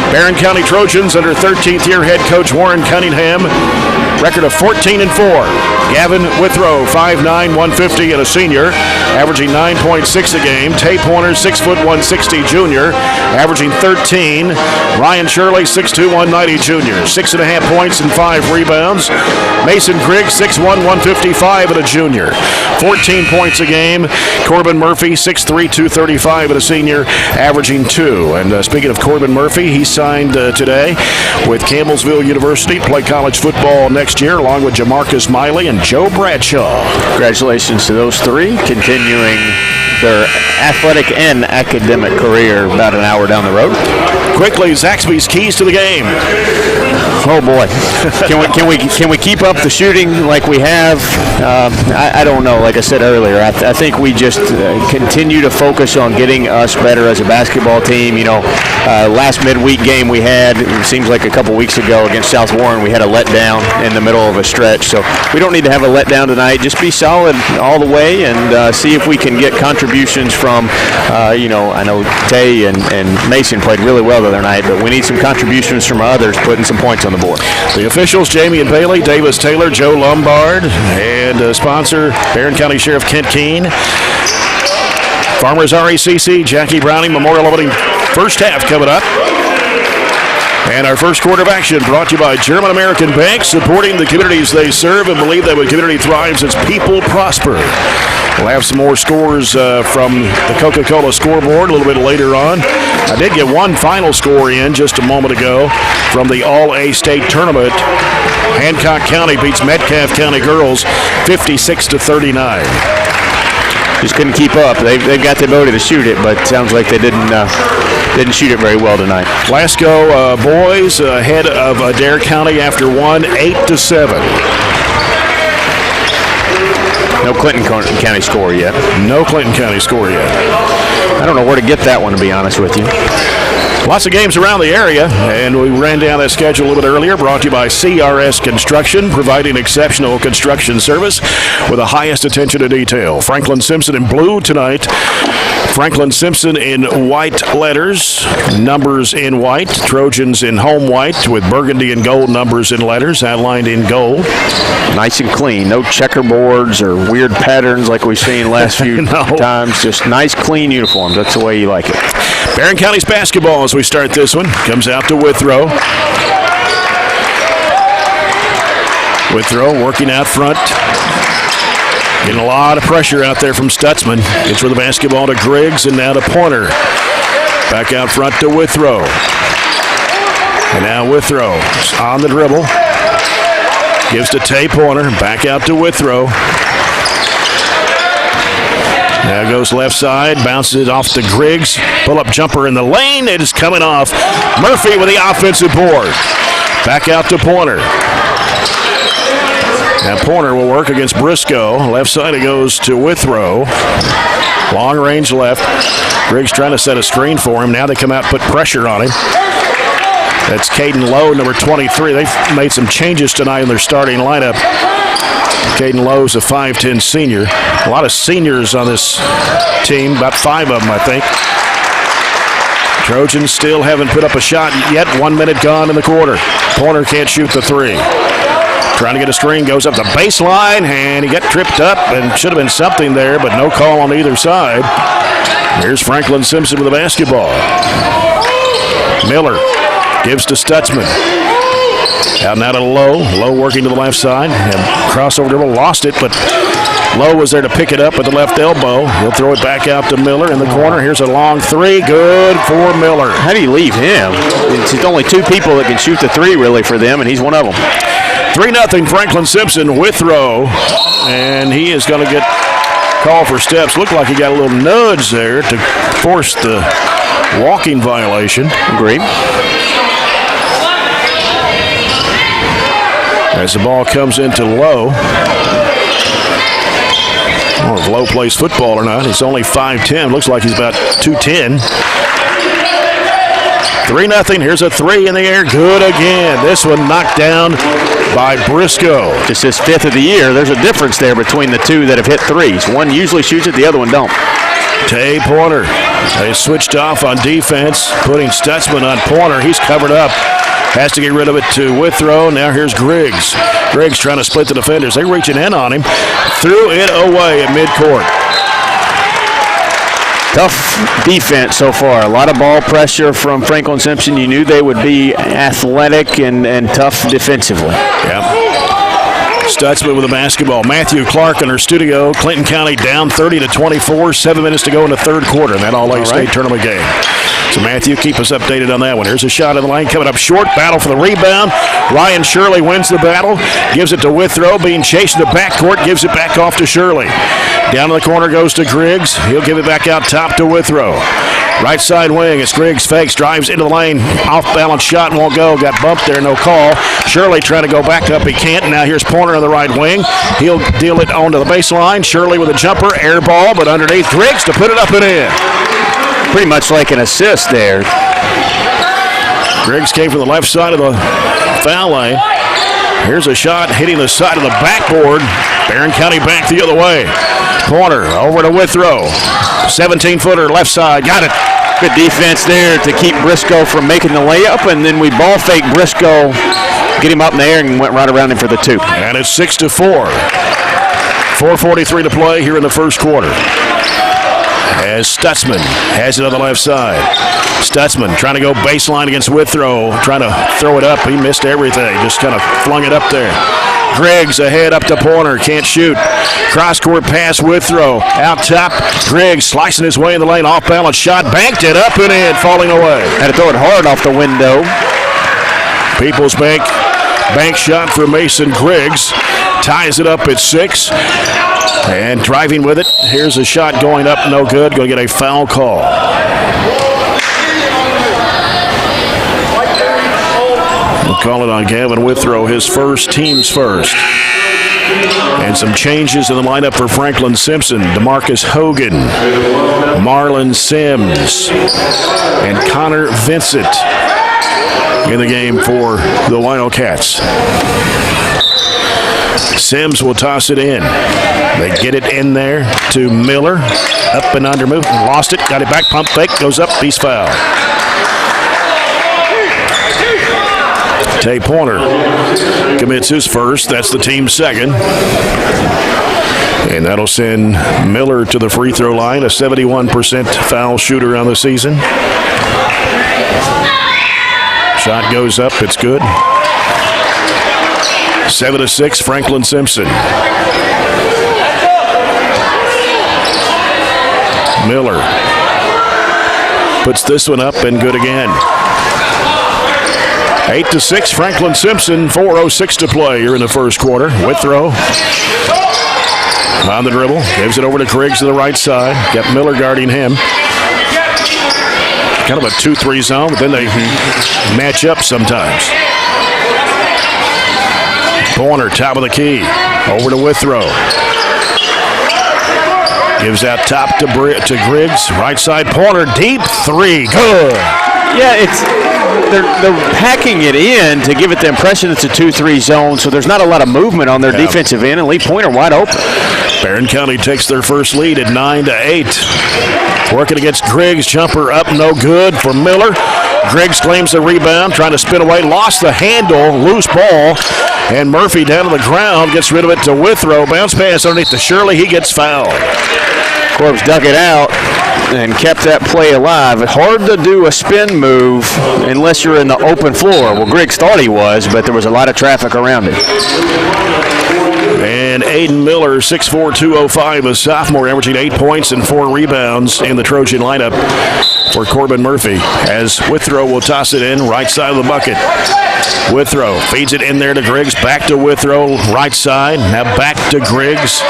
Barren County Trojans under 13th year head head coach Warren Cunningham. Record of 14-4. Gavin Withrow, 5'9", 150, and a senior, averaging 9.6 a game. Tay Pointer, 6', 160, junior, averaging 13. Ryan Shirley, 6'2", 190, junior, 6.5 points and 5 rebounds. Mason Griggs, 6'1", 155, and a junior, 14 points a game. Corbin Murphy, 6'3", 235, and a senior, averaging 2. And speaking of Corbin Murphy, he signed today with Campbellsville University, play college football next year, along with Jamarcus Miley and Joe Bradshaw. Congratulations to those three, continuing their athletic and academic career about an hour down the road. Quickly, Zaxby's keys to the game. Oh boy, can we keep up the shooting like we have? I don't know. Like I said earlier, I think we just continue to focus on getting us better as a basketball team. You know, last midweek game we had, it seems like a couple weeks ago against South Warren, we had a letdown in the middle of a stretch. So we don't need to have a letdown tonight. Just be solid all the way and see if we can get contributions from. I know Tay and Mason played really well the other night, but we need some contributions from others putting some points on the board. The officials, Jamie and Bailey, Davis Taylor, Joe Lombard, and sponsor, Barren County Sheriff Kent Keene. Farmers RACC, Jackie Browning, Memorial opening first half coming up. And our first quarter of action brought to you by German American Bank, supporting the communities they serve and believe that when community thrives, its people prosper. We'll have some more scores from the Coca-Cola scoreboard a little bit later on. I did get one final score in just a moment ago from the All-A State Tournament. Hancock County beats Metcalfe County girls 56-39. Just couldn't keep up. They've got the ability to shoot it, but it sounds like they didn't shoot it very well tonight. Glasgow boys ahead of Adair County after one, 8-7. No Clinton County score yet. No Clinton County score yet. I don't know where to get that one, to be honest with you. Lots of games around the area, and we ran down that schedule a little bit earlier, brought to you by CRS Construction, providing exceptional construction service with the highest attention to detail. Franklin-Simpson in blue tonight. Franklin-Simpson in white letters, numbers in white. Trojans in home white with burgundy and gold numbers and letters outlined in gold. Nice and clean. No checkerboards or weird patterns like we've seen last few times. Just nice, clean uniforms. That's the way you like it. Barren County's basketball as we start this one. Comes out to Withrow. Withrow working out front. Getting a lot of pressure out there from Stutzman. Gets with the basketball to Griggs and now to Pointer. Back out front to Withrow. And now Withrow on the dribble. Gives to Tay Pointer. Back out to Withrow. Now goes left side. Bounces it off to Griggs. Pull-up jumper in the lane. It is coming off. Murphy with the offensive board. Back out to Pointer. Now Pointer will work against Briscoe. Left side it goes to Withrow. Long range left. Griggs trying to set a screen for him. Now they come out, put pressure on him. That's Caden Lowe, number 23. They've made some changes tonight in their starting lineup. Caden Lowe's a 5'10 senior. A lot of seniors on this team, about 5 of them, I think. Trojans still haven't put up a shot yet. 1 minute gone in the quarter. Pointer can't shoot the three. Trying to get a screen, goes up the baseline, and he got tripped up, and should have been something there, but no call on either side. Here's Franklin-Simpson with the basketball. Miller gives to Stutzman. Out now to Lowe. Lowe working to the left side. Crossover dribble, lost it, but Lowe was there to pick it up with the left elbow. He'll throw it back out to Miller in the corner. Here's a long three. Good for Miller. How do you leave him? It's only 2 people that can shoot the three, really, for them, and he's one of them. 3-0 Franklin-Simpson. Withrow, and he is going to get called for steps. Looked like he got a little nudge there to force the walking violation. Agreed. As the ball comes into Lowe. I don't know if Lowe plays football or not. He's only 5'10". Looks like he's about 210. 3-0. Here's a three in the air. Good again. This one knocked down by Briscoe. Just his 5th of the year. There's a difference there between the 2 that have hit threes. One usually shoots it, the other one don't. Tay Pointer. They switched off on defense, putting Stutzman on Pointer. He's covered up. Has to get rid of it to Withrow. Now here's Griggs. Griggs trying to split the defenders. They're reaching in on him. Threw it away at midcourt. Tough defense so far. A lot of ball pressure from Franklin-Simpson. You knew they would be athletic and tough defensively. Yep. Stutzman with the basketball. Matthew Clark in our studio. Clinton County down 30-24. 7 minutes to go in the third quarter in that All-A State tournament game. So Matthew, keep us updated on that one. Here's a shot in the lane coming up short. Battle for the rebound. Ryan Shirley wins the battle. Gives it to Withrow. Being chased in the backcourt. Gives it back off to Shirley. Down in the corner goes to Griggs. He'll give it back out top to Withrow. Right side wing, it's Griggs fakes, drives into the lane, off-balance shot, won't go, got bumped there, no call. Shirley trying to go back up, he can't. Now here's Pointer on the right wing. He'll deal it onto the baseline. Shirley with a jumper, air ball, but underneath Griggs to put it up and in. Pretty much like an assist there. Griggs came from the left side of the foul line. Here's a shot hitting the side of the backboard. Barren County back the other way. Pointer over to Withrow. 17-footer left side. Got it. Good defense there to keep Briscoe from making the layup, and then we ball fake Briscoe, get him up in the air, and went right around him for the two. And it's 6-4. 4:43 to play here in the first quarter. As Stutzman has it on the left side. Stutzman trying to go baseline against Withrow, trying to throw it up. He missed everything, just kind of flung it up there. Griggs ahead up to Pointer, can't shoot. Cross-court pass Withrow. Out top, Griggs slicing his way in the lane, off-balance shot, banked it up and in, falling away. Had to throw it hard off the window. People's Bank shot for Mason Griggs. Ties it up at 6. And driving with it, here's a shot going up, no good. Going to get a foul call. We'll call it on Gavin Withrow, his first, team's first. And some changes in the lineup for Franklin-Simpson. DeMarcus Hogan, Marlon Sims, and Connor Vincent in the game for the Wildcats. Sims will toss it in. They get it in there to Miller. Up and under move. Lost it. Got it back. Pump fake. Goes up. He's fouled. Tay Pointer commits his first. That's the team's second. And that'll send Miller to the free throw line, a 71% foul shooter on the season. Shot goes up. It's good. 7-6, Franklin-Simpson. Miller puts this one up and good again. 8-6, Franklin-Simpson. 4:06 to play here in the first quarter. Withrow on the dribble, gives it over to Griggs to the right side. Got Miller guarding him. Kind of a 2-3 zone, but then they match up sometimes. Pointer, top of the key, over to Withrow. Gives out top to Griggs. Right side, Pointer, deep three, good. Yeah, they're packing it in to give it the impression it's a 2-3 zone, so there's not a lot of movement on their defensive end, and leave Pointer wide open. Barren County takes their first lead at 9-8. Working against Griggs, jumper up, no good for Miller. Griggs claims the rebound, trying to spin away, lost the handle, loose ball, and Murphy down to the ground, gets rid of it to Withrow. Bounce pass underneath to Shirley, he gets fouled. Corbs dug it out and kept that play alive. Hard to do a spin move unless you're in the open floor. Well, Griggs thought he was, but there was a lot of traffic around it. And Aiden Miller, 6'4", 205, a sophomore, averaging 8 points and 4 rebounds in the Trojan lineup for Corbin Murphy. As Withrow will toss it in, right side of the bucket. Withrow feeds it in there to Griggs, back to Withrow, right side, now back to Griggs.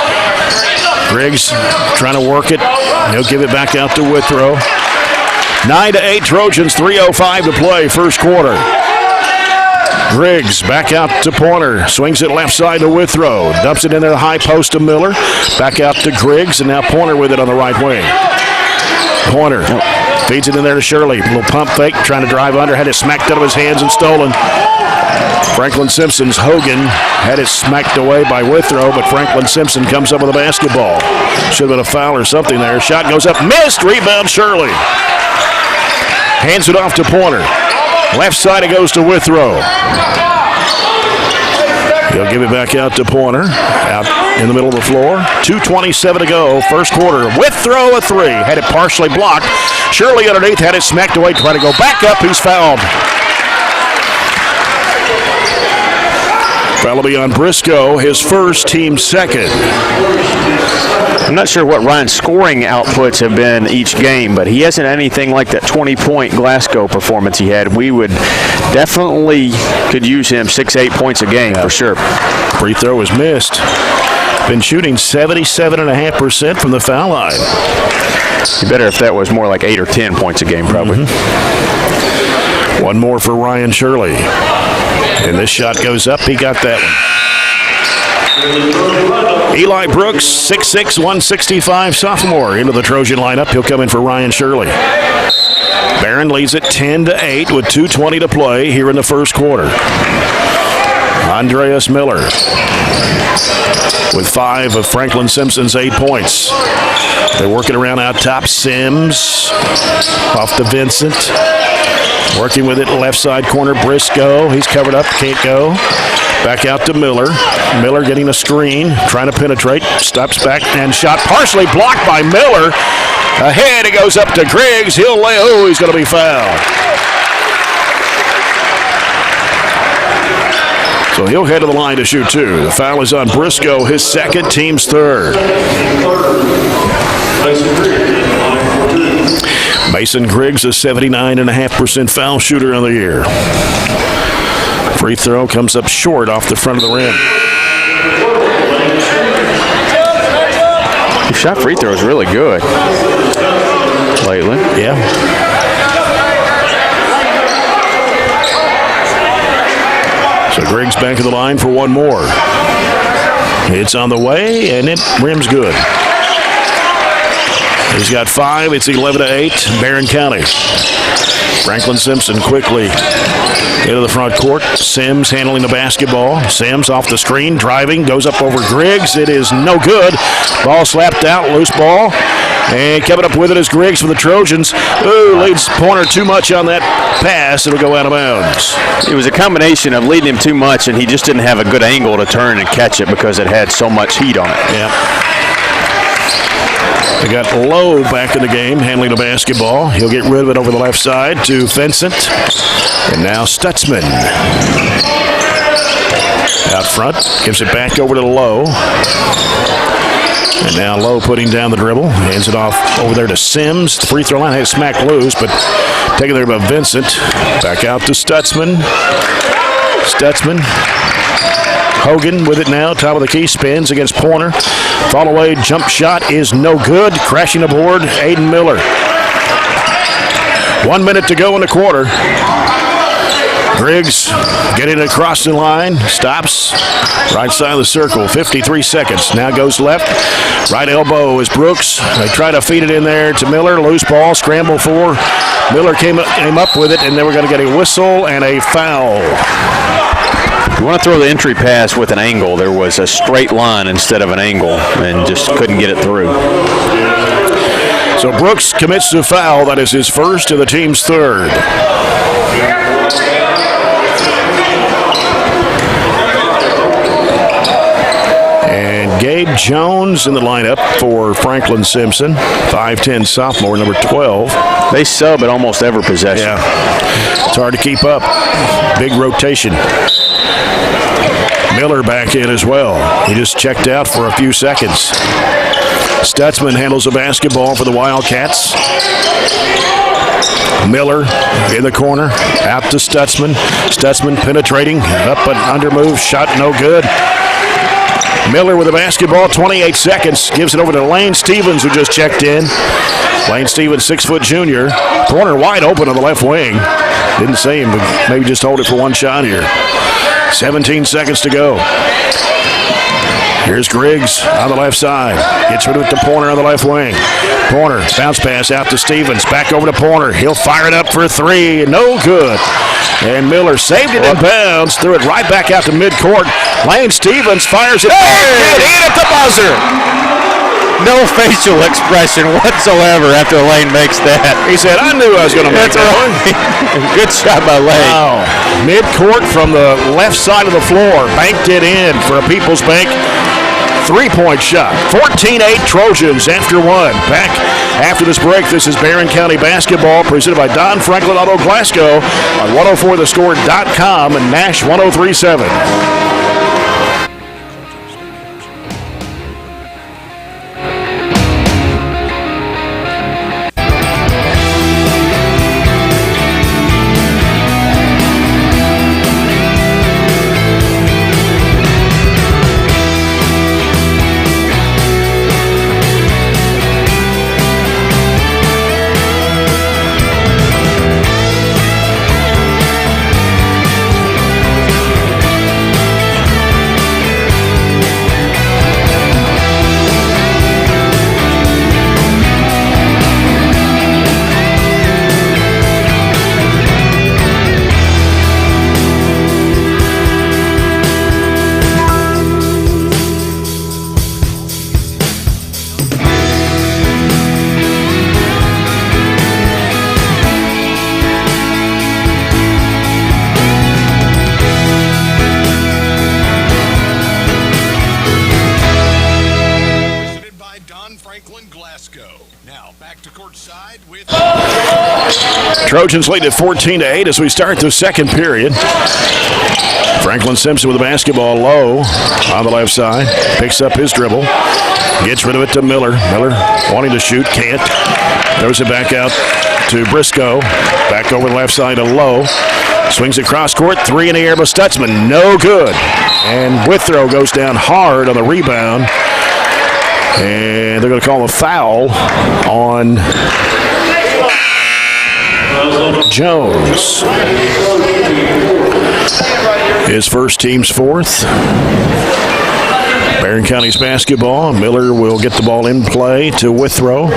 Griggs trying to work it. He'll give it back out to Withrow. 9-8 Trojans, 3:05 to play, first quarter. Griggs back out to Pointer. Swings it left side to Withrow. Dumps it in there, the high post to Miller. Back out to Griggs, and now Pointer with it on the right wing. Pointer feeds it in there to Shirley. Little pump fake, trying to drive under. Had it smacked out of his hands and stolen. Franklin-Simpson's Hogan had it smacked away by Withrow, but Franklin-Simpson comes up with a basketball. Should have been a foul or something there. Shot goes up, missed. Rebound Shirley. Hands it off to Pointer. Left side it goes to Withrow. He'll give it back out to Pointer. Out in the middle of the floor. 2:27 to go. First quarter. Withrow a three. Had it partially blocked. Shirley underneath had it smacked away. Trying to go back up. Who's fouled? Foul will be on Briscoe, his first, team second. I'm not sure what Ryan's scoring outputs have been each game, but he hasn't anything like that 20-point Glasgow performance he had. We would definitely could use him 6-8 points a game for sure. Free throw is missed. Been shooting 77.5% from the foul line. Be better if that was more like 8 or 10 points a game, probably. One more for Ryan Shirley. And this shot goes up. He got that one. Eli Brooks, 6'6", 165 sophomore, into the Trojan lineup. He'll come in for Ryan Shirley. Barren leads it 10-8 with 2:20 to play here in the first quarter. Andreas Miller with 5 of Franklin-Simpson's 8 points. They're working around out top. Sims off to Vincent. Working with it left side corner. Briscoe. He's covered up. Can't go. Back out to Miller. Miller getting a screen. Trying to penetrate. Stops back and shot partially blocked by Miller. Ahead it goes up to Griggs. He'll lay. Oh, he's going to be fouled. So he'll head to the line to shoot two. The foul is on Briscoe, his second, team's third. Mason Griggs, a 79.5% foul shooter on the year. Free throw comes up short off the front of the rim. Your shot free throw is really good lately. Yeah. So Griggs back to the line for one more. It's on the way, and it rims good. He's got 5. It's 11-8. Barren County. Franklin-Simpson quickly into the front court. Sims handling the basketball. Sims off the screen, driving, goes up over Griggs. It is no good. Ball slapped out, loose ball. And coming up with it is Griggs for the Trojans. Ooh, leads Pointer too much on that pass. It'll go out of bounds. It was a combination of leading him too much, and he just didn't have a good angle to turn and catch it because it had so much heat on it. Yeah. They got Lowe back in the game, handling the basketball. He'll get rid of it over the left side to Vincent. And now Stutzman. Out front, gives it back over to Lowe. And now Lowe putting down the dribble. Hands it off over there to Sims. The free throw line had smacked loose, but taken there by Vincent. Back out to Stutzman. Stutzman. Hogan with it now, top of the key, spins against Pointer. Fall away, jump shot is no good. Crashing aboard, Aiden Miller. 1 minute to go in the quarter. Griggs getting across the line, stops. Right side of the circle, 53 seconds. Now goes left. Right elbow is Brooks. They try to feed it in there to Miller. Loose ball, scramble for. Miller came up with it, and then we're going to get a whistle and a foul. You want to throw the entry pass with an angle. There was a straight line instead of an angle, and just couldn't get it through. So Brooks commits to foul. That is his first and the team's third. And Gabe Jones in the lineup for Franklin-Simpson. 5'10 sophomore, number 12. They sub at almost every possession. Yeah, it's hard to keep up. Big rotation. Miller back in as well. He just checked out for a few seconds. Stutzman handles the basketball for the Wildcats. Miller in the corner, out to Stutzman. Stutzman penetrating, up and under move, shot no good. Miller with the basketball, 28 seconds, gives it over to Lane Stevens, who just checked in. Lane Stevens, 6-foot junior. Corner wide open on the left wing. Didn't see him, but maybe just hold it for one shot here. 17 seconds to go. Here's Griggs on the left side. Gets rid of it to Pointer on the left wing. Pointer, bounce pass out to Stevens. Back over to Pointer. He'll fire it up for three. No good. And Miller saved it in bounds. Threw it right back out to midcourt. Lane Stevens fires it. Can't hit at the buzzer. No facial expression whatsoever after Lane makes that. He said, I knew I was going to make That's that one. right. Good shot by Lane. Wow. Mid-court from the left side of the floor. Banked it in for a People's Bank three-point shot. 14-8 Trojans after one. Back after this break, this is Barren County basketball presented by Don Franklin Auto Glasgow on 104thescore.com and Nash 103.7. Trojans lead at 14-8 as we start the second period. Franklin-Simpson with the basketball low on the left side. Picks up his dribble. Gets rid of it to Miller. Miller wanting to shoot, can't. Throws it back out to Briscoe. Back over the left side to Lowe. Swings across court. Three in the air by Stutzman. No good. And Withrow goes down hard on the rebound. And they're going to call a foul on Jones. His first, team's fourth. Barren County's basketball. Miller will get the ball in play to Withrow.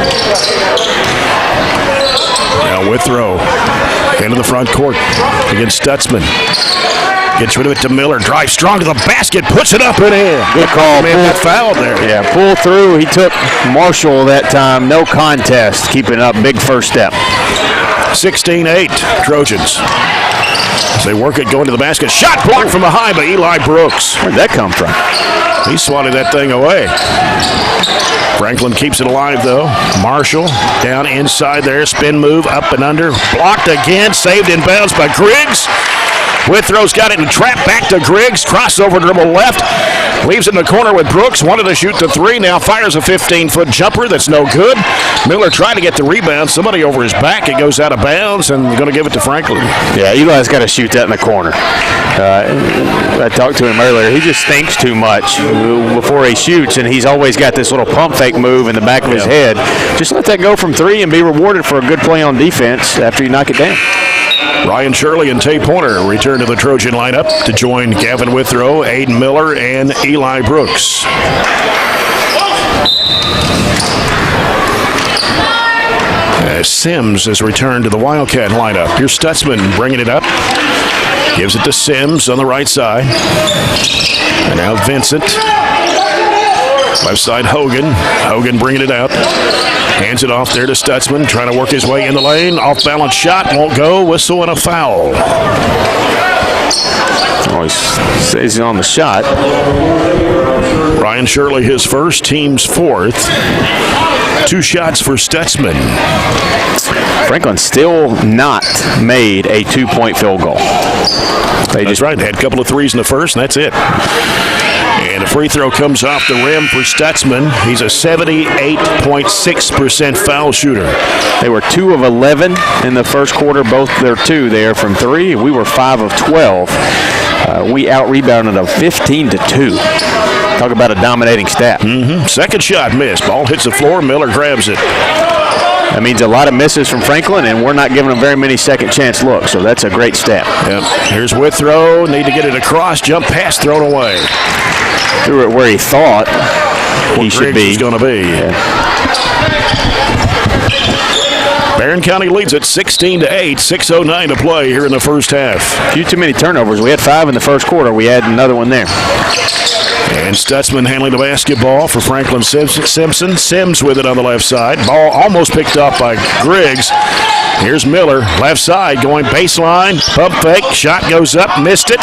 Now Withrow into the front court against Stutzman. Gets rid of it to Miller. Drives strong to the basket. Puts it up and in. Good call. Man got fouled there. Yeah, pull through. He took Marshall that time. No contest. Keeping up. Big first step. 16-8 Trojans. As they work it going to the basket. Shot blocked from behind by Eli Brooks. Where'd that come from? He swatted that thing away. Franklin keeps it alive, though. Marshall down inside there. Spin move, up and under. Blocked again. Saved in bounds by Griggs. Withrow's got it and trapped back to Griggs. Crossover dribble left. Leaves it in the corner with Brooks. Wanted to shoot the three. Now fires a 15-foot jumper. That's no good. Miller tried to get the rebound. Somebody over his back. It goes out of bounds and going to give it to Franklin. Yeah, Eli's got to shoot that in the corner. I talked to him earlier. He just thinks too much before he shoots, and he's always got this little pump fake move in the back of his head. Just let that go from three and be rewarded for a good play on defense after you knock it down. Ryan Shirley and Tay Pointer return to the Trojan lineup to join Gavin Withrow, Aiden Miller, and Eli Brooks. Sims has returned to the Wildcat lineup. Here's Stutzman bringing it up. Gives it to Sims on the right side. And now Vincent. Left side Hogan. Hogan bringing it out. Hands it off there to Stutzman. Trying to work his way in the lane. Off balance shot. Won't go. Whistle and a foul. Oh, he stays on the shot. Ryan Shirley, his first, team's fourth. 2 shots for Stutzman. Franklin still not made a 2-point field goal. That's right. They had a couple of threes in the first, and that's it. And a free throw comes off the rim for Stutzman. He's a 78.6% foul shooter. They were 2 of 11 in the first quarter. Both their 2 there from 3. We were 5 of 12. We out-rebounded them 15-2. Talk about a dominating stat. Second shot missed. Ball hits the floor. Miller grabs it. That means a lot of misses from Franklin, and we're not giving them very many second-chance looks, so that's a great stat. Yep. Here's Withrow. Need to get it across. Jump pass thrown away. Threw it where he thought he should be. He's going to be. Yeah. Barren County leads at 16-8. 6:09 to play here in the first half. A few too many turnovers. We had 5 in the first quarter. We had another one there. And Stutzman handling the basketball for Franklin-Simpson. Sims with it on the left side. Ball almost picked up by Griggs. Here's Miller, left side, going baseline. Pump fake, shot goes up, missed it.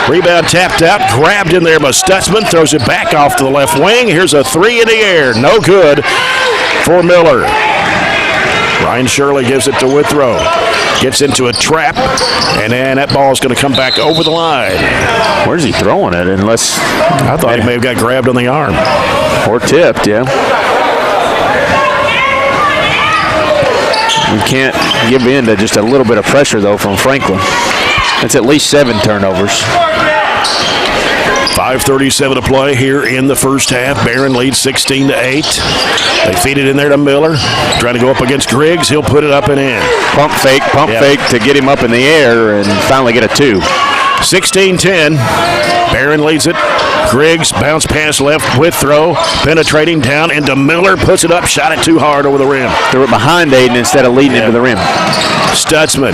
Rebound tapped out, grabbed in there by Stutzman. Throws it back off to the left wing. Here's a three in the air. No good for Miller. Ryan Shirley gives it to Withrow. Gets into a trap, and then that ball is going to come back over the line. Where's he throwing it? Unless I thought he may have got grabbed on the arm. Or tipped, yeah. We can't give in to just a little bit of pressure, though, from Franklin. It's at least 7 turnovers. 5:37 to play here in the first half. Barren leads 16-8. They feed it in there to Miller. Trying to go up against Griggs. He'll put it up and in. Pump fake to get him up in the air and finally get a 2. 16-10. Barren leads it. Griggs, bounce pass left, Withrow, penetrating down into Miller, puts it up, shot it too hard over the rim. Threw it behind Aiden instead of leading into the rim. Stutzman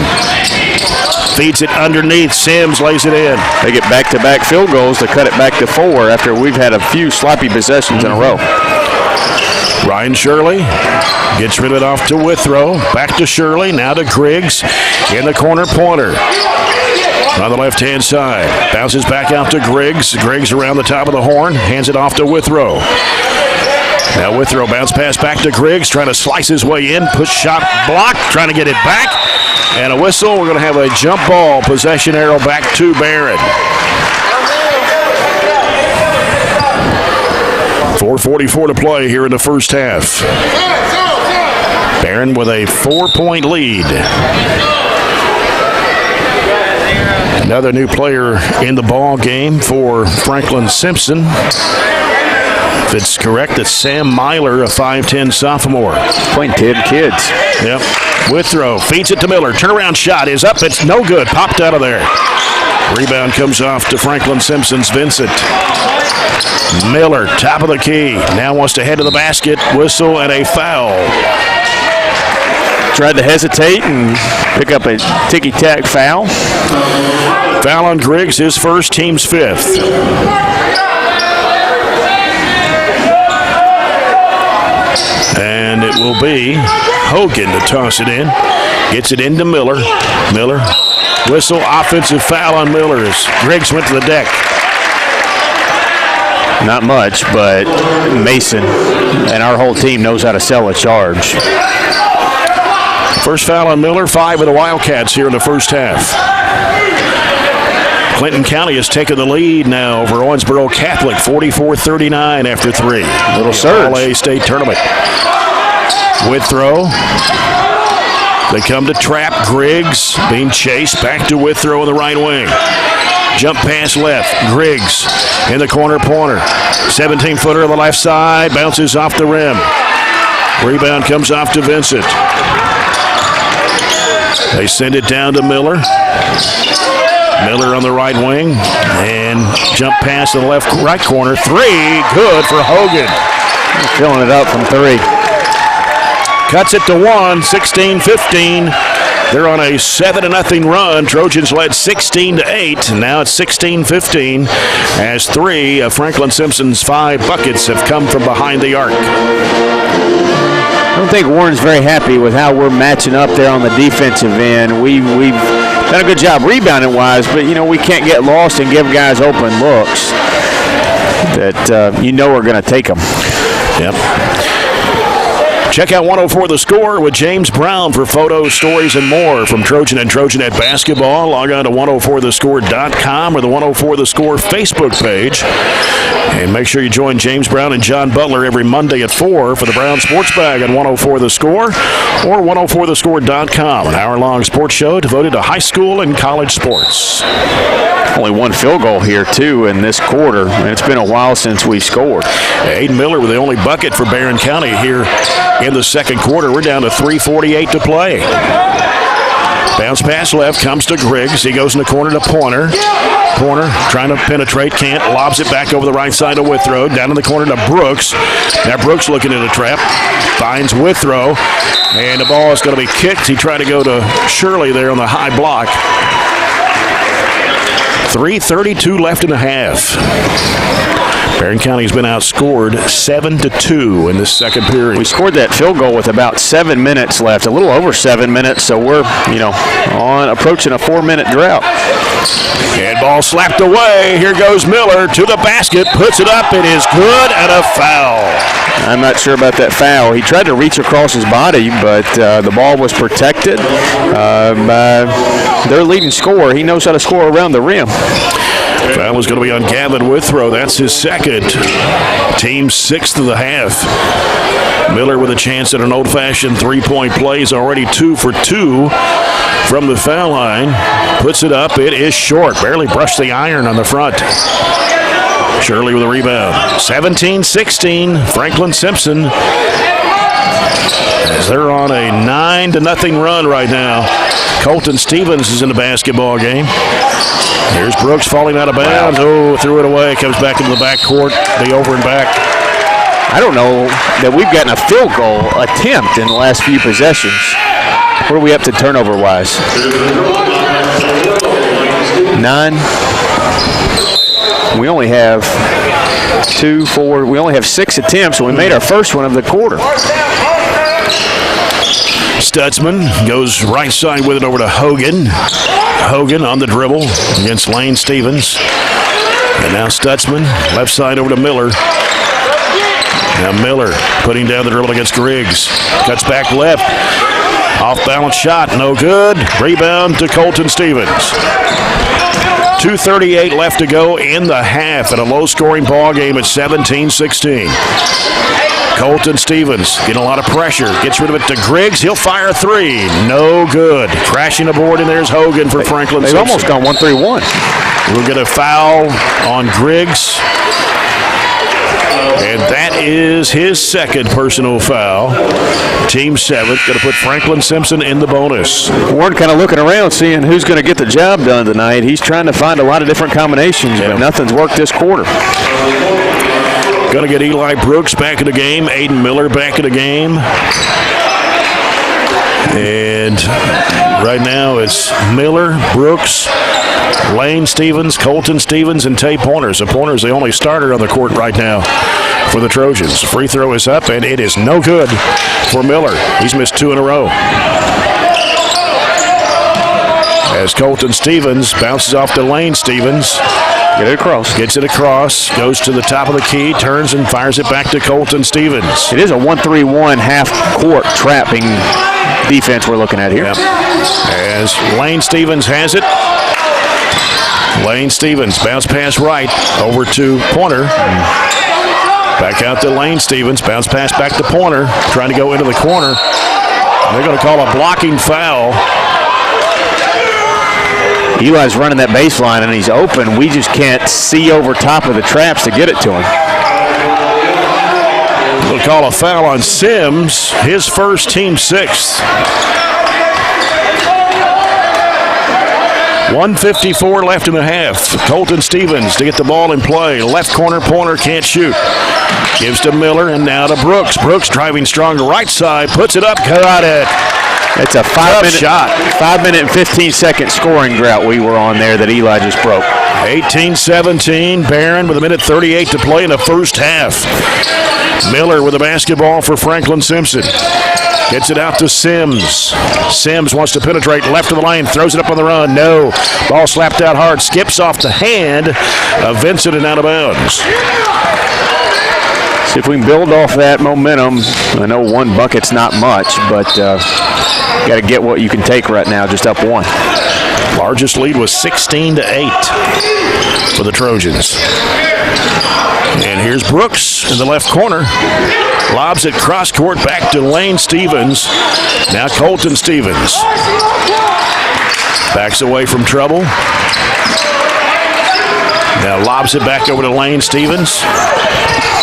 feeds it underneath. Sims lays it in. They get back-to-back field goals to cut it back to 4 after we've had a few sloppy possessions in a row. Ryan Shirley gets rid of it off to Withrow. Back to Shirley, now to Griggs in the corner pointer. On the left-hand side, bounces back out to Griggs. Griggs around the top of the horn, hands it off to Withrow. Now Withrow bounce pass back to Griggs, trying to slice his way in. Push shot blocked, trying to get it back. And a whistle. We're going to have a jump ball. Possession arrow back to Barren. 4:44 to play here in the first half. Barren with a 4-point lead. Another new player in the ball game for Franklin-Simpson. If it's correct, it's Sam Myler, a 5'10 sophomore. Playing 10 kids. Yep. Withrow feeds it to Miller. Turnaround shot is up. It's no good. Popped out of there. Rebound comes off to Franklin-Simpson's Vincent. Miller, top of the key. Now wants to head to the basket. Whistle and a foul. Tried to hesitate and pick up a ticky-tack foul. Foul on Griggs, his first, team's 5th. And it will be Hogan to toss it in. Gets it into Miller. Miller, whistle, offensive foul on Miller as Griggs went to the deck. Not much, but Mason and our whole team knows how to sell a charge. First foul on Miller, 5 of the Wildcats here in the first half. Clinton County has taken the lead now over Owensboro Catholic, 44-39 after 3. Little surge. All-A state tournament. Withrow. They come to trap Griggs, being chased back to Withrow in the right wing. Jump pass left. Griggs in the corner pointer. 17-footer on the left side, bounces off the rim. Rebound comes off to Vincent. They send it down to Miller. Miller on the right wing. And jump pass in the right corner. 3, good for Hogan. Filling it up from 3. Cuts it to 1, 16-15. They're on a 7-0 run. Trojans led 16-8. Now it's 16-15 as 3 of Franklin-Simpson's 5 buckets have come from behind the arc. I don't think Warren's very happy with how we're matching up there on the defensive end. We've done a good job rebounding-wise, but, we can't get lost and give guys open looks that are going to take them. Yep. Check out 104 The Score with James Brown for photos, stories, and more from Trojan and Trojanette basketball. Log on to 104thescore.com or the 104 The Score Facebook page. And make sure you join James Brown and John Butler every Monday at 4 for the Brown Sports Bag on 104 The Score or 104thescore.com, an hour-long sports show devoted to high school and college sports. Only 1 field goal here, too, in this quarter, and it's been a while since we scored. Aiden Miller with the only bucket for Barren County here in the second quarter. We're down to 3:48 to play. Bounce pass left, comes to Griggs. He goes in the corner to Pointer. Pointer trying to penetrate, can't. Lobs it back over the right side to Withrow. Down in the corner to Brooks. Now Brooks looking in the trap. Finds Withrow. And the ball is going to be kicked. He tried to go to Shirley there on the high block. 3:32 left in the half. Barren County has been outscored 7-2 in this second period. We scored that field goal with about 7 minutes left, a little over 7 minutes, so we're, on approaching a 4-minute drought. And ball slapped away. Here goes Miller to the basket, puts it up. It is good and a foul. I'm not sure about that foul. He tried to reach across his body, but the ball was protected by their leading scorer. He knows how to score around the rim. Foul was going to be on Gavin Withrow. That's his second. Team 6th of the half. Miller with a chance at an old-fashioned three-point play. He's already 2 for 2 from the foul line. Puts it up. It is short. Barely brushed the iron on the front. Shirley with a rebound. 17-16. Franklin-Simpson, as they're on a 9-0 run right now. Colton Stevens is in the basketball game. Here's Brooks falling out of bounds. Oh, threw it away. Comes back into the backcourt. The over and back. I don't know that we've gotten a field goal attempt in the last few possessions. What are we up to turnover-wise? 9. We only have 2, 4. We only have 6 attempts, and we made our first one of the quarter. Stutzman goes right side with it over to Hogan. Hogan on the dribble against Lane Stevens. And now Stutzman, left side over to Miller. Now Miller putting down the dribble against Griggs. Cuts back left. Off-balance shot, no good. Rebound to Colton Stevens. 2:38 left to go in the half in a low-scoring ball game at 17-16. Colton Stevens getting a lot of pressure. Gets rid of it to Griggs. He'll fire 3. No good. Crashing aboard, and there's Hogan for Franklin. They've almost gone 1-3-1. We'll get a foul on Griggs. And that is his second personal foul. Team 7th going to put Franklin-Simpson in the bonus. Warren kind of looking around, seeing who's going to get the job done tonight. He's trying to find a lot of different combinations, but nothing's worked this quarter. Going to get Eli Brooks back in the game. Aiden Miller back in the game. And right now it's Miller, Brooks, Lane Stevens, Colton Stevens, and Tay Pointer. So Pointer's the only starter on the court right now for the Trojans. Free throw is up, and it is no good for Miller. He's missed 2 in a row. As Colton Stevens bounces off to Lane Stevens. Get it across. Gets it across, goes to the top of the key, turns and fires it back to Colton Stevens. It is a 1-3-1 half-court trapping defense we're looking at here. Yep. As Lane Stevens has it. Lane Stevens, bounce pass right, over to Pointer. Back out to Lane Stevens, bounce pass back to Pointer, trying to go into the corner. They're going to call a blocking foul. Eli's running that baseline, and he's open. We just can't see over top of the traps to get it to him. We'll call a foul on Sims, his first, team 6th. 1:54 left in the half. Colton Stevens to get the ball in play. Left corner, Pointer can't shoot. Gives to Miller, and now to Brooks. Brooks driving strong to right side, puts it up, got it. It's a 5-minute shot. 5-minute and 15-second scoring drought we were on there that Eli just broke. 18-17, Barren with 1:38 to play in the first half. Miller with the basketball for Franklin-Simpson. Gets it out to Sims. Sims wants to penetrate left of the lane, throws it up on the run. No. Ball slapped out hard, skips off the hand of Vincent and out of bounds. See if we can build off that momentum. I know 1 bucket's not much, but got to get what you can take right now, just up 1. Largest lead was 16-8 for the Trojans. And here's Brooks in the left corner. Lobs it cross court back to Lane Stevens. Now Colton Stevens. Backs away from trouble. Now lobs it back over to Lane Stevens.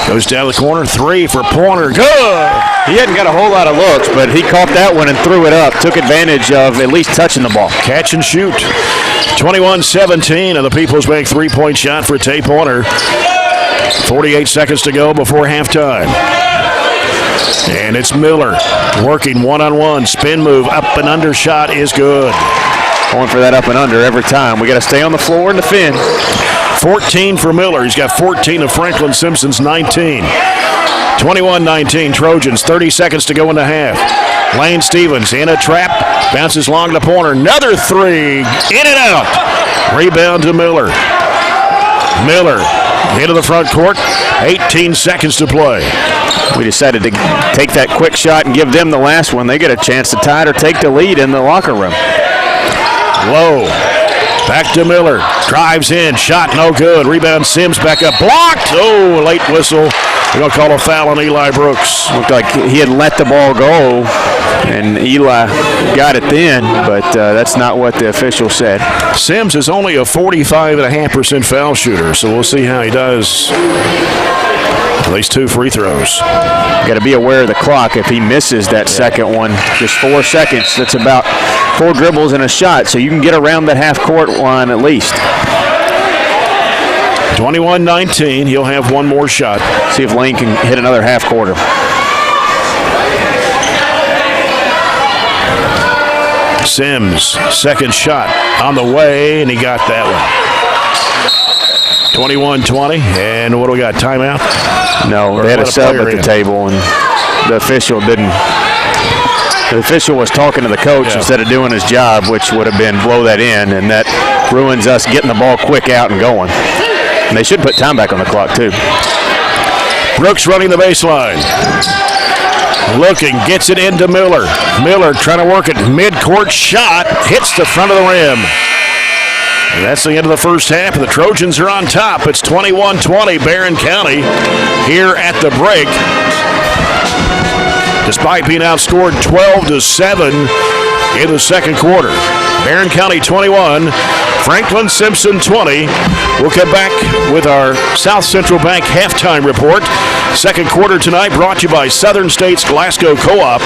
Goes down the corner. 3 for Pointer. Good! He hadn't got a whole lot of looks, but he caught that one and threw it up. Took advantage of at least touching the ball. Catch and shoot. 21-17, and the People's Bank three-point shot for Tay Pointer. 48 seconds to go before halftime. And it's Miller working one-on-one. Spin move, up and under shot is good. Going for that up and under every time. We got to stay on the floor and defend. 14 for Miller. He's got 14 of Franklin-Simpson's 19. 21-19 Trojans, 30 seconds to go in the half. Lane Stevens in a trap, bounces long to Pointer. Another three, in and out. Rebound to Miller. Miller into the front court, 18 seconds to play. We decided to take that quick shot and give them the last one. They get a chance to tie it or take the lead in the locker room. Low. Back to Miller. Drives in. Shot no good. Rebound Sims back up. Blocked. Oh, late whistle. They're going to call a foul on Eli Brooks. Looked like he had let the ball go, and Eli got it then, but that's not what the official said. Sims is only a 45.5% foul shooter, so we'll see how he does. At least 2 free throws. Got to be aware of the clock. If he misses that second one, just 4 seconds, that's about 4 dribbles and a shot, so you can get around that half-court line at least. 21-19. He'll have one more shot. See if Lane can hit another half-quarter. Sims, second shot on the way, and he got that one. 21-20, and what do we got, timeout? No, they had a sub at the table, and the official didn't. The official was talking to the coach instead of doing his job, which would have been blow that in, and that ruins us getting the ball quick out and going. And they should put time back on the clock, too. Brooks running the baseline. Looking, gets it into Miller. Miller trying to work it. Mid-court shot. Hits the front of the rim. And that's the end of the first half. The Trojans are on top. It's 21-20 Barren County here at the break. Despite being outscored 12-7 in the second quarter. Barren County 21, Franklin-Simpson 20. We'll come back with our South Central Bank halftime report. Second quarter tonight brought to you by Southern States Glasgow Co-op.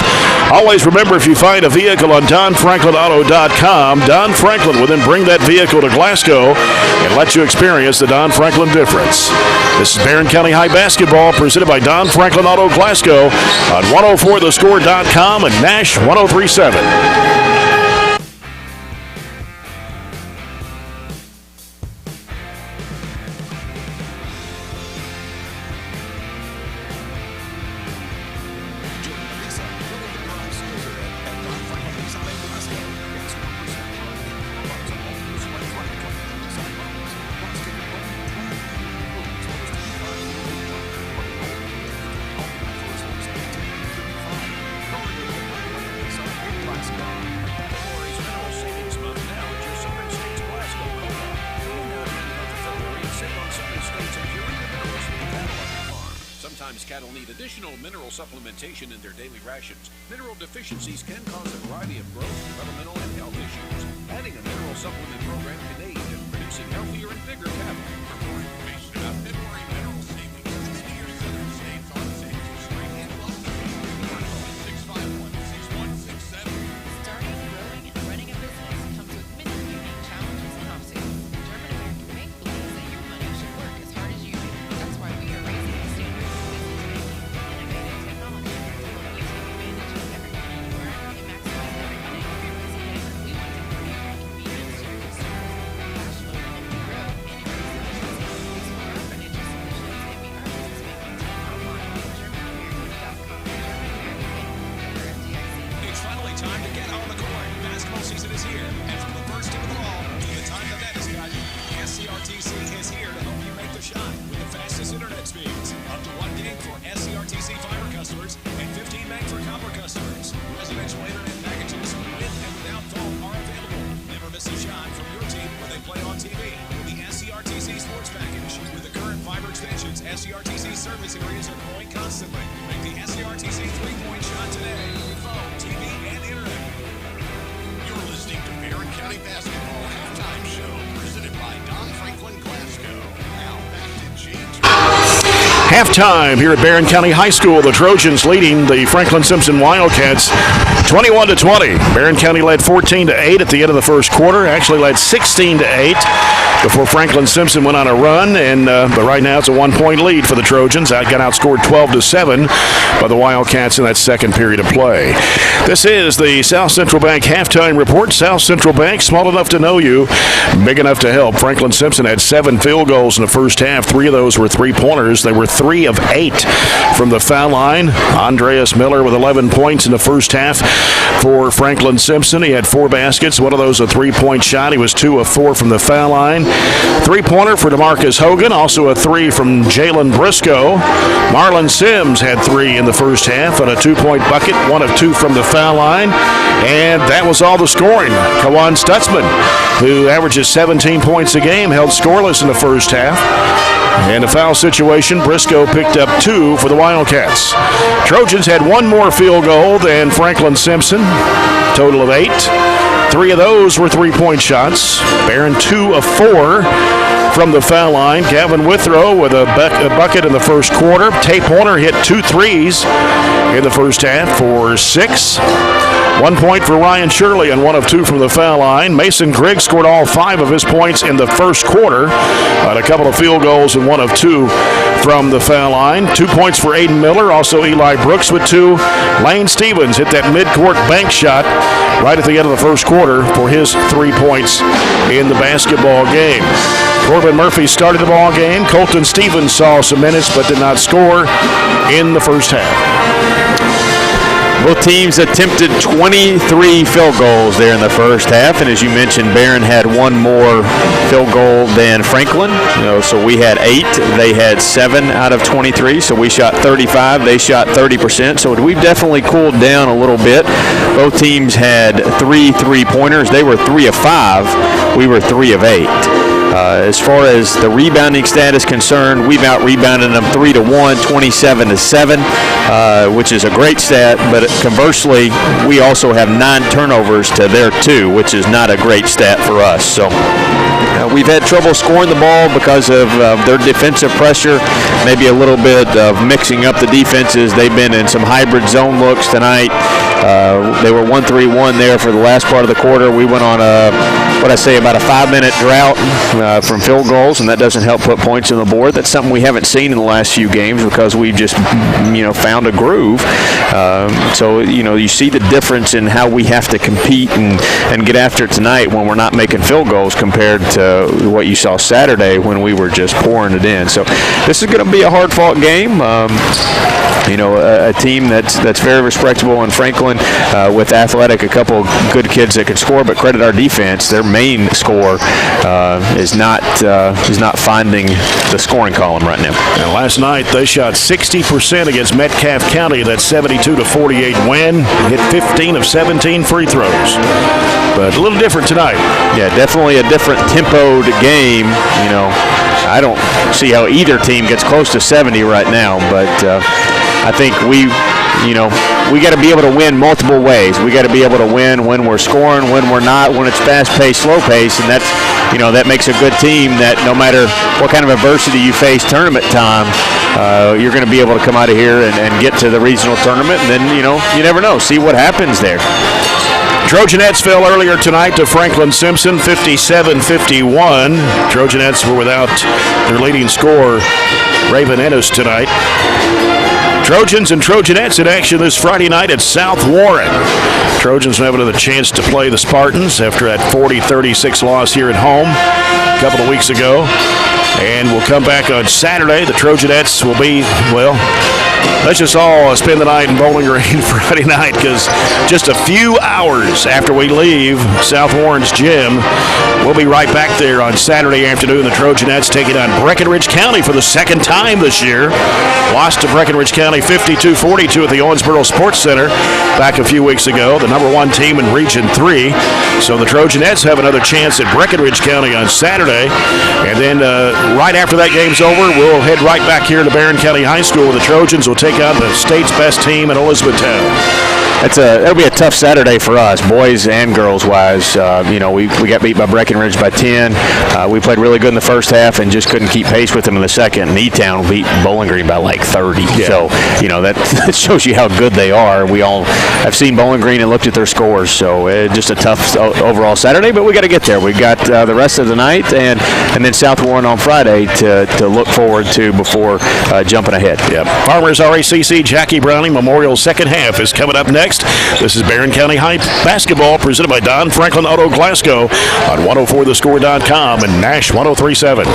Always remember, if you find a vehicle on DonFranklinAuto.com, Don Franklin will then bring that vehicle to Glasgow and let you experience the Don Franklin difference. This is Barren County High Basketball presented by Don Franklin Auto Glasgow on 104thescore.com and Nash 103.7. Cattle need additional mineral supplementation in their daily rations. Mineral deficiencies can cause a variety of growth, developmental, and health issues. Adding a mineral supplement program can aid in producing healthier and bigger cattle. For more information about February mineral savings, see your Southern States on sales spring and welcome. 651-6167. Starting, growing, and running a business comes with many unique challenges and obstacles. German American Bank believes that your money should work as hard as you do. That's why we are raising the standards of business banking, innovative technology, where we take advantage of everyone. Learn and maximize every minute of your busy day. We want to bring more convenience to your customers. Cash flow will help you grow and increase efficiency. Explore our financial solutions and be our business banking team online at GermanAmerican.com. German American Bank, member FDIC. It's finally time to get on the court. Basketball season is here, and from the first tip of the ball to the time the net is cut, SCRTC is here to help you make the shot with the fastest internet speeds. Up to 1 gig for SCRTC fiber customers and 15 meg for copper customers. Residential internet packages with and without phone are available. Never miss a shot from your team when they play on TV with the SCRTC Sports Package. With the current fiber extensions, SCRTC service areas are growing constantly. Make the SCRTC 3-point shot today with phone, TV, and internet. You're listening to Barren County Basketball Halftime Show, presented by Don Franklin Glasgow. Now back to James. Halftime here at Barren County High School, the Trojans leading the Franklin-Simpson Wildcats 21-20. Barren County led 14-8 at the end of the first quarter. Actually led 16-8 before Franklin-Simpson went on a run, but right now it's a 1-point lead for the Trojans. Got outscored 12-7 by the Wildcats in that second period of play. This is the South Central Bank halftime report. South Central Bank, small enough to know you, big enough to help. Franklin-Simpson had 7 field goals in the first half. 3 of those were three-pointers. They were 3 of 8 from the foul line. Andreas Miller with 11 points in the first half for Franklin-Simpson. He had 4 baskets. One of those a three-point shot. He was 2 of 4 from the foul line. Three-pointer for DeMarcus Hogan. Also a 3 from Jalen Briscoe. Marlon Sims had 3 in the first half and a 2-point bucket. 1 of 2 from the foul line. And that was all the scoring. Kawan Stutzman, who averages 17 points a game, held scoreless in the first half. And a foul situation, Briscoe picked up 2 for the Wildcats. Trojans had 1 more field goal than Franklin-Simpson, total of 8. 3 of those were three-point shots. Barren 2 of 4 from the foul line. Gavin Withrow with a bucket in the first quarter. Tate Horner hit 2 threes in the first half for 6. 1 point for Ryan Shirley and 1 of 2 from the foul line. Mason Griggs scored all 5 of his points in the first quarter. Had a couple of field goals and 1 of 2 from the foul line. 2 points for Aiden Miller. Also Eli Brooks with 2. Lane Stevens hit that midcourt bank shot right at the end of the first quarter for his 3 points in the basketball game. Corbin Murphy started the ball game. Colton Stevens saw some minutes but did not score in the first half. Both teams attempted 23 field goals there in the first half, and as you mentioned, Barren had 1 more field goal than Franklin. So we had 8. They had 7 out of 23. So we shot 35. They shot 30%. So we've definitely cooled down a little bit. Both teams had 3 three-pointers. They were 3 of 5. We were 3 of 8. As far as the rebounding stat is concerned, we've out-rebounded them 3-1, 27-7, which is a great stat. But conversely, we also have 9 turnovers to their 2, which is not a great stat for us. So we've had trouble scoring the ball because of their defensive pressure, maybe a little bit of mixing up the defenses. They've been in some hybrid zone looks tonight. They were 1-3-1 there for the last part of the quarter. We went on about a 5-minute drought from field goals, and that doesn't help put points on the board. That's something we haven't seen in the last few games because we've just, found a groove. So you see the difference in how we have to compete and get after it tonight when we're not making field goals compared to what you saw Saturday when we were just pouring it in. So this is going to be a hard-fought game. A team that's very respectable in Franklin with Athletic, a couple good kids that can score, but credit our defense. Their main score is not finding the scoring column right now. And last night they shot 60% against Metcalfe County. That 72-48 win. Hit 15 of 17 free throws. But a little different tonight. Yeah, definitely a different tempoed game. I don't see how either team gets close to 70 right now, but I think we got to be able to win multiple ways. We got to be able to win when we're scoring, when we're not, when it's fast-paced, slow-paced, and that's, that makes a good team that no matter what kind of adversity you face tournament time, you're going to be able to come out of here and get to the regional tournament, and then, you never know. See what happens there. Trojanettes fell earlier tonight to Franklin-Simpson, 57-51. Trojanettes were without their leading scorer, Raven Ennis, tonight. Trojans and Trojanettes in action this Friday night at South Warren. Trojans will have another chance to play the Spartans after that 40-36 loss here at home a couple of weeks ago. And we'll come back on Saturday. The Trojanettes will be, let's just all spend the night in Bowling Green Friday night, because just a few hours after we leave South Warren's gym, we'll be right back there on Saturday afternoon. The Trojanettes taking on Breckenridge County for the second time this year. Lost to Breckenridge County 52-42 at the Owensboro Sports Center back a few weeks ago, the number 1 team in Region 3. So the Trojanettes have another chance at Breckenridge County on Saturday. And then right after that game's over, we'll head right back here to Barren County High School, where the Trojans will take on the state's best team in Elizabethtown. it'll be a tough Saturday for us, boys and girls wise. We got beat by Breckenridge by 10. We played really good in the first half and just couldn't keep pace with them in the second. And E-Town beat Bowling Green by like 30. Yeah. So that shows you how good they are. We all have seen Bowling Green and looked at their scores. So just a tough overall Saturday, but we got to get there. We got the rest of the night and then South Warren on Friday to look forward to before jumping ahead. Yep. Farmers RACC Jackie Browning Memorial second half is coming up next. This is Barren County High basketball presented by Don Franklin Auto Glasgow on 104thescore.com and Nash 103.7.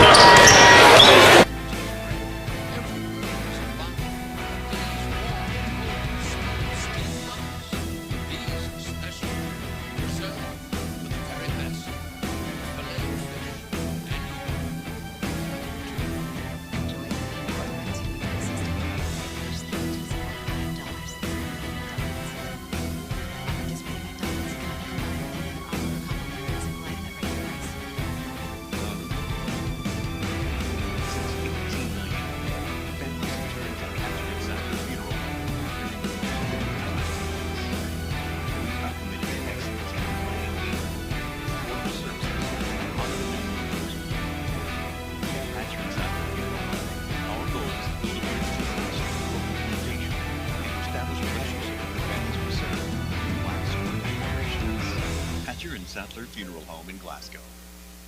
Sattler Funeral Home in Glasgow.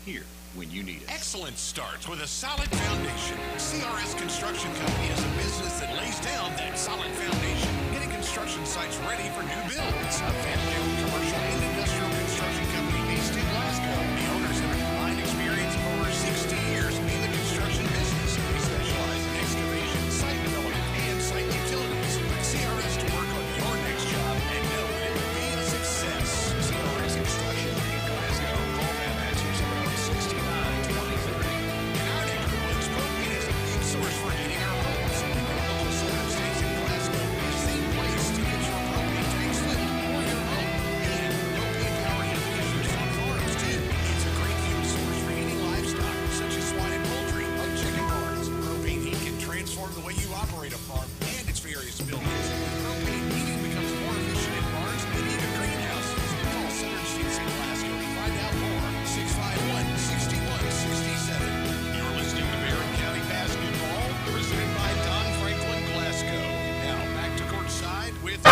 Here when you need us. Excellence starts with a solid foundation. CRS Construction Company is a business that lays down that solid foundation, getting construction sites ready for new builds. A family-owned commercial and industrial construction company based in Glasgow. The owners have a combined experience of over 60 years in the construction business. They specialize in excavation, site development, and site utilities. Put CRS to work on your next job and know it will be a success. CRS Construction in Glasgow. Call them at 270-69-2030. In our neck of the woods, propane is a big source for heating our homes. And the local Southern States in Glasgow is the place to get your propane tanks lit or your home. And propane power heat fixtures on farms too. It's a great fuel source for heating livestock such as swine and poultry, like chicken barns. Propane heat can transform the way you operate a farm and its various buildings. Propane heating becomes more efficient in barns and even greenhouses. Call Southern States in Glasgow to find out more. 651-6167. You're listening to Barren County Basketball, presented by Don Franklin Glasgow. Now back to courtside with.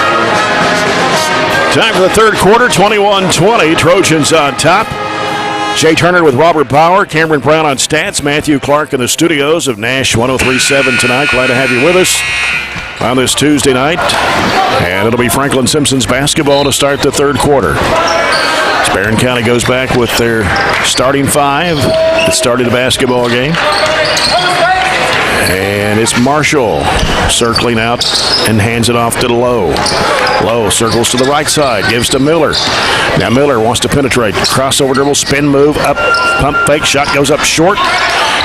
Time for the third quarter, 21-20. Trojans on top. Jay Turner with Robert Bauer, Cameron Brown on stats, Matthew Clark in the studios of Nash 103.7 tonight. Glad to have you with us on this Tuesday night. And it'll be Franklin-Simpson's basketball to start the third quarter. As Barren County goes back with their starting five that started the basketball game. And it's Marshall circling out and hands it off to Lowe. Lowe circles to the right side, gives to Miller. Now Miller wants to penetrate. Crossover dribble, spin move, up, pump fake, shot goes up short.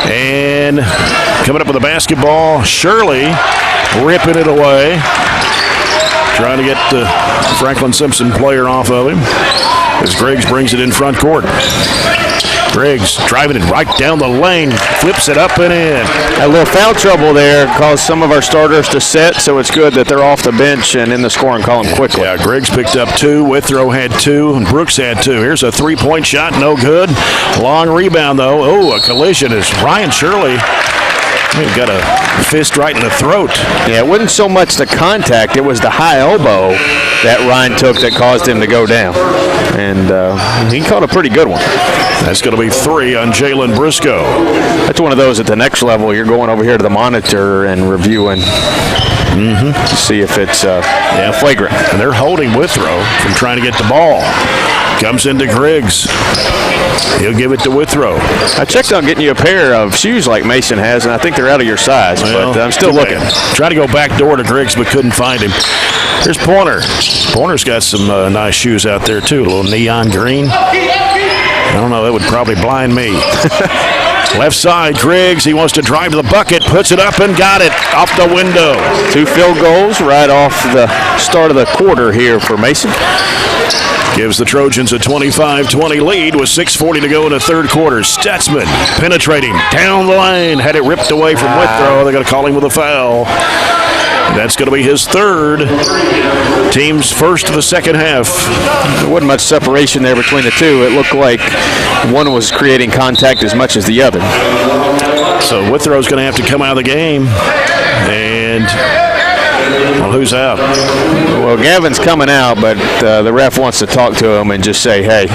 And coming up with the basketball, Shirley ripping it away. Trying to get the Franklin-Simpson player off of him as Griggs brings it in front court. Griggs driving it right down the lane, flips it up and in. A little foul trouble there caused some of our starters to sit, so it's good that they're off the bench and in the scoring column quickly. Yeah, Griggs picked up 2, Withrow had 2, and Brooks had 2. Here's a three-point shot, no good. Long rebound, though. Oh, a collision as Ryan Shirley got a fist right in the throat. Yeah, it wasn't so much the contact, it was the high elbow that Ryan took that caused him to go down. And he caught a pretty good one. That's going to be 3 on Jalen Briscoe. That's one of those at the next level. You're going over here to the monitor and reviewing to see if it's flagrant. And they're holding Withrow from trying to get the ball. Comes into Griggs. He'll give it to Withrow. I checked on getting you a pair of shoes like Mason has, and I think they're out of your size, but I'm still looking. Tried to go back door to Griggs, but couldn't find him. Here's Pointer. Pointer's got some nice shoes out there, too. A little neon green. I don't know. That would probably blind me. Left side, Griggs. He wants to drive to the bucket. Puts it up and got it off the window. 2 field goals right off the start of the quarter here for Mason. Gives the Trojans a 25-20 lead with 6:40 to go in the third quarter. Stutzman penetrating down the lane. Had it ripped away from Withrow. They're going to call him with a foul. That's going to be his third. Teams first of the second half. There wasn't much separation there between the two. It looked like one was creating contact as much as the other. So Withrow's going to have to come out of the game. And, well, who's out? Well, Gavin's coming out, but the ref wants to talk to him and just say, hey,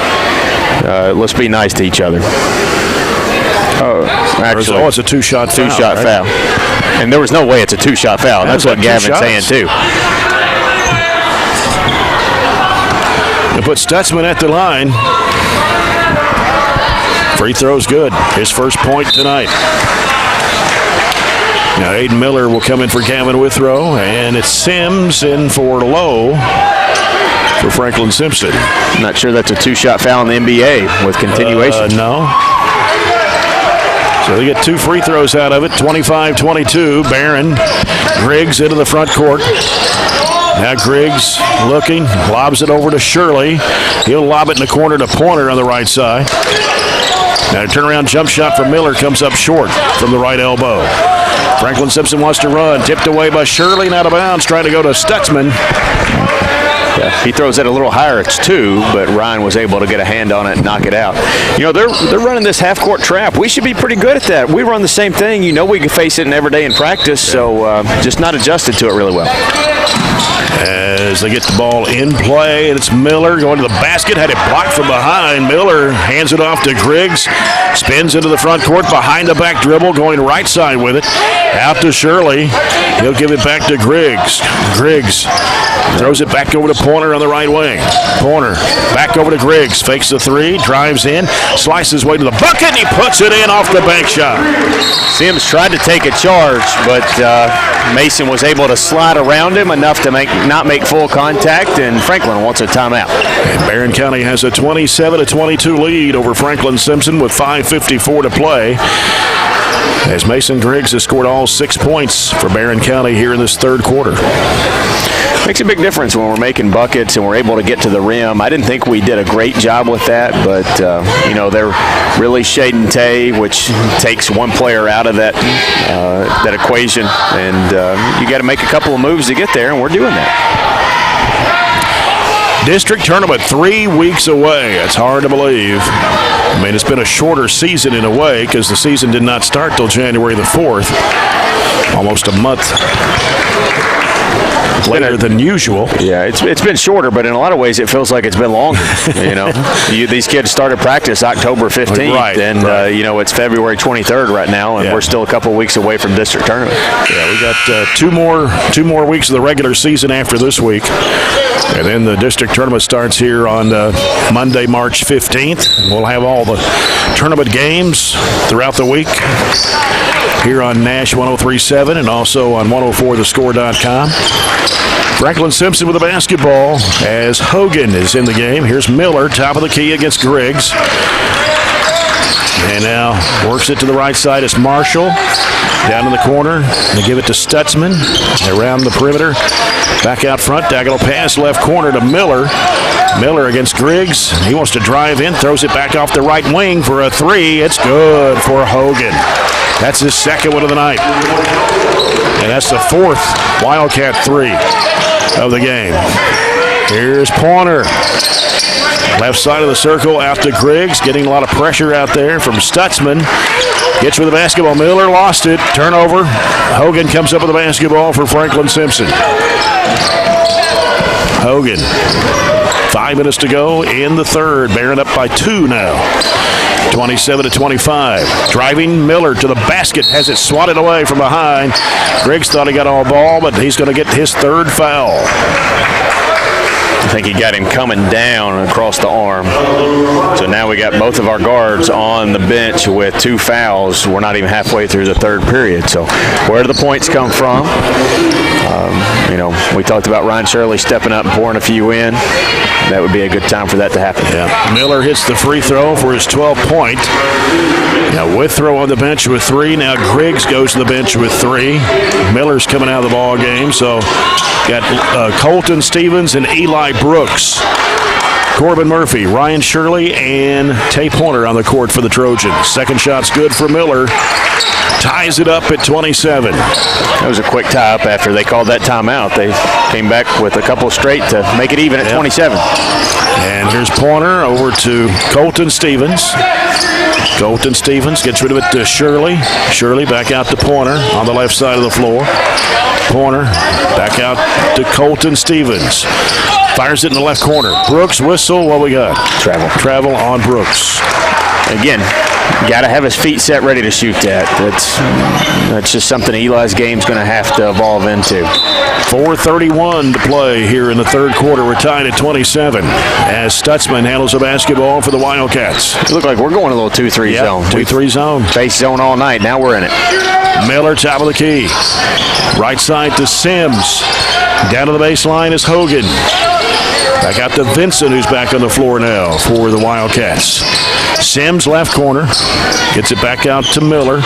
let's be nice to each other. Actually, it's a two-shot foul. Two-shot foul. And there was no way it's a two-shot foul. That's what Gavin's saying, too. They put Stutzman at the line. Free throw's good. His first point tonight. Now Aiden Miller will come in for Gavin Withrow, and it's Sims in for Lowe for Franklin-Simpson. Not sure that's a two-shot foul in the NBA with continuation. No. So they get 2 free throws out of it, 25-22. Barren, Griggs into the front court. Now Griggs looking, lobs it over to Shirley. He'll lob it in the corner to Pointer on the right side. Now a turnaround jump shot from Miller comes up short from the right elbow. Franklin-Simpson wants to run, tipped away by Shirley and out of bounds, trying to go to Stutzman. Yeah, he throws it a little higher. It's 2, but Ryan was able to get a hand on it and knock it out. You know, they're running this half-court trap. We should be pretty good at that. We run the same thing. You know we can face it every day in practice, so just not adjusted to it really well. As they get the ball in play, and it's Miller going to the basket. Had it blocked from behind. Miller hands it off to Griggs. Spins into the front court behind the back dribble, going right side with it. Out to Shirley. He'll give it back to Griggs. Griggs throws it back over to Pointer on the right wing. Pointer back over to Griggs. Fakes the 3, drives in, slices his way to the bucket, and he puts it in off the bank shot. Sims tried to take a charge, but Mason was able to slide around him enough to not make full contact, and Franklin wants a timeout. And Barren County has a 27-22 lead over Franklin-Simpson with 5:54 to play. As Mason Griggs has scored all 6 points for Barren County here in this third quarter. Makes a big difference when we're making buckets and we're able to get to the rim. I didn't think we did a great job with that, but, you know, they're really Shaden Tay, which takes one player out of that equation. And you got to make a couple of moves to get there, and we're doing that. District tournament 3 weeks away. It's hard to believe. I mean, it's been a shorter season in a way because the season did not start till January the 4th. Almost a month later than usual. Yeah, it's been shorter, but in a lot of ways it feels like it's been longer. You know, these kids started practice October 15th, right, and you know, it's February 23rd right now, and we're still a couple weeks away from district tournament. Yeah, we got two more weeks of the regular season after this week, and then the district tournament starts here on Monday, March 15th. We'll have all the tournament games throughout the week here on Nash 103.7 and also on 104thescore.com. Franklin-Simpson with the basketball as Hogan is in the game. Here's Miller, top of the key against Griggs. And now works it to the right side. It's Marshall down in the corner. They give it to Stutzman around the perimeter. Back out front, diagonal pass left corner to Miller. Miller against Griggs. He wants to drive in, throws it back off the right wing for a 3. It's good for Hogan. That's his second one of the night. And that's the 4th Wildcat 3 of the game. Here's Pointer. Left side of the circle out to Griggs. Getting a lot of pressure out there from Stutzman. Gets with the basketball. Miller lost it. Turnover. Hogan comes up with the basketball for Franklin-Simpson. Hogan. 5 minutes to go in the third. Barren up by 2 now. 27-25. Driving Miller to the basket. Has it swatted away from behind. Griggs thought he got all ball, but he's going to get his 3rd foul. I think he got him coming down across the arm. So now we got both of our guards on the bench with 2 fouls. We're not even halfway through the third period. So where do the points come from? You know, we talked about Ryan Shirley stepping up and pouring a few in. That would be a good time for that to happen. Yeah. Miller hits the free throw for his 12th point. Now Withrow on the bench with 3. Now Griggs goes to the bench with 3. Miller's coming out of the ball game. So got Colton Stevens and Eli Brooks. Corbin Murphy, Ryan Shirley, and Tay Pointer on the court for the Trojans. Second shot's good for Miller. ties it up at 27. That was a quick tie-up after they called that timeout. They came back with a couple straight to make it even at 27. And here's Pointer over to Colton Stevens. Colton Stevens gets rid of it to Shirley. Shirley back out to Pointer on the left side of the floor. Pointer back out to Colton Stevens. Fires it in the left corner. Brooks whistle. What we got? Travel. Travel on Brooks. Again, got to have his feet set ready to shoot that. That's just something Eli's game's going to have to evolve into. 4:31 to play here in the third quarter. We're tied at 27 as Stutzman handles the basketball for the Wildcats. It looked like we're going a little 2-3 zone. 2-3 zone. Base zone all night. Now we're in it. Miller, top of the key. Right side to Sims. Down to the baseline is Hogan. Back out to Vincent, who's back on the floor now for the Wildcats. Sims, left corner. Gets it back out to Miller.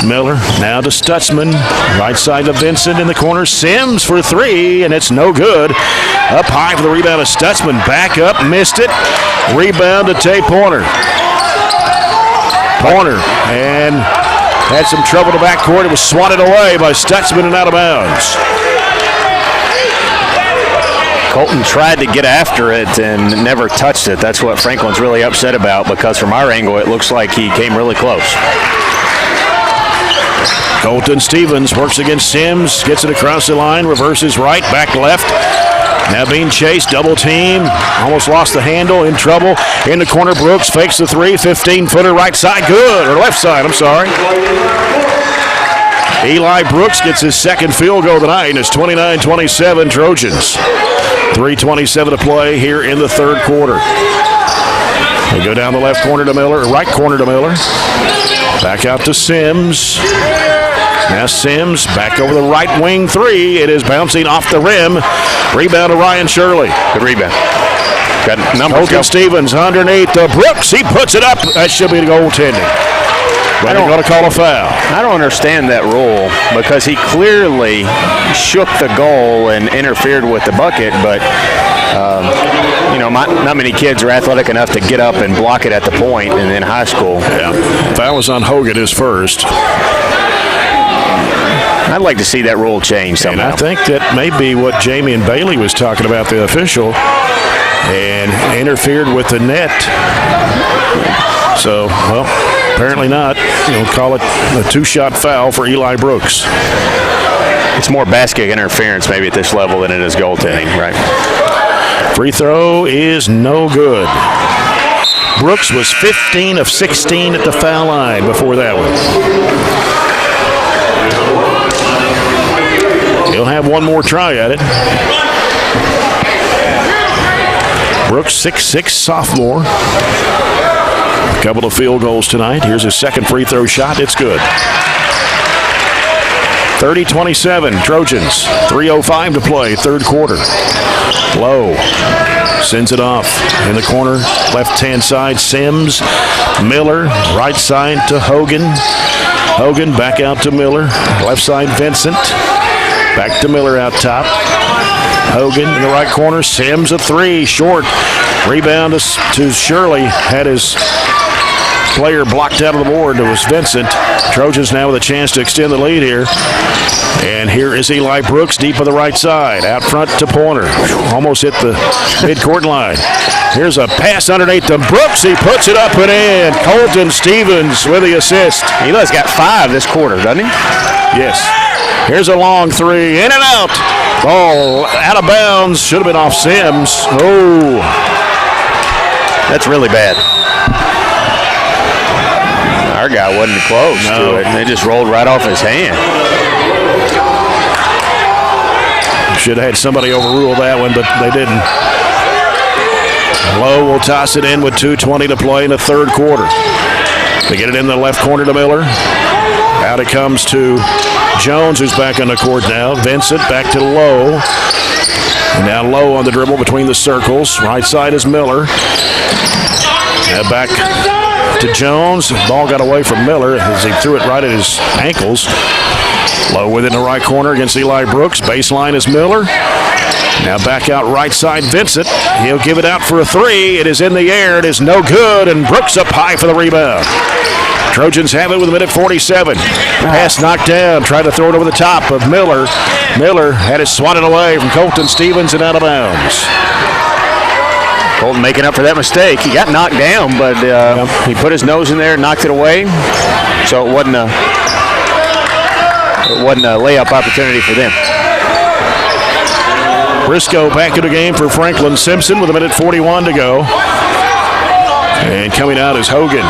Miller now to Stutzman. Right side to Vincent in the corner. Sims for three, and it's no good. Up high for the rebound of Stutzman. Back up, missed it. Rebound to Tay Pointer. Pointer, and had some trouble in the backcourt. It was swatted away by Stutzman and out of bounds. Colton tried to get after it and never touched it. That's what Franklin's really upset about, because from our angle, it looks like he came really close. Colton Stevens works against Sims, gets it across the line, reverses right, back left. Now being chased, double team, almost lost the handle, in trouble. In the corner, Brooks fakes the three, 15-footer right side, good, or left side, I'm sorry. Eli Brooks gets his second field goal tonight, and it's 29-27 Trojans. 3:27 to play here in the third quarter. They go down the left corner to Miller, right corner to Miller. Back out to Sims. Now Sims back over the right wing three. It is bouncing off the rim. Rebound to Ryan Shirley. Good rebound. Got numbers. Colton Stevens underneath to Brooks. He puts it up. That should be the goaltending. But they're going to call a foul. I don't understand that rule, because he clearly shook the goal and interfered with the bucket, but not many kids are athletic enough to get up and block it at the point in high school. Yeah, foul was on Hogan, his first. I'd like to see that rule change somehow. And I think that may be what Jamie and Bailey was talking about, the official, and interfered with the net. So, well, apparently not. We'll call it a two-shot foul for Eli Brooks. It's more basket interference maybe at this level than it is goaltending, right? Free throw is no good. Brooks was 15 of 16 at the foul line before that one. He'll have one more try at it. Brooks, 6'6", sophomore. A couple of field goals tonight. Here's his second free throw shot. It's good. 30-27, Trojans. 3:05 to play, third quarter. Low sends it off in the corner, left-hand side, Sims. Miller, right side to Hogan. Hogan back out to Miller. Left side, Vincent. Back to Miller out top. Hogan in the right corner. Sims a three, short. Rebound to Shirley. Had his player blocked out of the board. It was Vincent. Trojans now with a chance to extend the lead here. And here is Eli Brooks deep on the right side. Out front to Pointer. Almost hit the midcourt line. Here's a pass underneath to Brooks. He puts it up and in. Colton Stevens with the assist. Eli's got 5 this quarter, doesn't he? Yes. Here's a long three. In and out. Ball out of bounds. Should have been off Sims. Oh. That's really bad. Our guy wasn't close to it. They just rolled right off his hand. Should have had somebody overrule that one, but they didn't. Lowe will toss it in with 2:20 to play in the third quarter. They get it in the left corner to Miller. Out it comes to Jones, who's back on the court now. Vincent back to Lowe. And now Lowe on the dribble between the circles. Right side is Miller. Now back to Jones. Ball got away from Miller as he threw it right at his ankles. Lowe with it in the right corner against Eli Brooks. Baseline is Miller. Now back out right side, Vincent. He'll give it out for a three. It is in the air. It is no good, and Brooks up high for the rebound. Trojans have it with a minute 47. Pass knocked down. Tried to throw it over the top of Miller. Miller had it swatted away from Colton Stevens and out of bounds. Colton making up for that mistake. He got knocked down, but he put his nose in there and knocked it away. So it wasn't a layup opportunity for them. Briscoe back in the game for Franklin-Simpson with a minute 41 to go. And coming out is Hogan.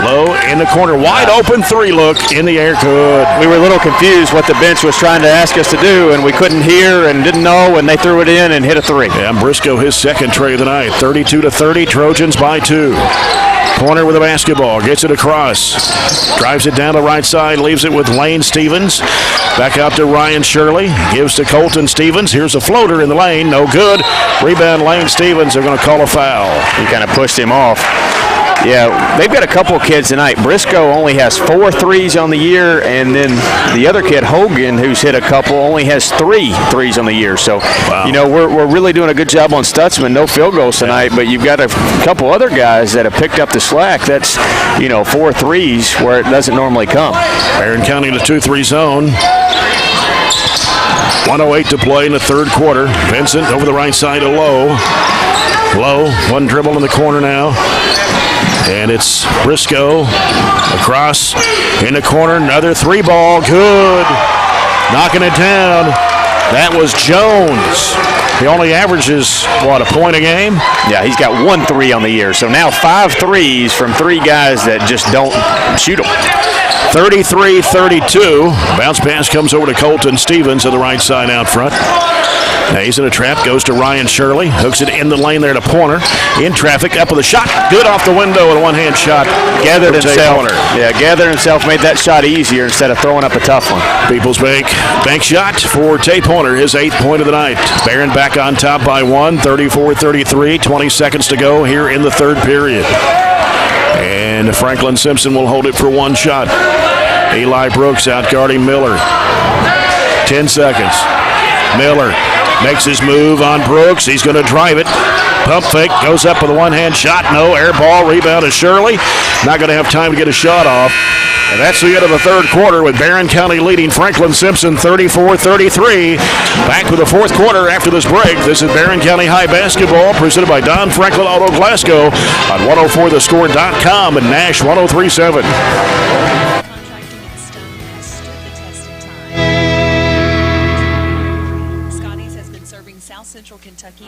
Low in the corner, wide open three look in the air, good. We were a little confused what the bench was trying to ask us to do, and we couldn't hear and didn't know, and they threw it in and hit a three. Yeah, Briscoe his second tray of the night, 32-30, Trojans by 2. Corner with a basketball, gets it across, drives it down the right side, leaves it with Lane Stevens. Back out to Ryan Shirley, gives to Colton Stevens. Here's a floater in the lane, no good. Rebound Lane Stevens, they're going to call a foul. He kind of pushed him off. Yeah, they've got a couple of kids tonight. Briscoe only has 4 threes on the year, and then the other kid, Hogan, who's hit a couple, only has 3 threes on the year. So, you know, we're really doing a good job on Stutzman. No field goals tonight, but you've got a couple other guys that have picked up the slack. That's, 4 threes where it doesn't normally come. Barren County in the 2-3 zone. 1:08 to play in the third quarter. Vincent over the right side to Lowe. Lowe, one dribble in the corner now. And it's Briscoe across in the corner. Another 3-ball. Good. Knocking it down. That was Jones. He only averages, a point a game? Yeah, he's got 1 3 on the year. So now 5 threes from 3 guys that just don't shoot them. 33-32. Bounce pass comes over to Colton Stevens on the right side out front. Now he's in a trap, goes to Ryan Shirley, hooks it in the lane there to Pointer. In traffic, up with a shot, good off the window with a one-hand shot. Gathered himself, made that shot easier instead of throwing up a tough one. People's Bank shot for Tay Pointer, his 8th point of the night. Barren back on top by 1, 34-33, 20 seconds to go here in the third period. And Franklin-Simpson will hold it for 1 shot. Eli Brooks out guarding Miller. 10 seconds. Miller makes his move on Brooks. He's going to drive it. Pump fake, goes up with a one-hand shot. No, air ball, rebound to Shirley. Not going to have time to get a shot off. And that's the end of the third quarter with Barren County leading Franklin-Simpson 34-33. Back with the fourth quarter after this break. This is Barren County High Basketball presented by Don Franklin Auto Glasgow on 104thescore.com and Nash 103.7. Contracting in stone has stood the test of time. Scotty's has been serving South Central Kentucky.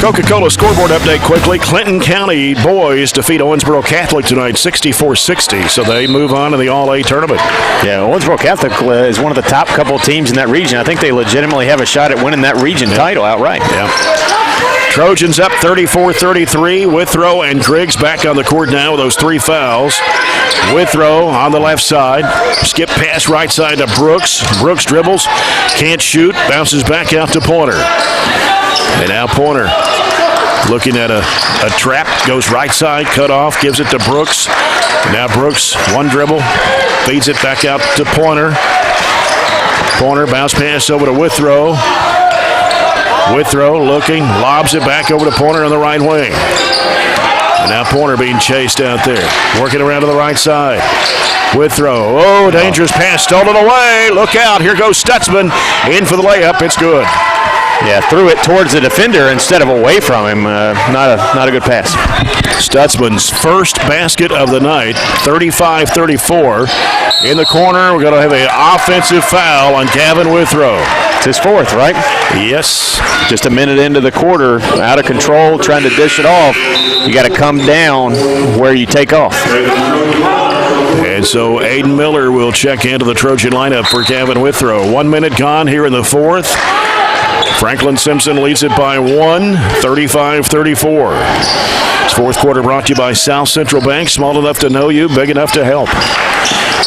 Coca-Cola scoreboard update quickly. Clinton County boys defeat Owensboro Catholic tonight 64-60, so they move on to the All-A tournament. Yeah, Owensboro Catholic is one of the top couple of teams in that region. I think they legitimately have a shot at winning that region title outright. Yeah. Trojans up 34-33. Withrow and Griggs back on the court now with those 3 fouls. Withrow on the left side. Skip pass right side to Brooks. Brooks dribbles. Can't shoot. Bounces back out to Pointer. And now Pointer looking at a trap. Goes right side. Cut off. Gives it to Brooks. And now Brooks, 1 dribble. Feeds it back out to Pointer. Pointer bounce pass over to Withrow. Withrow looking, lobs it back over to Pointer on the right wing. And now Pointer being chased out there. Working around to the right side. Withrow. Oh, dangerous pass stolen away. Look out. Here goes Stutzman. In for the layup. It's good. Yeah, threw it towards the defender instead of away from him. Not a good pass. Stutzman's first basket of the night, 35-34. In the corner, we're going to have an offensive foul on Gavin Withrow. It's his fourth, right? Yes. Just a minute into the quarter, out of control, trying to dish it off. You got to come down where you take off. And so Aiden Miller will check into the Trojan lineup for Gavin Withrow. 1 minute gone here in the fourth. Franklin-Simpson leads it by 1, 35-34. This fourth quarter brought to you by South Central Bank. Small enough to know you, big enough to help.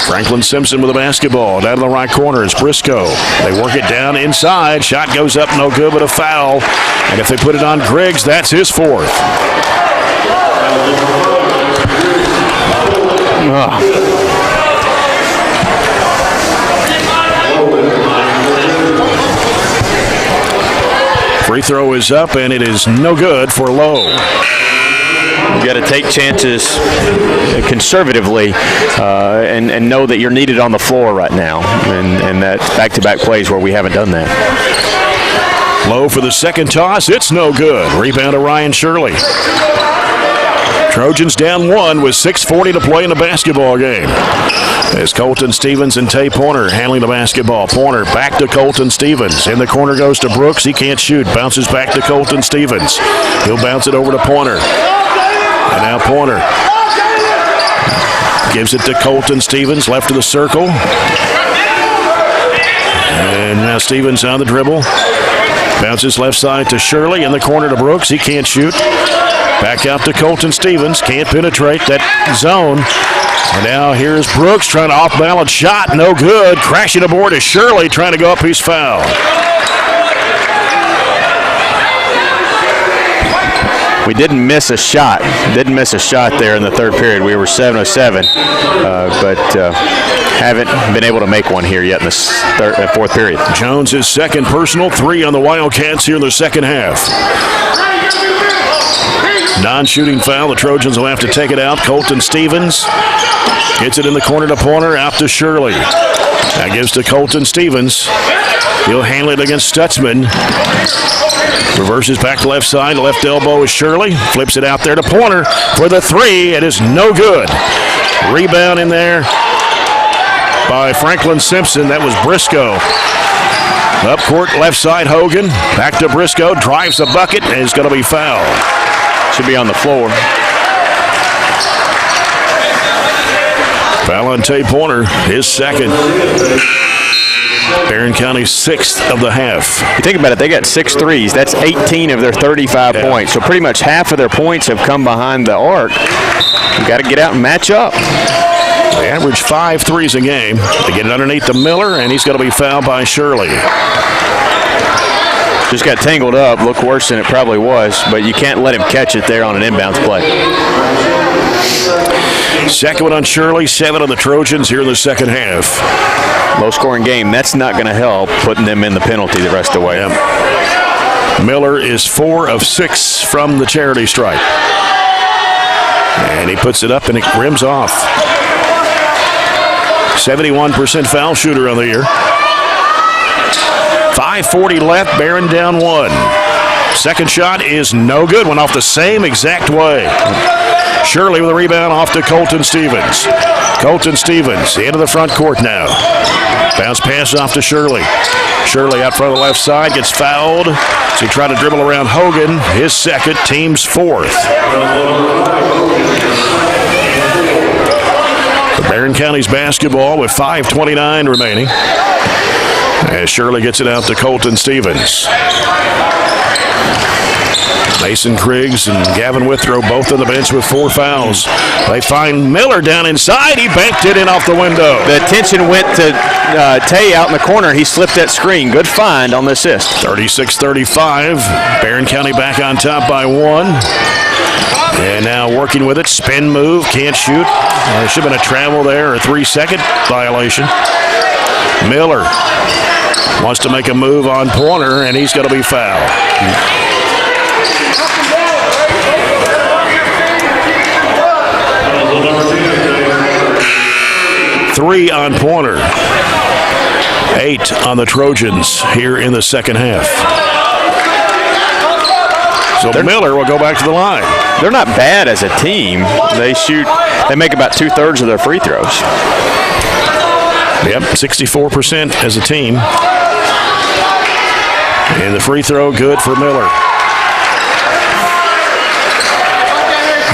Franklin-Simpson with the basketball. Down in the right corner is Briscoe. They work it down inside. Shot goes up, no good, but a foul. And if they put it on Griggs, that's his fourth. Free throw is up, and it is no good for Lowe. You got to take chances conservatively and know that you're needed on the floor right now. And that's back-to-back plays where we haven't done that. Lowe for the second toss. It's no good. Rebound to Ryan Shirley. Trojans down 1 with 6:40 to play in the basketball game. As Colton Stevens and Tay Pointer handling the basketball. Pointer back to Colton Stevens. In the corner goes to Brooks. He can't shoot. Bounces back to Colton Stevens. He'll bounce it over to Pointer. And now Pointer gives it to Colton Stevens, left of the circle. And now Stevens on the dribble. Bounces left side to Shirley. In the corner to Brooks. He can't shoot. Back out to Colton Stevens. Can't penetrate that zone. And now here's Brooks trying to off-balance shot. No good. Crashing aboard is Shirley trying to go up. He's fouled. We didn't miss a shot. Didn't miss a shot there in the third period. We were 7 of 7, but haven't been able to make one here yet in the fourth period. Jones his second personal, 3 on the Wildcats here in the second half. Non-shooting foul. The Trojans will have to take it out. Colton Stevens gets it in the corner to Pointer, out to Shirley. That gives to Colton Stevens. He'll handle it against Stutzman. Reverses back to left side. Left elbow is Shirley. Flips it out there to Pointer for the 3. It is no good. Rebound in there by Franklin-Simpson. That was Briscoe. Up court, left side, Hogan. Back to Briscoe. Drives the bucket and is going to be fouled. Should be on the floor. Foul on Tay Pointer, his second. Barren County's 6th of the half. You think about it, they got 6 threes. That's 18 of their 35 points. So pretty much half of their points have come behind the arc. You got to get out and match up. They average 5 threes a game. They get it underneath the Miller, and he's going to be fouled by Shirley. Just got tangled up. Looked worse than it probably was, but you can't let him catch it there on an inbounds play. Second one on Shirley, 7 on the Trojans here in the second half. Low-scoring game. That's not going to help putting them in the penalty the rest of the way. Yep. Miller is 4 of 6 from the charity stripe. And he puts it up and it rims off. 71% foul shooter on the year. 5:40 left, Barren down 1. Second shot is no good. Went off the same exact way. Shirley with a rebound off to Colton Stevens. Colton Stevens into the front court now. Bounce pass off to Shirley. Shirley out front of the left side gets fouled. So he tried to dribble around Hogan. His second, team's 4th. The Barren County's basketball with 5:29 remaining. As Shirley gets it out to Colton Stevens. Mason Griggs and Gavin Withrow both on the bench with 4 fouls. They find Miller down inside. He banked it in off the window. The attention went to Tay out in the corner. He slipped that screen. Good find on the assist. 36-35. Barren County back on top by 1. And now working with it. Spin move. Can't shoot. There should have been a travel there, a 3-second violation. Miller wants to make a move on Pointer, and he's going to be fouled. 3 on Pointer. 8 on the Trojans here in the second half. So Miller will go back to the line. They're not bad as a team. They make about 2/3 of their free throws. Yep, 64% as a team. And the free throw good for Miller.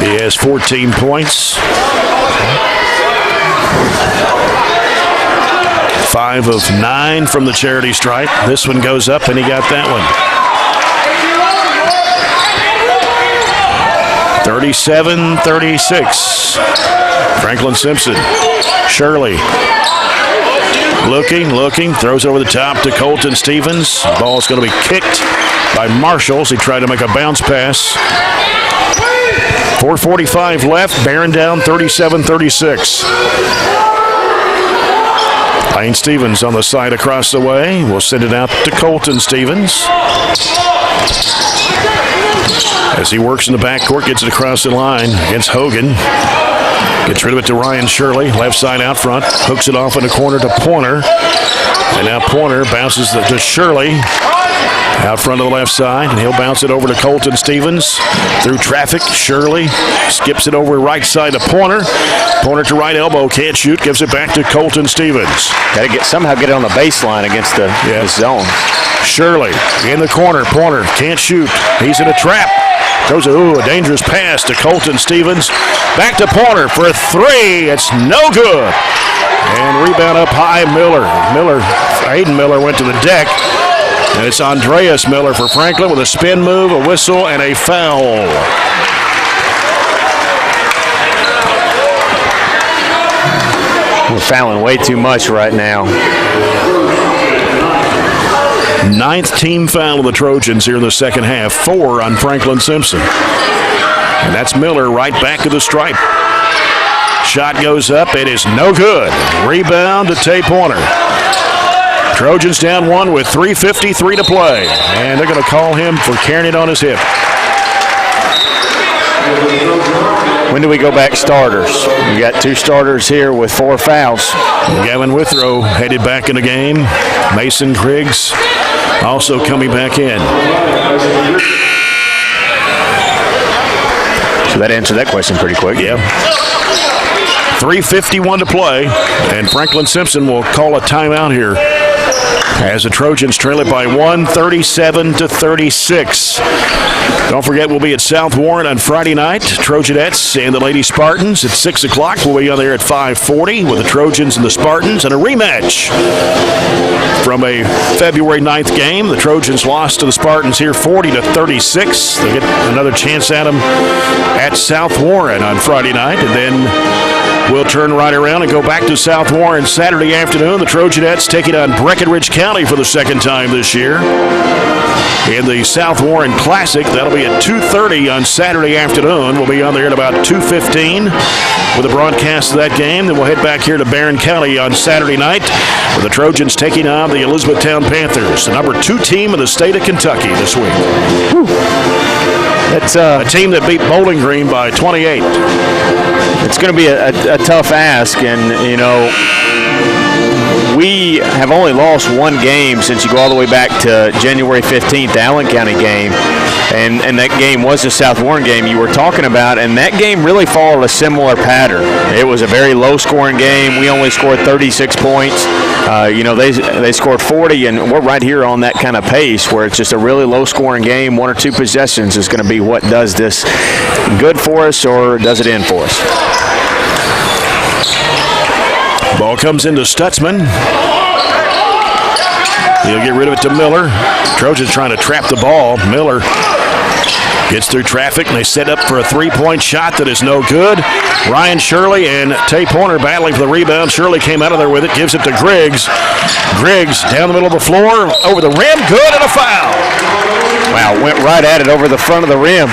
He has 14 points. 5 of 9 from the charity stripe. This one goes up, and he got that one. 37-36. Franklin-Simpson. Shirley. Looking, throws over the top to Colton Stevens. The ball's going to be kicked by Marshall. He tried to make a bounce pass. 4:45 left. Barren down 37-36. Lane Stevens on the side across the way. We'll send it out to Colton Stevens. As he works in the backcourt, gets it across the line against Hogan. Gets rid of it to Ryan Shirley. Left side out front. Hooks it off in the corner to Pointer. And now Pointer bounces to Shirley. Out front of the left side, and he'll bounce it over to Colton Stevens. Through traffic, Shirley skips it over right side to Pointer. Pointer to right elbow, can't shoot, gives it back to Colton Stevens. Got to somehow get it on the baseline against the zone. Shirley in the corner, Pointer can't shoot. He's in a trap. Throws a dangerous pass to Colton Stevens. Back to Pointer for a three. It's no good. And rebound up high, Aiden Miller went to the deck. And it's Andreas Miller for Franklin with a spin move, a whistle, and a foul. We're fouling way too much right now. 9th team foul of the Trojans here in the second half. 4 on Franklin-Simpson. And that's Miller right back to the stripe. Shot goes up. It is no good. Rebound to Tay Pointer. Trojans down 1 with 3:53 to play. And they're going to call him for carrying it on his hip. When do we go back starters? We got 2 starters here with 4 fouls. Gavin Withrow headed back in the game. Mason Griggs also coming back in. So that answered that question pretty quick. Yeah. 3:51 to play, and Franklin-Simpson will call a timeout here as the Trojans trail it by 1, 37-36. Don't forget, we'll be at South Warren on Friday night. Trojanettes and the Lady Spartans at 6 o'clock. We'll be on there at 5:40 with the Trojans and the Spartans, and a rematch from a February 9th game. The Trojans lost to the Spartans here 40-36. They get another chance at them at South Warren on Friday night, and then we'll turn right around and go back to South Warren Saturday afternoon. The Trojanettes taking on Breckenridge County for the second time this year in the South Warren Classic. That'll be at 2:30 on Saturday afternoon. We'll be on there at about 2:15 with a broadcast of that game. Then we'll head back here to Barren County on Saturday night with the Trojans taking on the Elizabethtown Panthers, the number 2 team in the state of Kentucky this week. It's a team that beat Bowling Green by 28. It's going to be a tough ask, and we have only lost 1 game since you go all the way back to January 15th, the Allen County game, and that game was the South Warren game you were talking about, and that game really followed a similar pattern. It was a very low-scoring game. We only scored 36 points. They scored 40, and we're right here on that kind of pace where it's just a really low-scoring game. 1 or 2 possessions is going to be what does this good for us or does it end for us. Ball comes into Stutzman. He'll get rid of it to Miller. Trojans trying to trap the ball. Miller gets through traffic, and they set up for a 3-point shot that is no good. Ryan Shirley and Tay Pointer battling for the rebound. Shirley came out of there with it, gives it to Griggs. Griggs down the middle of the floor, over the rim, good, and a foul. Wow, went right at it over the front of the rim.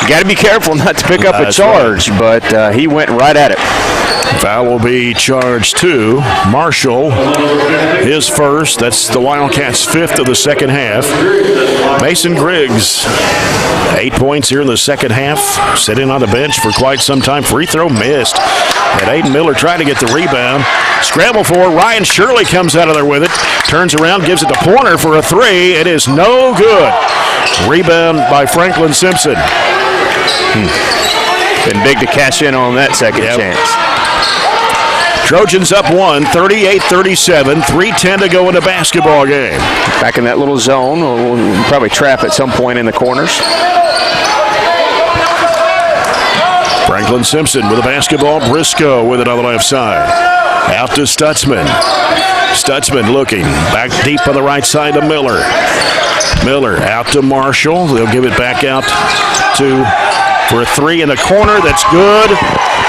You got to be careful not to pick up a charge, right. But he went right at it. Foul will be charged to Marshall, his first. That's the Wildcats' 5th of the second half. Mason Griggs, 8 points here in the second half, sitting on the bench for quite some time. Free throw missed. And Aiden Miller tried to get the rebound. Scramble for it. Ryan Shirley comes out of there with it. Turns around, gives it to Pointer for a three. It is no good. Rebound by Franklin-Simpson. Been big to cash in on that second chance. Trojans up 1, 38-37, 3:10 to go in the basketball game. Back in that little zone. We'll probably trap at some point in the corners. Franklin-Simpson with the basketball. Briscoe with it on the left side. Out to Stutzman. Stutzman looking. Back deep on the right side to Miller. Miller out to Marshall. They'll give it back out for a three in the corner. That's good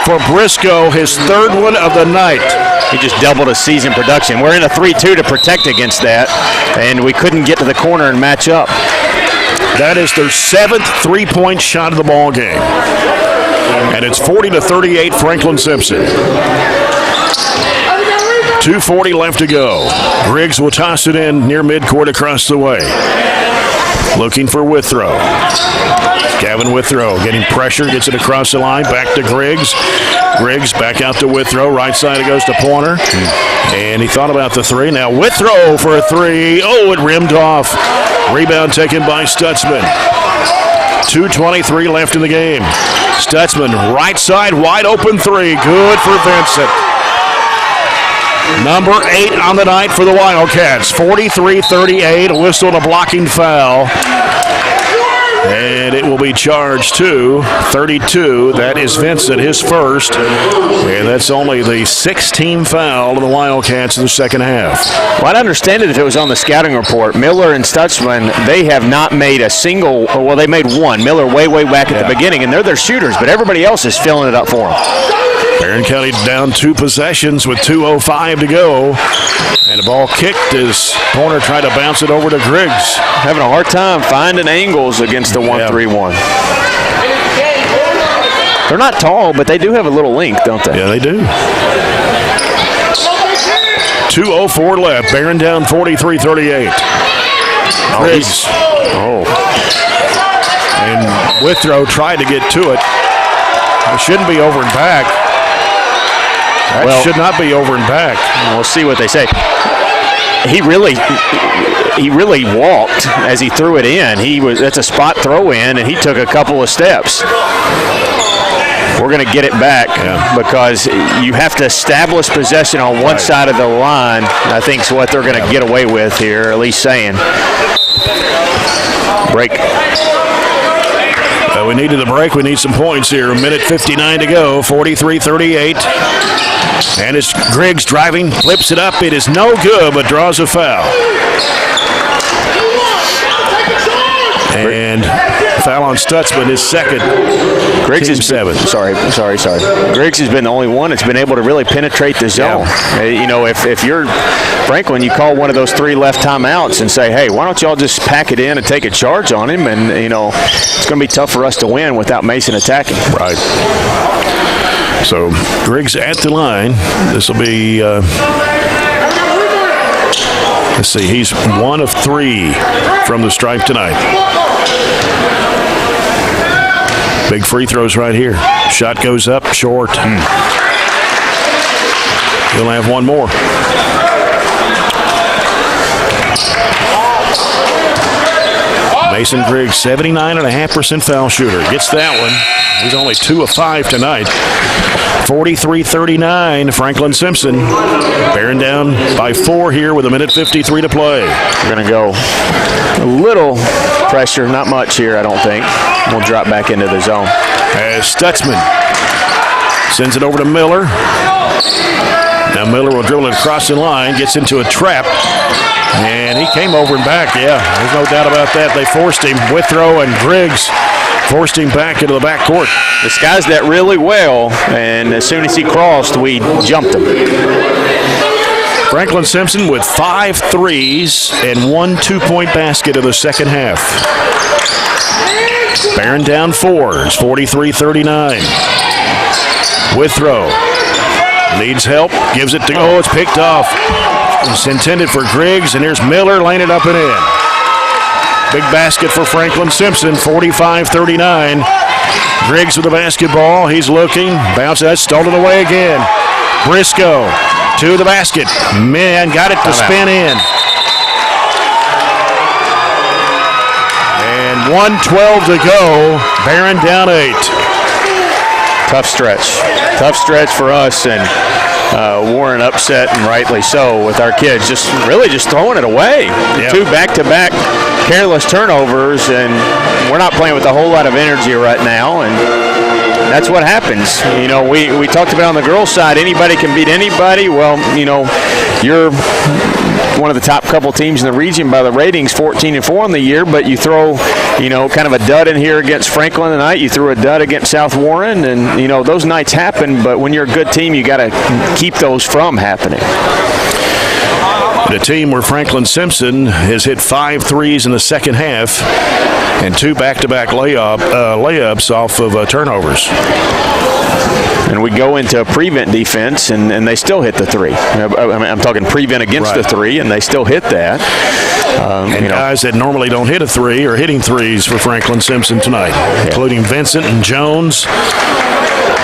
for Briscoe, his third one of the night. He just doubled his season production. We're in a 3-2 to protect against that, and we couldn't get to the corner and match up. That is their 7th three-point shot of the ball game. And it's 40-38 Franklin-Simpson. 2:40 left to go. Griggs will toss it in near midcourt across the way. Looking for Withrow. Gavin Withrow getting pressure, gets it across the line, back to Griggs. Griggs back out to Withrow. Right side it goes to Pointer. And he thought about the three. Now Withrow for a three. Oh, it rimmed off. Rebound taken by Stutzman. 2:23 left in the game. Stutzman, right side, wide open three. Good for Vincent. Number 8 on the night for the Wildcats. 43-38, a whistle and a blocking foul. And it will be charged to 32. That is Vincent, his first. And that's only the 6th-team foul of the Wildcats in the second half. Well, I'd understand it if it was on the scouting report. Miller and Stutzman, they have not made a single, well, they made one. Miller way back at the beginning, and they're their shooters, but everybody else is filling it up for them. Barren County down 2 possessions with 2:05 to go. And the ball kicked as Pointer tried to bounce it over to Griggs. Having a hard time finding angles against the 1-3-1. They're not tall, but they do have a little length, don't they? Yeah, they do. 2:04 left. Barren down 43-38. Griggs. And Withrow tried to get to it. It shouldn't be over and back. That should not be over and back. We'll see what they say. He really walked as he threw it in. That's a spot throw in, and he took a couple of steps. We're going to get it back because you have to establish possession on one side of the line. I think is what they're going to get away with here, at least saying. Break. We needed a break. We need some points here. A minute 59 to go. 43-38. And it's Griggs driving, flips it up. It is no good, but draws a foul. And foul on Stutzman, his second. Griggs is 7. Sorry. Griggs has been the only one that's been able to really penetrate the zone. You know, if you're Franklin, you call one of those 3 left timeouts and say, hey, why don't y'all just pack it in and take a charge on him? And, you know, it's going to be tough for us to win without Mason attacking. Right. So Griggs at the line. This will be, let's see, he's 1 of 3 from the stripe tonight. Big free throws right here. Shot goes up, short. He'll have one more. Mason Griggs, 79.5% foul shooter. Gets that one. He's only 2 of 5 tonight. 43-39, Franklin-Simpson. Barren down by 4 here with a minute 53 to play. We're going to go a little pressure, not much here, I don't think. We'll drop back into the zone. As Stutzman sends it over to Miller. Now Miller will dribble it across the line, gets into a trap. And he came over and back, there's no doubt about that. They forced him. Withrow and Griggs forced him back into the backcourt. Disguised that really well, and as soon as he crossed, we jumped him. Franklin-Simpson with 5 threes and 1 2-point basket in the second half. Barren down 4. It's 43-39. Withrow needs help, gives it to it's picked off. It's intended for Griggs, and here's Miller laying it up and in. Big basket for Franklin-Simpson, 45-39. Griggs with the basketball. He's looking. Bounce. That's stolen away again. Briscoe to the basket. Man, got it to spin in. And 1:12 to go. Barren down 8. Tough stretch for us, and Warren upset, and rightly so, with our kids just throwing it away. Yep. 2 back-to-back careless turnovers, and we're not playing with a whole lot of energy right now, and that's what happens. You know, we talked about on the girls' side, anybody can beat anybody. Well, you know, you're one of the top couple teams in the region by the ratings, 14-4 on the year, but you throw, you know, kind of a dud in here against Franklin tonight. You threw a dud against South Warren, and, you know, those nights happen, but when you're a good team, you got to keep those from happening. The team where Franklin-Simpson has hit 5 threes in the second half and 2 back-to-back layups off of turnovers. And we go into a prevent defense, and they still hit the 3. I'm talking prevent against the 3, and they still hit that. And guys that normally don't hit a 3 are hitting 3s for Franklin-Simpson tonight, including Vincent and Jones,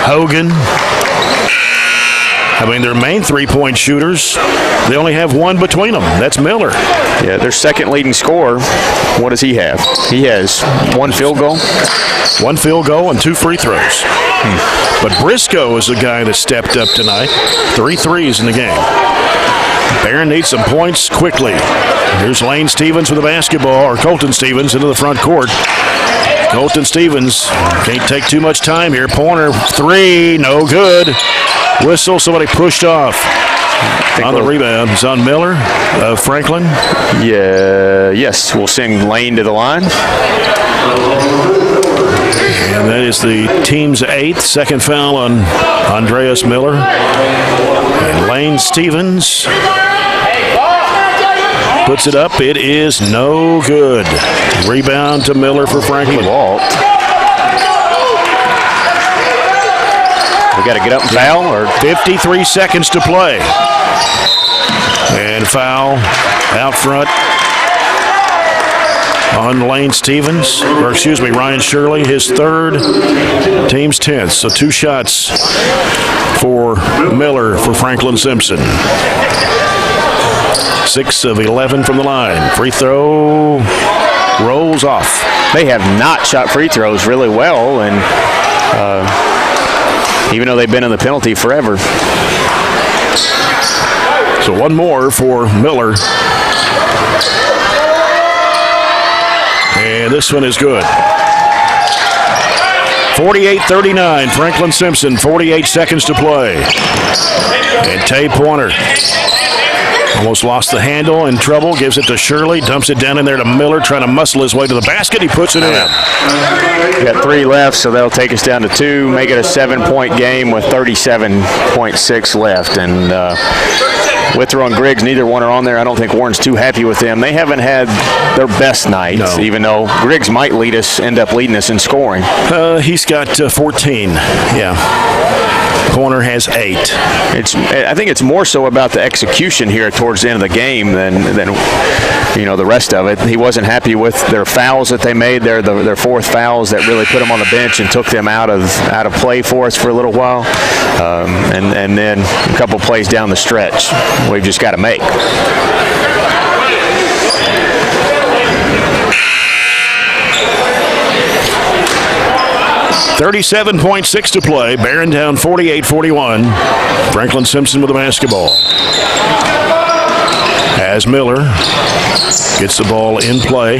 Hogan. I mean, their main 3-point shooters, they only have 1 between them. That's Miller. Yeah, their second leading scorer, what does he have? He has 1 field goal? 1 field goal and 2 free throws. But Briscoe is the guy that stepped up tonight. 3 threes in the game. Barren needs some points quickly. Here's Lane Stevens with the basketball, or Colton Stevens into the front court. Colton Stevens can't take too much time here. Pointer 3, no good. Whistle, somebody pushed off. On the rebound, it's on Miller of Franklin. Yeah, yes, we'll send Lane to the line. And that is the team's 8th, second foul on Andreas Miller. And Lane Stevens puts it up. It is no good. Rebound to Miller for Franklin. We got to get up and foul, or 53 seconds to play. And foul out front on Lane Stevens, or excuse me, Ryan Shirley, his 3rd, team's 10th. So 2 shots for Miller for Franklin-Simpson. 6 of 11 from the line. Free throw rolls off. They have not shot free throws really well, and even though they've been in the penalty forever. So 1 more for Miller. And this one is good. 48-39, Franklin-Simpson, 48 seconds to play. And Tay Pointer almost lost the handle, in trouble, gives it to Shirley, dumps it down in there to Miller, trying to muscle his way to the basket. He puts it in. We got 3 left, so that'll take us down to 2, make it a 7-point game with 37.6 left. And Withrow and Griggs, neither one are on there. I don't think Warren's too happy with them. They haven't had their best night, even though Griggs might end up leading us in scoring. He's got 14, yeah. Pointer has 8. I think it's more so about the execution here towards the end of the game than you know, the rest of it. He wasn't happy with their fouls that they made. Their 4th fouls that really put them on the bench and took them out of play for us for a little while. And then a couple plays down the stretch we've just got to make. 37.6 to play. Barren down 48-41. Franklin-Simpson with the basketball. As Miller gets the ball in play.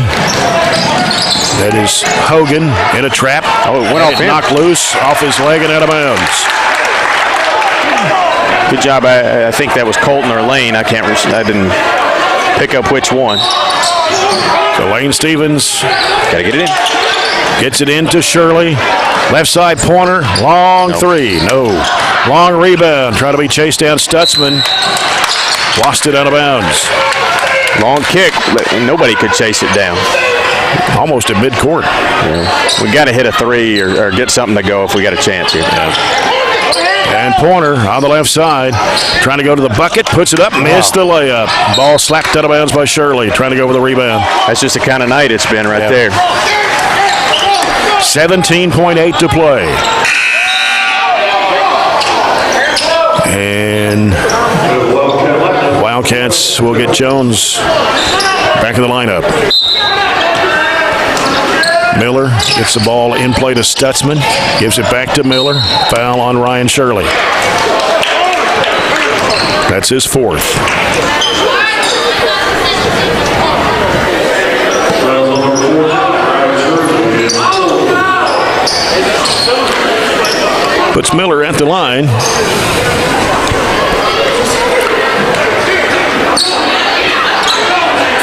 That is Hogan in a trap. Oh, it went off him. Knocked loose off his leg and out of bounds. Good job. I think that was Colton or Lane. I didn't pick up which one. So Lane Stevens got to get it in. Gets it into Shirley. Left side Pointer. Long 3. No. Long rebound. Trying to be chased down. Stutzman lost it out of bounds. Long kick. Nobody could chase it down. Almost at midcourt. Yeah. We got to hit a 3 or get something to go if we got a chance here. And Pointer on the left side, trying to go to the bucket, puts it up, missed the layup. Ball slapped out of bounds by Shirley, trying to go with the rebound. That's just the kind of night it's been right there. 17.8 to play. And Wildcats will get Jones back in the lineup. Miller gets the ball in play to Stutzman. Gives it back to Miller. Foul on Ryan Shirley. That's his fourth. Puts Miller at the line.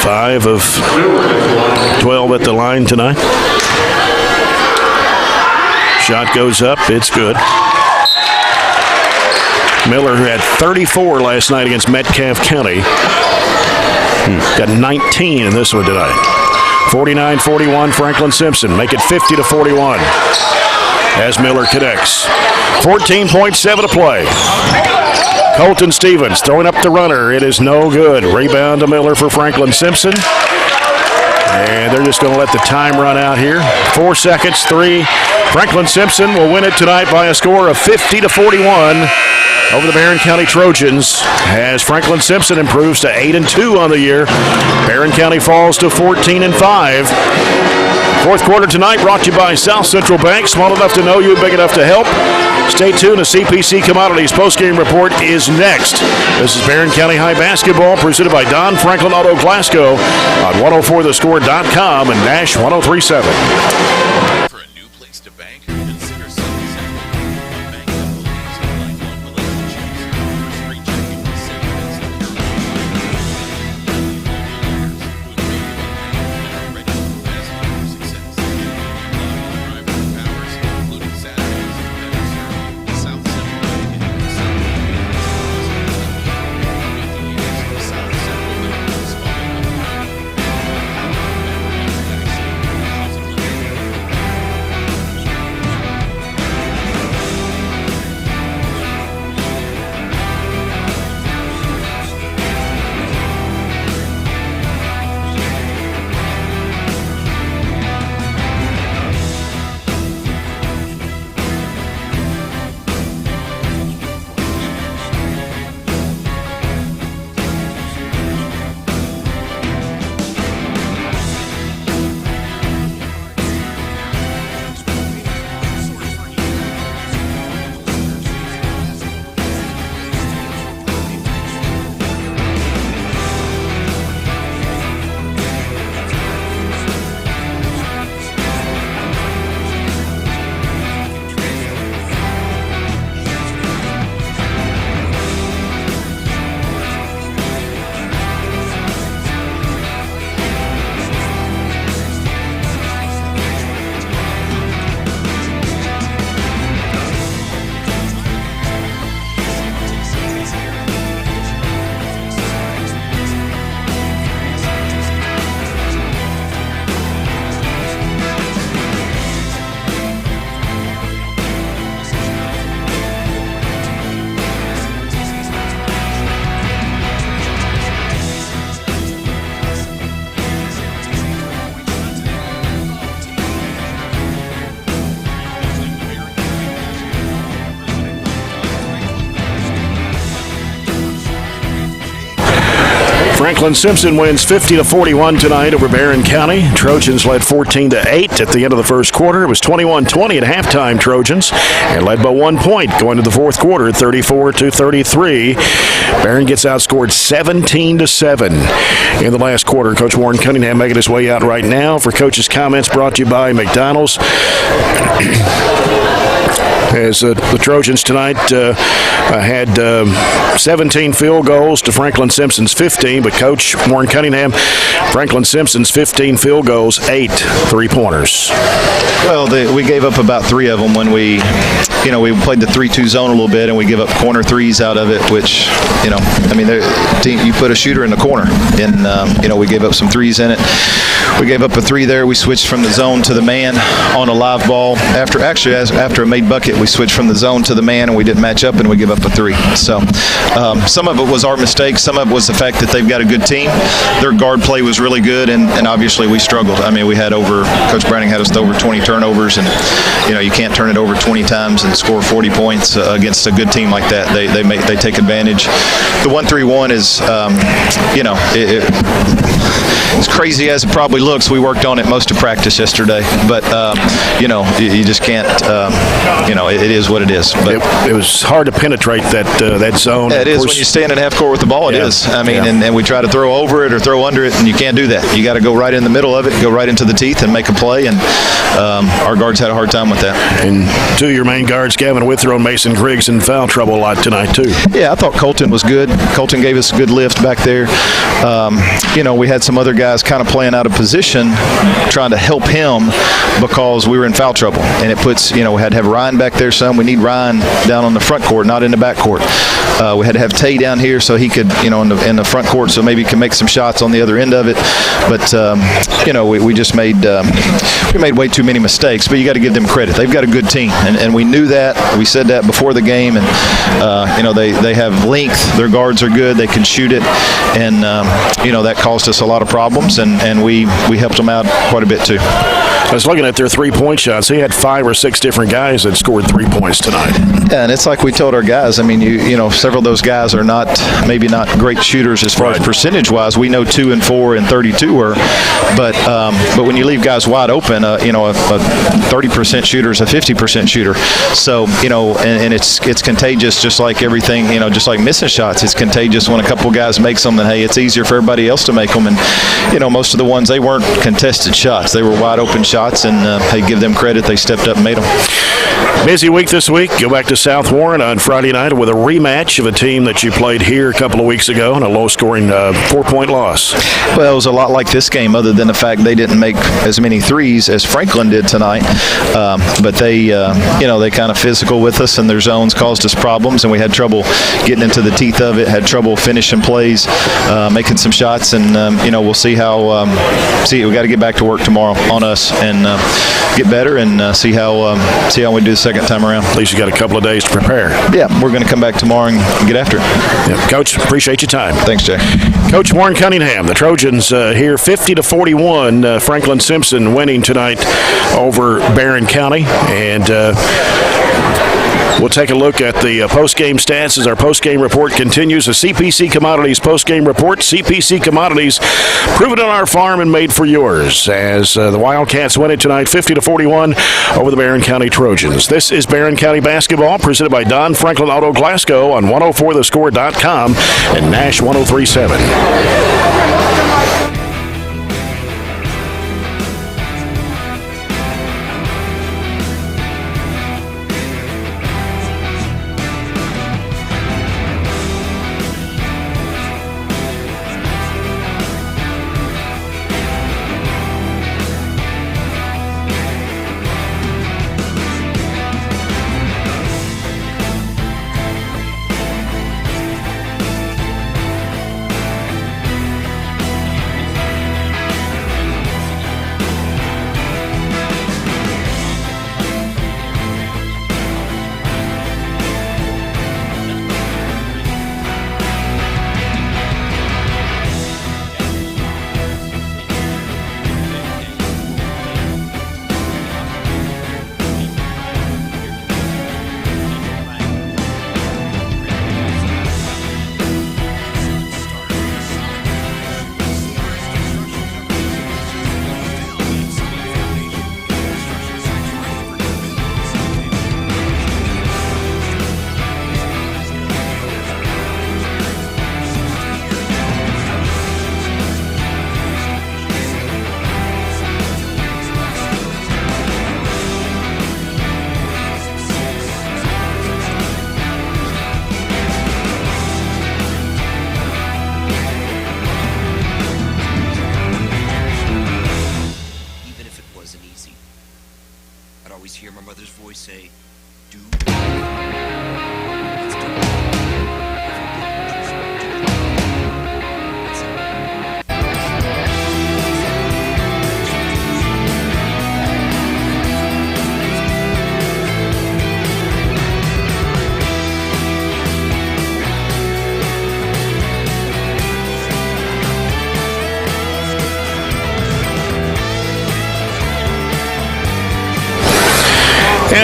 Five of 12 at the line tonight. Shot goes up. It's good. Miller had 34 last night against Metcalfe County. Got 19 in this one tonight. 49-41 Franklin-Simpson. Make it 50-41 as Miller connects. 14.7 to play. Colton Stevens throwing up the runner. It is no good. Rebound to Miller for Franklin-Simpson. And they're just going to let the time run out here. 4 seconds, 3. Franklin-Simpson will win it tonight by a score of 50-41 over the Barren County Trojans as Franklin-Simpson improves to 8-2 on the year. Barren County falls to 14-5. Fourth quarter tonight brought to you by South Central Bank. Small enough to know you, big enough to help. Stay tuned. The CPC Commodities postgame report is next. This is Barren County High Basketball presented by Don Franklin Auto Glasgow on 104thescore.com and Nash 103.7. For a new place to bank, consider South Central. A bank that believes in lifelong relationships. Free checking, savings, and your ready to invest in your success. Drive with powers, including Saturdays, better serve. South Central Bank in South Central Bank, small Franklin-Simpson wins 50-41 tonight over Barren County. Trojans led 14-8 at the end of the first quarter. It was 21-20 at halftime, Trojans, and led by 1 point going to the fourth quarter, 34-33. Barren gets outscored 17-7 in the last quarter. Coach Warren Cunningham making his way out right now. For Coach's comments brought to you by McDonald's. As the Trojans tonight had 17 field goals to Franklin-Simpson's 15, but Coach Warren Cunningham, Franklin-Simpson's 15 field goals, 8 three-pointers. Well, we gave up about 3 of them when we played the 3-2 zone a little bit, and we give up corner threes out of it, which, you put a shooter in the corner, and, we gave up some threes in it. we gave up a 3 there. We switched from the zone to the man on a live ball. After a made bucket, we switched from the zone to the man, and we didn't match up, and we give up a 3. So some of it was our mistake. Some of it was the fact that they've got a good team. Their guard play was really good, and obviously we struggled. I mean, Coach Browning had us to over 20 turnovers, and you can't turn it over 20 times and score 40 points against a good team like that. They take advantage. The 1-3-1 is as crazy as it probably looks. We worked on it most of practice yesterday, but you just can't. It is what it is. But it was hard to penetrate that zone. Yeah, it is when you stand in half court with the ball. It is. I mean, and we try to throw over it or throw under it, and you can't do that. You got to go right in the middle of it, go right into the teeth, and make a play. And our guards had a hard time with that. And 2 of your main guards, Gavin Withrow and Mason Griggs, in foul trouble a lot tonight too. Yeah, I thought Colton was good. Colton gave us a good lift back there. We had some other guys kind of playing out of position, trying to help him because we were in foul trouble. And it puts, we had to have Ryan back there some. We need Ryan down on the front court, not in the back court. We had to have Tay down here so he could, in the front court, so maybe he can make some shots on the other end of it. But, we just made way too many mistakes. But you got to give them credit. They've got a good team, and we knew that. We said that before the game, and they have length. Their guards are good. They can shoot it, and that caused us a lot of problems, and we helped them out quite a bit too. I was looking at their 3-point shots. He had 5 or 6 different guys that scored 3 points tonight. Yeah, and it's like we told our guys. I mean, several of those guys are maybe not great shooters as far as percentage-wise. We know 2 and 4 and 32 were, but when you leave guys wide open, a 30% shooter is a 50% shooter. So and it's contagious, just like everything. Just like missing shots, it's contagious when a couple guys make them. And hey, it's easier for everybody else to make them. And most of the ones, they weren't contested shots; they were wide open shots. And hey, give them credit; they stepped up and made them. Busy week this week. Go back to South Warren on Friday night with a rematch of a team that you played here a couple of weeks ago in a low-scoring 4-point loss. Well, it was a lot like this game, other than the fact they didn't make as many threes as Franklin did tonight. But they kind of physical with us, and their zones caused us problems, and we had trouble getting into the teeth of it. Had trouble finishing plays, making some shots, and we'll see how. We got to get back to work tomorrow on us and get better and see how we do the second time around. At least you got a couple of days to prepare. Yeah, we're going to come back tomorrow and get after it. Yeah. Coach, appreciate your time. Thanks, Jay. Coach Warren Cunningham, the Trojans here 50-41. Franklin-Simpson winning tonight over Barren County, and we'll take a look at the post-game stats as our post-game report continues. The CPC Commodities post-game report. CPC Commodities, proven on our farm and made for yours, as the Wildcats win it tonight 50-41 over the Barren County Trojans. This is Barren County basketball presented by Don Franklin Auto Glasgow on 104thescore.com and Nash 103.7.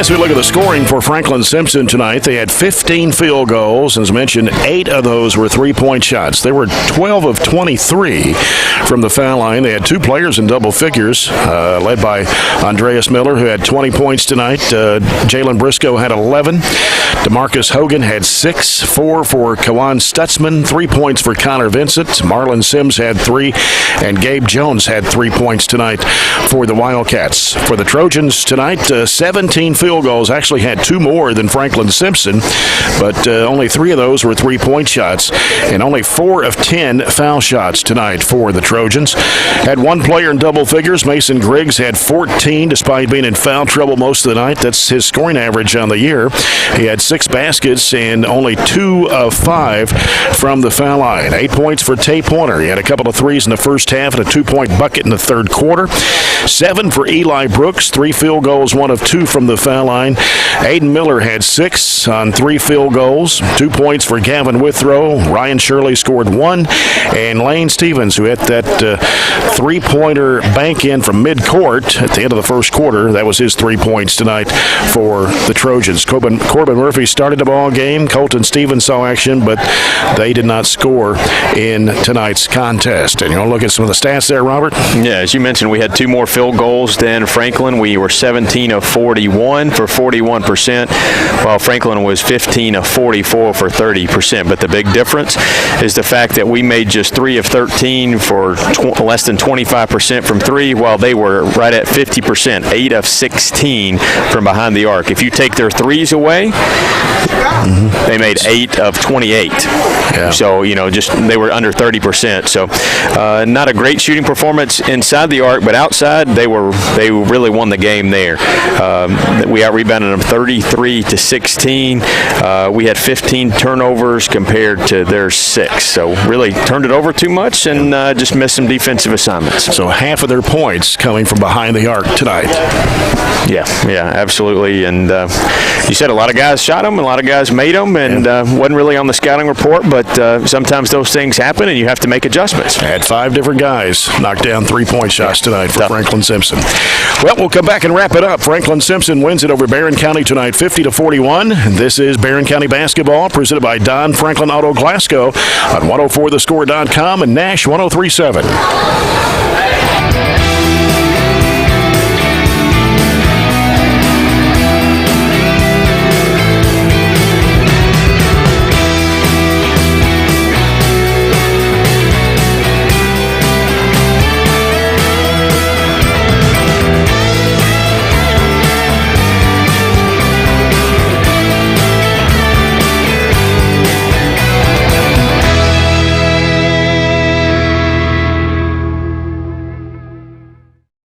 As we look at the scoring for Franklin-Simpson tonight, they had 15 field goals. As mentioned, 8 of those were three-point shots. They were 12 of 23 from the foul line. They had 2 players in double figures, led by Andreas Miller, who had 20 points tonight. Jalen Briscoe had 11. DeMarcus Hogan had 6, 4 for Kawan Stutzman, 3 points for Connor Vincent. Marlon Sims had 3, and Gabe Jones had 3 points tonight for the Wildcats. For the Trojans tonight, 17 field goals. Actually had 2 more than Franklin-Simpson, but only 3 of those were three-point shots, and only 4 of 10 foul shots tonight for the Trojans. Had 1 player in double figures. Mason Griggs had 14 despite being in foul trouble most of the night. That's his scoring average on the year. He had 6 baskets and only 2 of 5 from the foul line. 8 points for Tay Pointer. He had a couple of threes in the first half and a 2-point bucket in the third quarter. 7 for Eli Brooks, 3 field goals, 1 of 2 from the foul line. Aiden Miller had 6 on 3 field goals, 2 points for Gavin Withrow. Ryan Shirley scored 1, and Lane Stevens, who hit that 3-pointer bank in from midcourt at the end of the first quarter, that was his 3 points tonight for the Trojans. Corbin Murphy started the ball game. Colton Stevens saw action, but they did not score in tonight's contest. And you want to look at some of the stats there, Robert? Yeah, as you mentioned, we had 2 more field goals than Franklin. We were 17 of 41 for 41%, while Franklin was 15 of 44 for 30%. But the big difference is the fact that we made just 3 of 13 for less than 25% from 3, while they were right at 50%, 8 of 16 from behind the arc. If you take their threes away, they made 8 of 28. Yeah. So, just they were under 30%. So, not a great shooting performance inside the arc, but outside they really won the game there. We out-rebounded them 33-16. We had 15 turnovers compared to their 6. So, really turned it over too much and just missed some defensive assignments. So half of their points coming from behind the arc tonight. Yeah, absolutely. And you said a lot of guys shot them, a lot of guys made them, and wasn't really on the scouting report, but sometimes those things happen and you have to make adjustments. Had 5 different guys knock down 3-point shots tonight for Franklin-Simpson. Well, we'll come back and wrap it up. Franklin-Simpson wins it over Barren County tonight 50-41. This is Barren County basketball presented by Don Franklin Auto Glasgow on 104thescore.com and Nash 103.7.